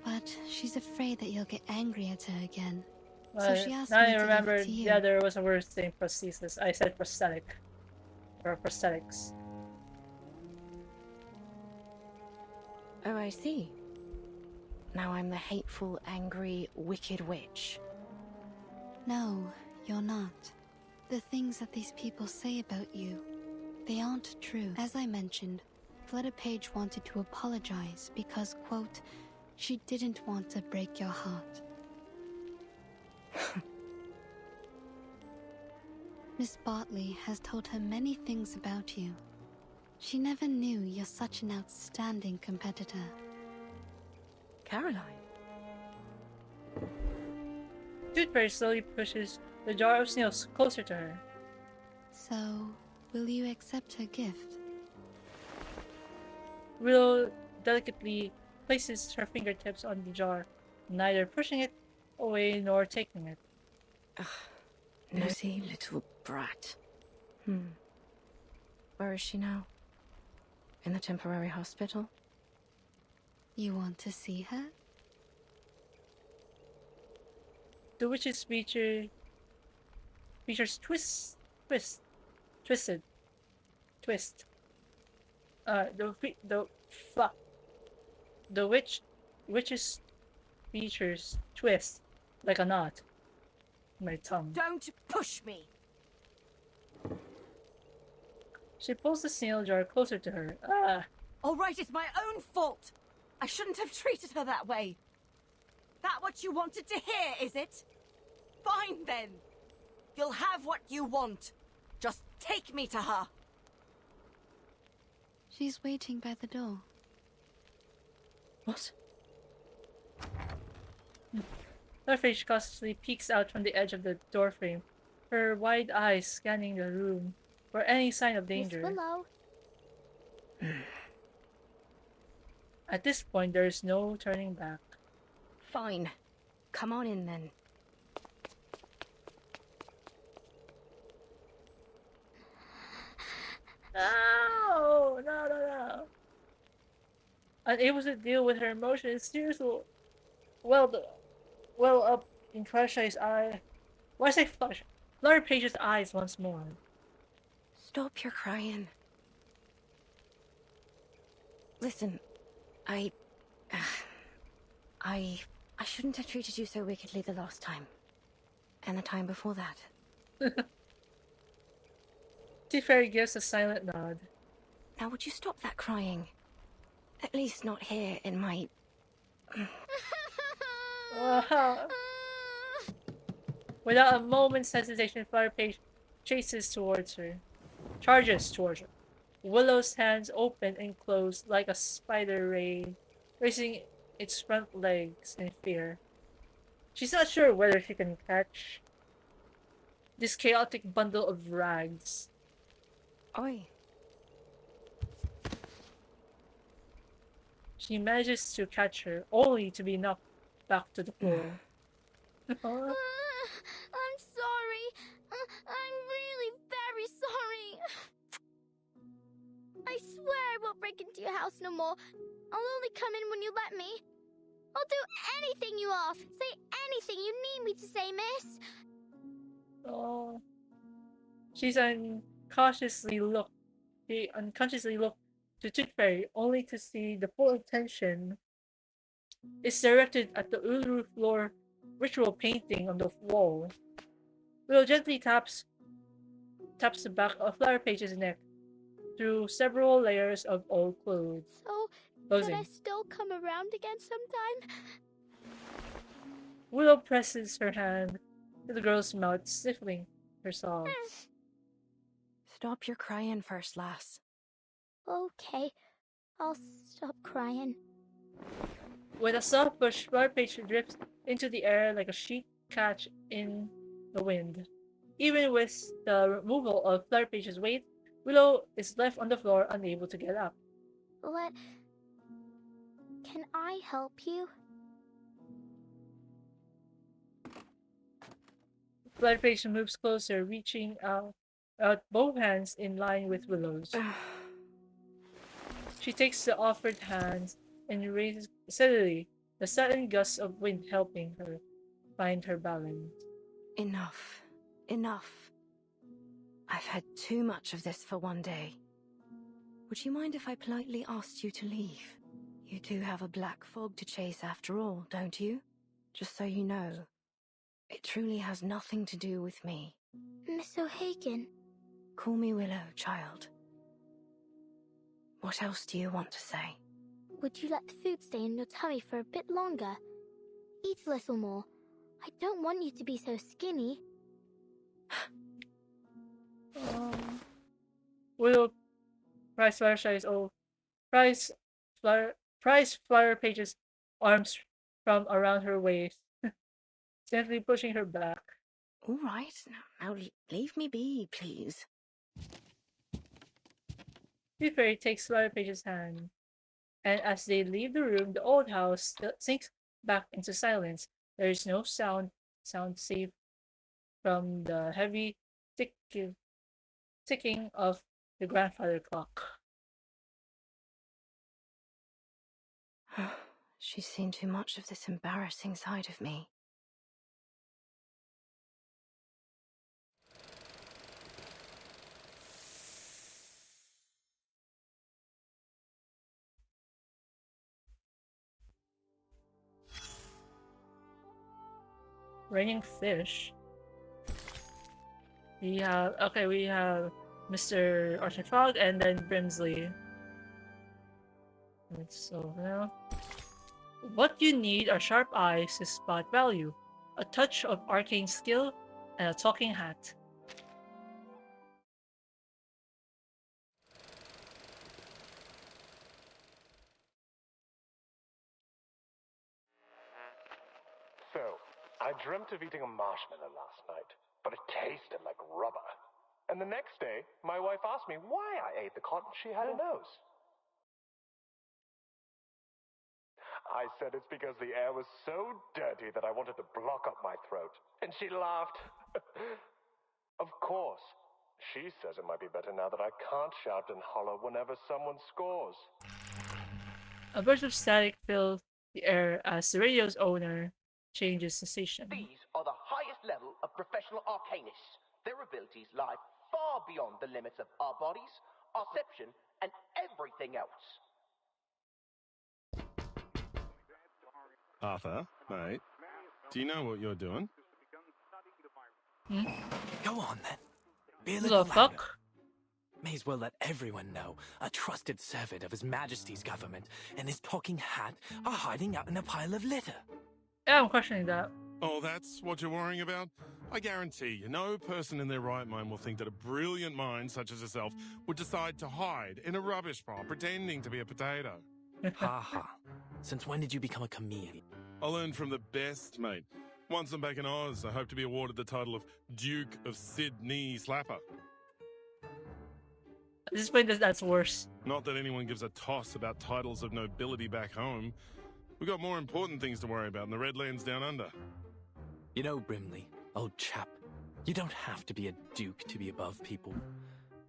But she's afraid that you'll get angry at her again. So she asked me now to I give remember, it to you. yeah, there was a word saying prosthesis. I said prosthetic. Or prosthetics. Oh, I see. Now I'm the hateful, angry, wicked witch. No, you're not. The things that these people say about you, they aren't true. As I mentioned, Flutterpage wanted to apologize because, quote, she didn't want to break your heart. Miss Bartley has told her many things about you. She never knew you're such an outstanding competitor. Caroline? Tooth Fairy slowly pushes the jar of snails closer to her. So, will you accept her gift? Willow delicately places her fingertips on the jar, neither pushing it away nor taking it. Nosy little brat. Where is she now? In the temporary hospital? You want to see her? The witch's features twist. The witch's features twist like a knot. My tongue. Don't push me. She pulls the snail jar closer to her. Ah! All right, it's my own fault. I shouldn't have treated her that way. That what you wanted to hear, is it? Fine then. You'll have what you want. Just take me to her. She's waiting by the door. What? Leatherface cautiously peeks out from the edge of the doorframe, her wide eyes scanning the room for any sign of danger. Miss Willow. At this point, there is no turning back. Fine. Come on in then. No. Unable to deal with her emotions, tears will well up in Fluttershy's eye. Why say Fluttershy? Flutterpage's eyes once more. Stop your crying. Listen, I shouldn't have treated you so wickedly the last time. And the time before that. Tooth Fairy gives a silent nod. Now would you stop that crying? At least not here in my... Without a moment's hesitation, Flutterpage charges towards her. Willow's hands open and close like a spider ray, raising its front legs in fear. She's not sure whether she can catch this chaotic bundle of rags. Oi. She manages to catch her, only to be knocked back to the floor. I'm sorry. I'm really very sorry. I swear I won't break into your house no more. I'll only come in when you let me. I'll do anything you ask. Say anything you need me to say, miss. Oh. She unconsciously looked to Tooth Fairy, only to see the full attention is directed at the Uluru floor ritual painting on the wall. Willow gently taps the back of Flutterpage's neck through several layers of old clothes. So, Closing. can I still come around again sometime? Willow presses her hand to the girl's mouth, sniffling her sobs. Stop your crying first, lass. Okay, I'll stop crying. With a soft push, Flutterpage drifts into the air like a sheet catch in the wind. Even with the removal of Flutterpage's weight, Willow is left on the floor, unable to get up. Can I help you? Flutterpage moves closer, reaching out both hands in line with Willow's. She takes the offered hands and raises steadily, the sudden gust of wind helping her find her balance. Enough. Enough. I've had too much of this for one day. Would you mind if I politely asked you to leave? You do have a black fog to chase after all, don't you? Just so you know, it truly has nothing to do with me. Miss O'Hagan. Call me Willow, child. What else do you want to say? Would you let the food stay in your tummy for a bit longer? Eat a little more. I don't want you to be so skinny. Willow pries Flutterpage's arms from around her waist, gently pushing her back. All right, now leave me be, please. Tooth Fairy takes Flutterpage's hand, and as they leave the room, the old house sinks back into silence. There is no sound save from the heavy ticking of the grandfather clock. She's seen too much of this embarrassing side of me. Raining fish? We have Mr. Archie Fogg and then Brimsley. So now, what you need are sharp eyes to spot value, a touch of arcane skill, and a talking hat. So, I dreamt of eating a marshmallow last night, but it tasted like rubber. And the next day, my wife asked me why I ate the cotton she had a nose. I said it's because the air was so dirty that I wanted to block up my throat. And she laughed. Of course. She says it might be better now that I can't shout and holler whenever someone scores. A burst of static fills the air as the radio's owner changes the station. These are the highest level of professional arcanists. Their abilities lie far beyond the limits of our bodies, our perception, and everything else. Arthur, mate, do you know what you're doing? Go on then. Be a Who little the louder. fuck? May as well let everyone know a trusted servant of His Majesty's government and his talking hat are hiding out in a pile of litter. Yeah, I'm questioning that. Oh, that's what you're worrying about? I guarantee you, no person in their right mind will think that a brilliant mind such as yourself would decide to hide in a rubbish pile pretending to be a potato. Ha ha. Since when did you become a chameleon? I learned from the best, mate. Once I'm back in Oz, I hope to be awarded the title of Duke of Sydney Slapper. At this point, that's worse. Not that anyone gives a toss about titles of nobility back home. We've got more important things to worry about in the Redlands down under. You know, Brimley, old chap, you don't have to be a duke to be above people.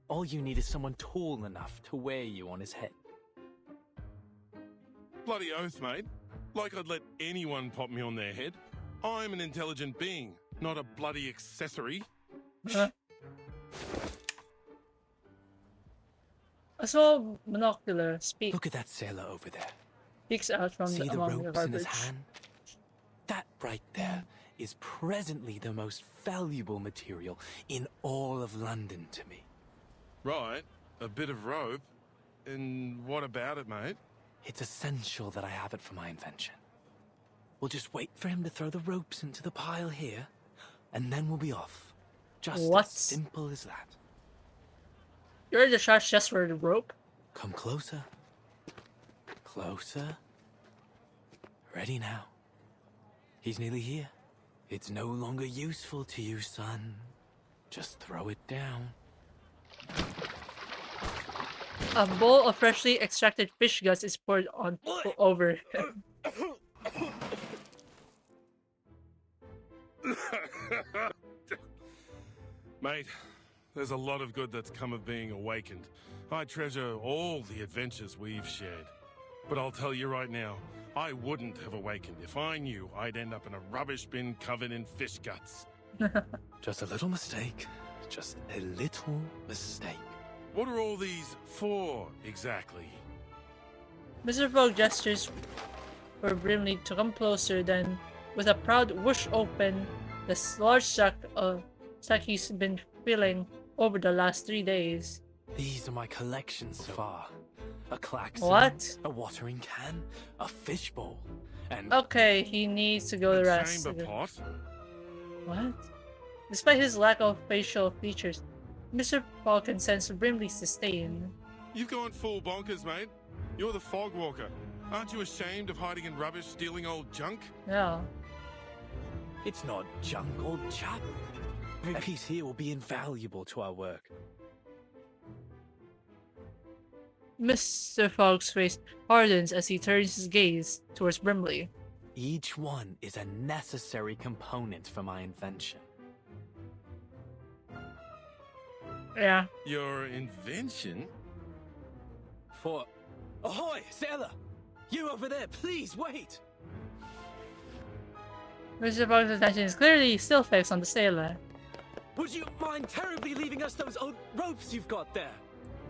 All you need is someone tall enough to wear you on his head. Bloody oath, mate. Like I'd let anyone pop me on their head. I'm an intelligent being, not a bloody accessory. A small monocular Look at that sailor over there. peeks out from See the among the ropes in his garbage. hand? That right there is presently the most valuable material in all of London to me. Right, a bit of rope. And what about it, mate? It's essential that I have it for my invention. We'll just wait for him to throw the ropes into the pile here, and then we'll be off. Just What? as simple as that. You're the shot just for the rope? Come closer. Closer. Ready now. He's nearly here. It's no longer useful to you, son. Just throw it down. A bowl of freshly extracted fish guts is poured on over him. Mate, there's a lot of good that's come of being awakened. I treasure all the adventures we've shared. But I'll tell you right now, I wouldn't have awakened if I knew I'd end up in a rubbish bin covered in fish guts. Just a little mistake. Just a little mistake. What are all these for, exactly? Mr. Fogg gestures for Brimley to come closer, then, with a proud whoosh open the large sack he's been filling over the last 3 days. These are my collections so far. A klaxon, What? a watering can, a fishbowl, and... Okay, he needs to go A the rest. chamber pot? What? Despite his lack of facial features, Mr. Fogg can sense Brimley's disdain. You've gone full bonkers, mate. You're the fog walker. Aren't you ashamed of hiding in rubbish, stealing old junk? Yeah. It's not junk, old chap. Every piece here will be invaluable to our work. Mr. Fogg's face hardens as he turns his gaze towards Brimley. Each one is a necessary component for my invention. Yeah. Your invention? For... Ahoy, sailor! You over there, please wait! Mr. Fogg's attention is clearly still fixed on the sailor. Would you mind terribly leaving us those old ropes you've got there?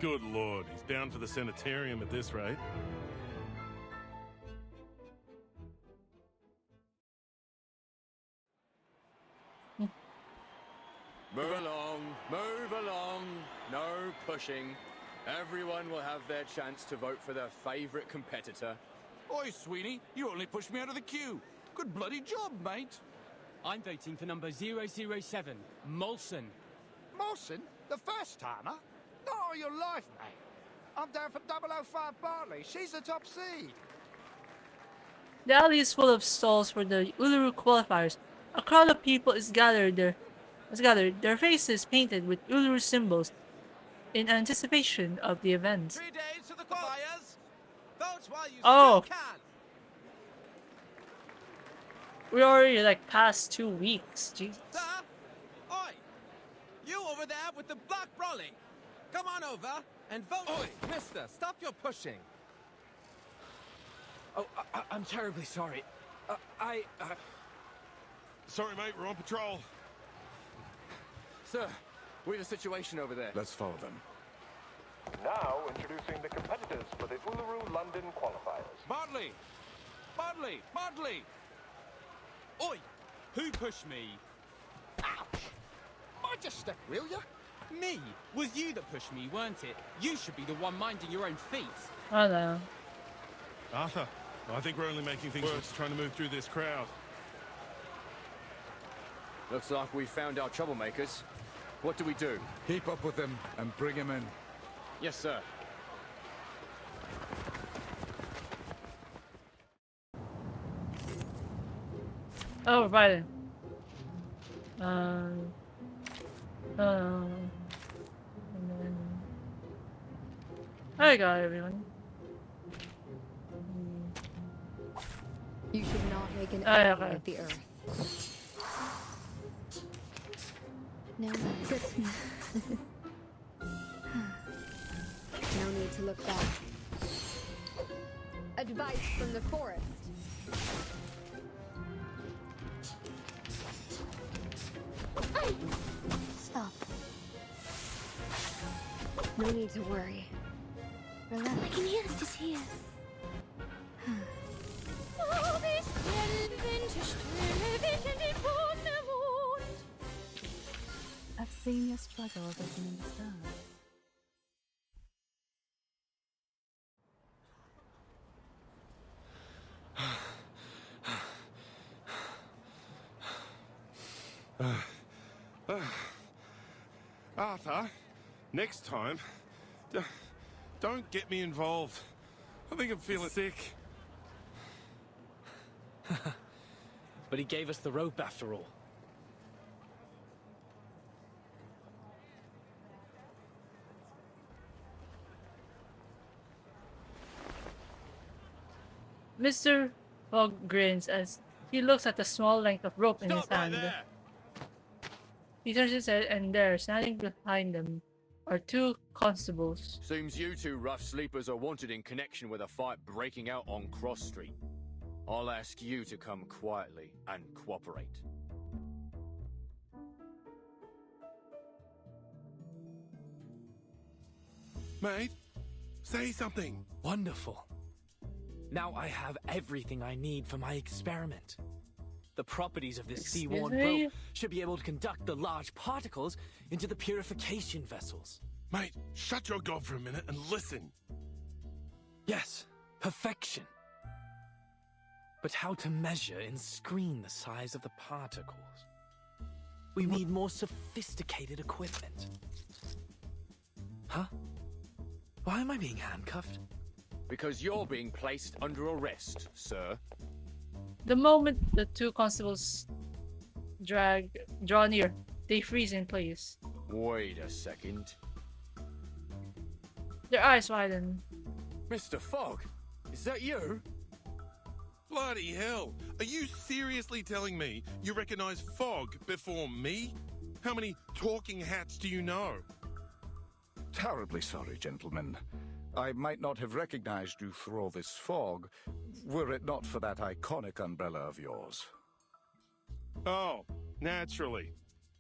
Good lord, he's bound for the sanitarium at this rate. Move along. Move along, no pushing. Everyone will have their chance to vote for their favorite competitor. Oi, Sweeney, you only pushed me out of the queue. Good bloody job, mate. I'm voting for number 007, Molson. Molson? The first timer? Not all your life, mate. I'm down for 005 Bartley. She's the top seed. The alley is full of stalls for the Uluru qualifiers. A crowd of people is gathered, their faces painted with Uluru symbols in anticipation of the event. 3 days to the qualifiers. Vote while you Oh. still can. We're already like past 2 weeks. Jesus. Sir? Oi! You over there with the black brolly. Come on over and vote. Oi, mister, stop your pushing. Oh, I'm terribly sorry. Sorry, mate, we're on patrol. Sir, we have a situation over there. Let's follow them. Now introducing the competitors for the Uluru London qualifiers. Bartley! Bartley! Bartley! Oi! Who pushed me? Ouch! Mind just step, will ya? Me? Was you that pushed me, weren't it? You should be the one minding your own feet. Oh no. Arthur, I think we're only making things worse trying to move through this crowd. Looks like we found our troublemakers. What do we do? Keep up with them and bring him in. Yes, sir. Oh, right. And then... Hi, everyone. You should not make an Oh, enemy okay. of the earth. No, no need to look back. Advice from the forest. Stop. No need to worry. Relax. I can hear the tears. I've seen your struggles as an understand. Arthur, next time, don't get me involved. I think I'm feeling sick. But he gave us the rope after all. Mr. Fogg grins as he looks at the small length of rope in his hand. He turns his head, and there, standing behind them, are 2 constables. Seems you two rough sleepers are wanted in connection with a fight breaking out on Cross Street. I'll ask you to come quietly and cooperate. Mate, say something. Wonderful. Now I have everything I need for my experiment. The properties of this Excuse sea-worn me? rope should be able to conduct the large particles into the purification vessels. Mate, shut your gob for a minute and listen. Yes, perfection. But how to measure and screen the size of the particles? We need more sophisticated equipment. Huh? Why am I being handcuffed? Because you're being placed under arrest, sir. The moment the 2 constables draw near, they freeze in place. Wait a second. Their eyes widen. Mr. Fogg, is that you? Bloody hell! Are you seriously telling me you recognize Fogg before me? How many talking hats do you know? Terribly sorry, gentlemen. I might not have recognized you through all this fog, were it not for that iconic umbrella of yours. Oh, naturally.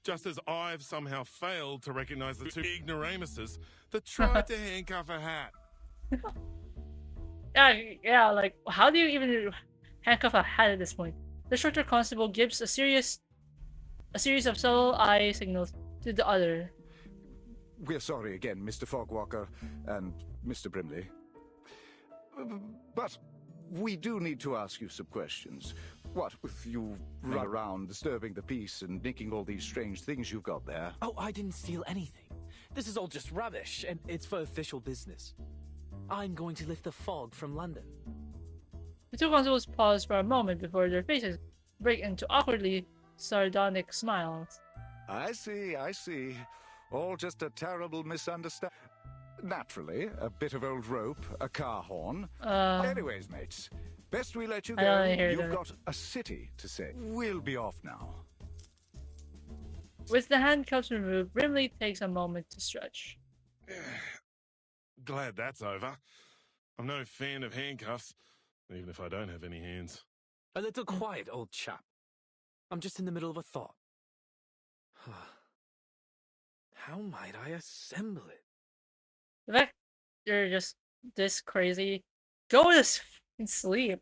Just as I've somehow failed to recognize the 2 ignoramuses that tried to handcuff a hat. Yeah, like, how do you even handcuff a hat at this point? The shorter constable gives a series of subtle eye signals to the other. we're sorry again, Mr. Fogwalker and Mr. Brimley. But we do need to ask you some questions. What with you running around disturbing the peace and nicking all these strange things you've got there? Oh, I didn't steal anything. This is all just rubbish, and it's for official business. I'm going to lift the fog from London. The two constables pause for a moment before their faces break into awkwardly sardonic smiles. I see. All just a terrible misunderstanding. Naturally, a bit of old rope, a car horn. Anyways, mates, best we let you go. You've got a city to save. We'll be off now. With the handcuffs removed, Brimley takes a moment to stretch. Glad that's over. I'm no fan of handcuffs, even if I don't have any hands. A little quiet, old chap. I'm just in the middle of a thought. How might I assemble it? The fact you're just this crazy, go to sleep.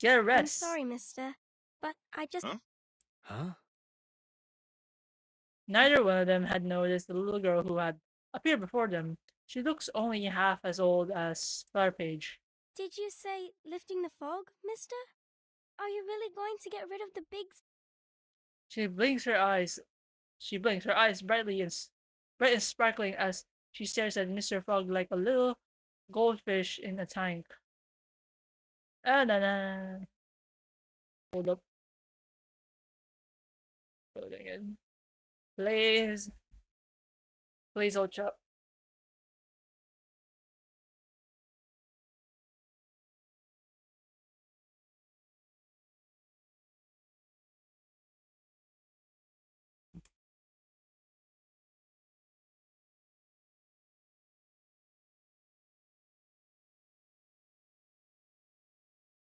Get a rest. I'm sorry, mister, but I just... Huh? Neither one of them had noticed the little girl who had appeared before them. She looks only half as old as Page. Did you say lifting the fog, mister? Are you really going to get rid of the big... She blinks her eyes brightly and bright and sparkling as she stares at Mr. Fogg like a little goldfish in a tank. Nah. Hold up. Loading in. Please, old chap.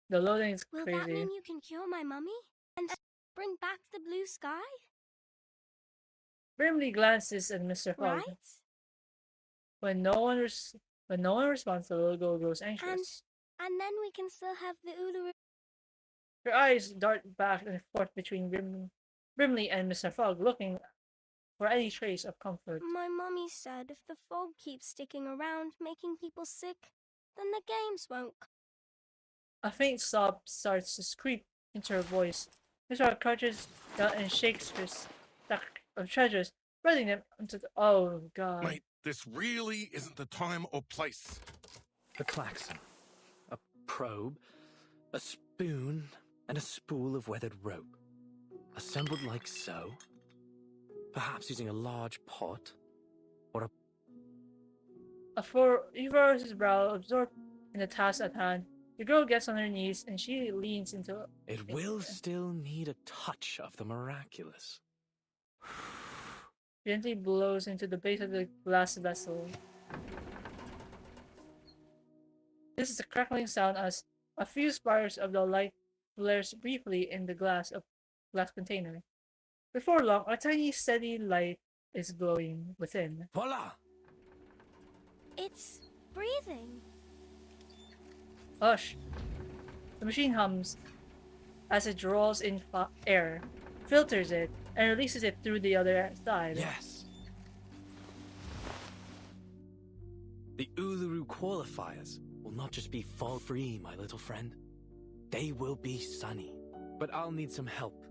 The loading is crazy. Will that mean you can cure my mummy and bring back the blue sky? Brimley glances at Mr. Fogg. Right? When no one responds, the little girl grows anxious. And then we can still have the Uluru. Her eyes dart back and forth between Brimley and Mr. Fogg, looking for any trace of comfort. My mummy said if the fog keeps sticking around, making people sick, then the games won't come. A faint sob starts to creep into her voice. Mr. Fogg crouches down and shakes her stack of treasures, spreading them into the... Oh, God. Mate, this really isn't the time or place. A klaxon, a probe, a spoon, and a spool of weathered rope. Assembled like so. Perhaps using a large pot, or a... He furrows his brow, absorbed in the task at hand. The girl gets on her knees and she leans into it. It will still need a touch of the miraculous. Gently blows into the base of the glass vessel. This is a crackling sound as a few sparks of the light flares briefly in the glass container. Before long, a tiny steady light is glowing within. Voila! It's breathing. Hush! The machine hums as it draws in air, filters it, and releases it through the other side. Yes! The Uluru qualifiers will not just be fog-free, my little friend. They will be sunny. But I'll need some help.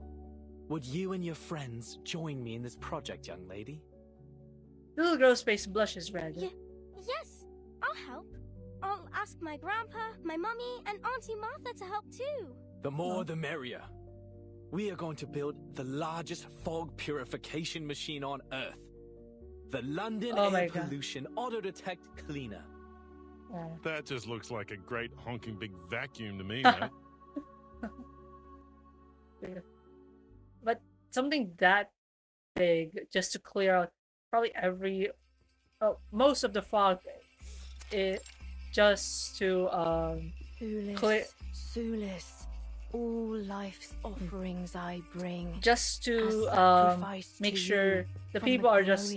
Would you and your friends join me in this project, young lady? The little girl's face blushes red. Yes, I'll help. I'll ask my grandpa, my mummy, and Auntie Martha to help too. The more the merrier. We are going to build the largest fog purification machine on Earth. The London Air Pollution Auto Detect Cleaner. That just looks like a great honking big vacuum to me, mate. But something that big just to clear out probably most of the fog, just to clear. Sulis, all life's offerings I bring. Just to make sure the people are just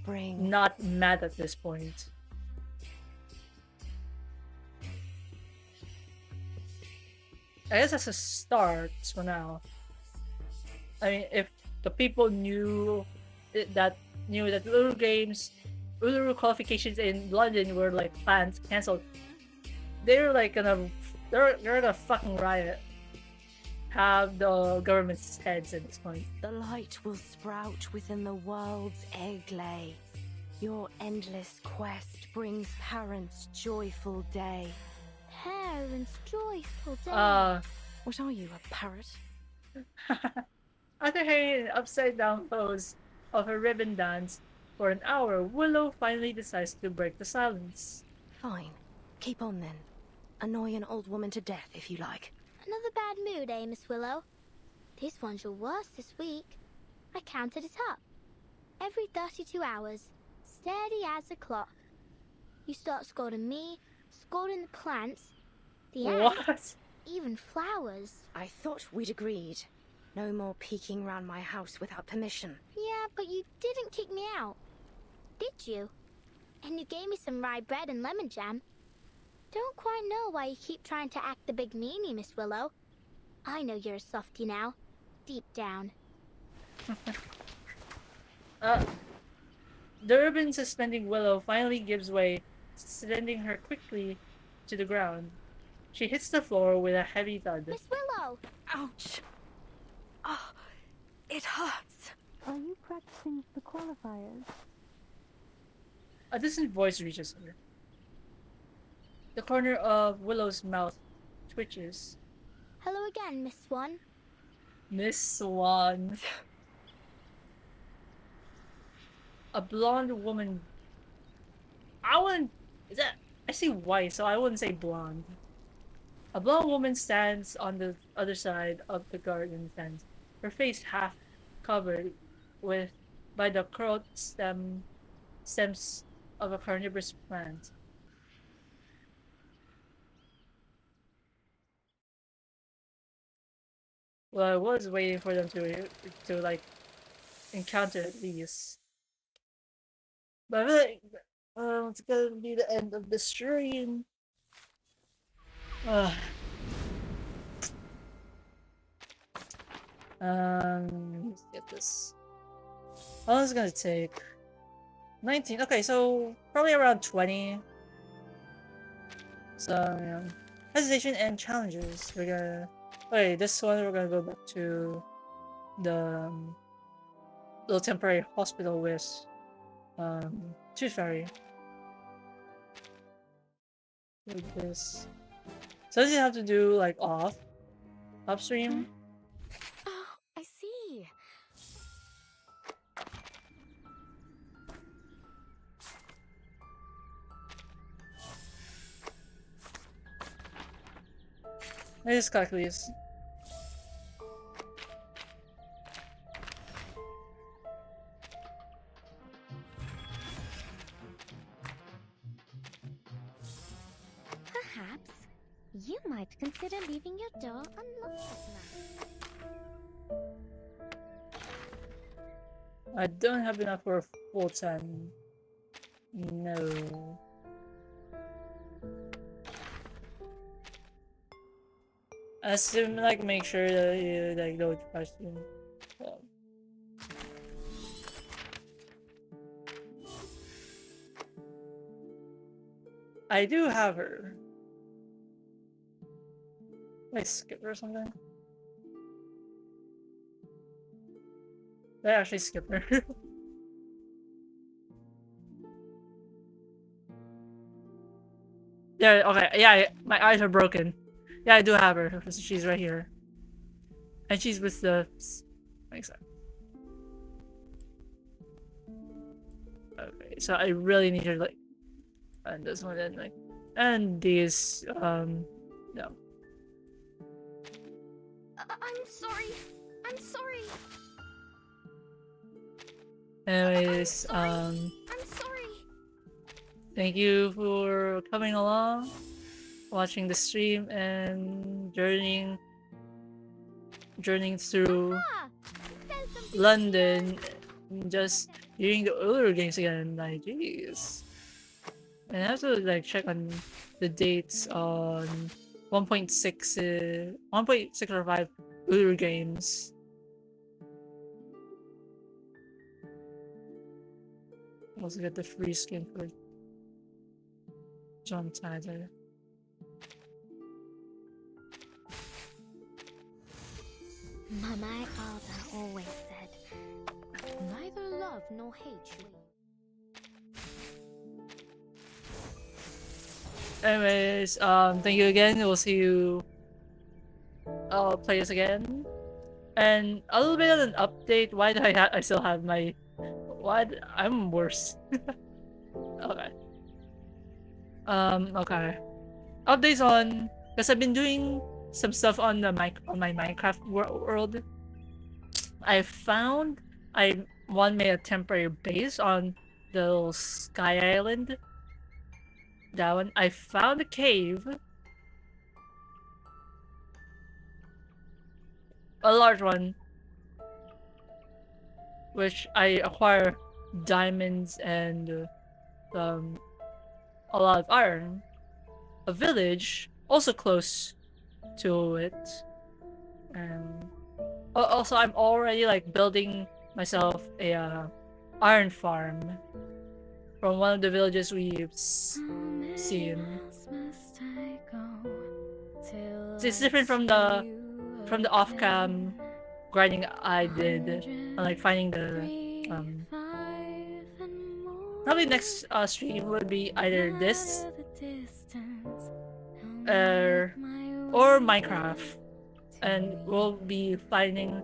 not mad at this point. I guess that's a start for now. I mean, if the people knew that little games Uluru qualifications in London were like planned, cancelled. They're like gonna fucking riot. Have the government's heads at this point. The light will sprout within the world's egg lay. Your endless quest brings parents' joyful day. Parents' joyful day. What are you, a parrot? After hearing an upside-down pose of a ribbon dance for an hour, Willow finally decides to break the silence. Fine. Keep on then. Annoy an old woman to death if you like. Another bad mood, eh, Miss Willow? This one's your worst this week. I counted it up. Every 32 hours. Steady as a clock. You start scolding me, scolding the plants, the ants, even flowers. I thought we'd agreed. No more peeking round my house without permission. Yeah, but you didn't kick me out. Did you? And you gave me some rye bread and lemon jam. Don't quite know why you keep trying to act the big meanie, Miss Willow. I know you're a softie now. Deep down. The ribbon suspending Willow finally gives way, sending her quickly to the ground. She hits the floor with a heavy thud. Miss Willow! Ouch! Oh, it hurts. Are you practicing the qualifiers? A distant voice reaches her. The corner of Willow's mouth twitches. Hello again, Miss Swan. Miss Swan. A blonde woman. I see white, so I wouldn't say blonde. A blonde woman stands on the other side of the garden fence, her face half covered by the curled stems of a carnivorous plant. Well, I was waiting for them to like encounter these, but I feel like it's gonna be the end of the stream. Let's get this. How long is it gonna take? 19. Okay, so probably around 20. So yeah. Hesitation and challenges. We're gonna. Okay, this one we're gonna go back to the little temporary hospital with Tooth Fairy. Like this. So does it have to do like upstream? Oh, I see. I just got these. Perhaps you might consider leaving your door unlocked at night. I don't have enough for a full 10. No. I assume like make sure that you like don't question. I do have her. Like skip her or something? Did I actually skip her? Yeah, okay, yeah, my eyes are broken. Yeah, I do have her. She's right here. And she's with the... Makes sense. Okay, so I really need her, like... And this one, and like... And these, no. I'm sorry. I'm sorry. Anyways, I'm sorry. thank you for coming along, watching the stream, and journeying through London, just hearing the Uluru games again. Like, jeez. And I have to like check on the dates on 1.6 or 5 Uluru games. Also get the free skin for John Tyler. My father always said, neither love nor hate you. Anyways, thank you again. We'll see you. I'll play this again. And a little bit of an update. Why do I still have my... What? I'm worse. Okay. Okay. Updates on... Because I've been doing some stuff on the my Minecraft world. I found I made a temporary base on the little Sky Island. That one. I found a cave. A large one. Which I acquire diamonds and a lot of iron. A village also close to it. And also I'm already like building myself a iron farm from one of the villages we've seen. So it's different from the off-cam grinding I did, and like finding the probably next stream would be either this or Minecraft, and we'll be finding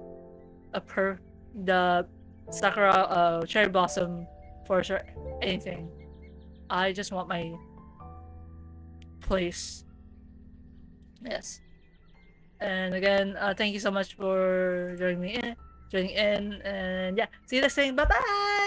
the Sakura cherry blossom forest or anything. I just want my place. Yes. And again, thank you so much for joining in, and yeah, see you next time. Bye bye.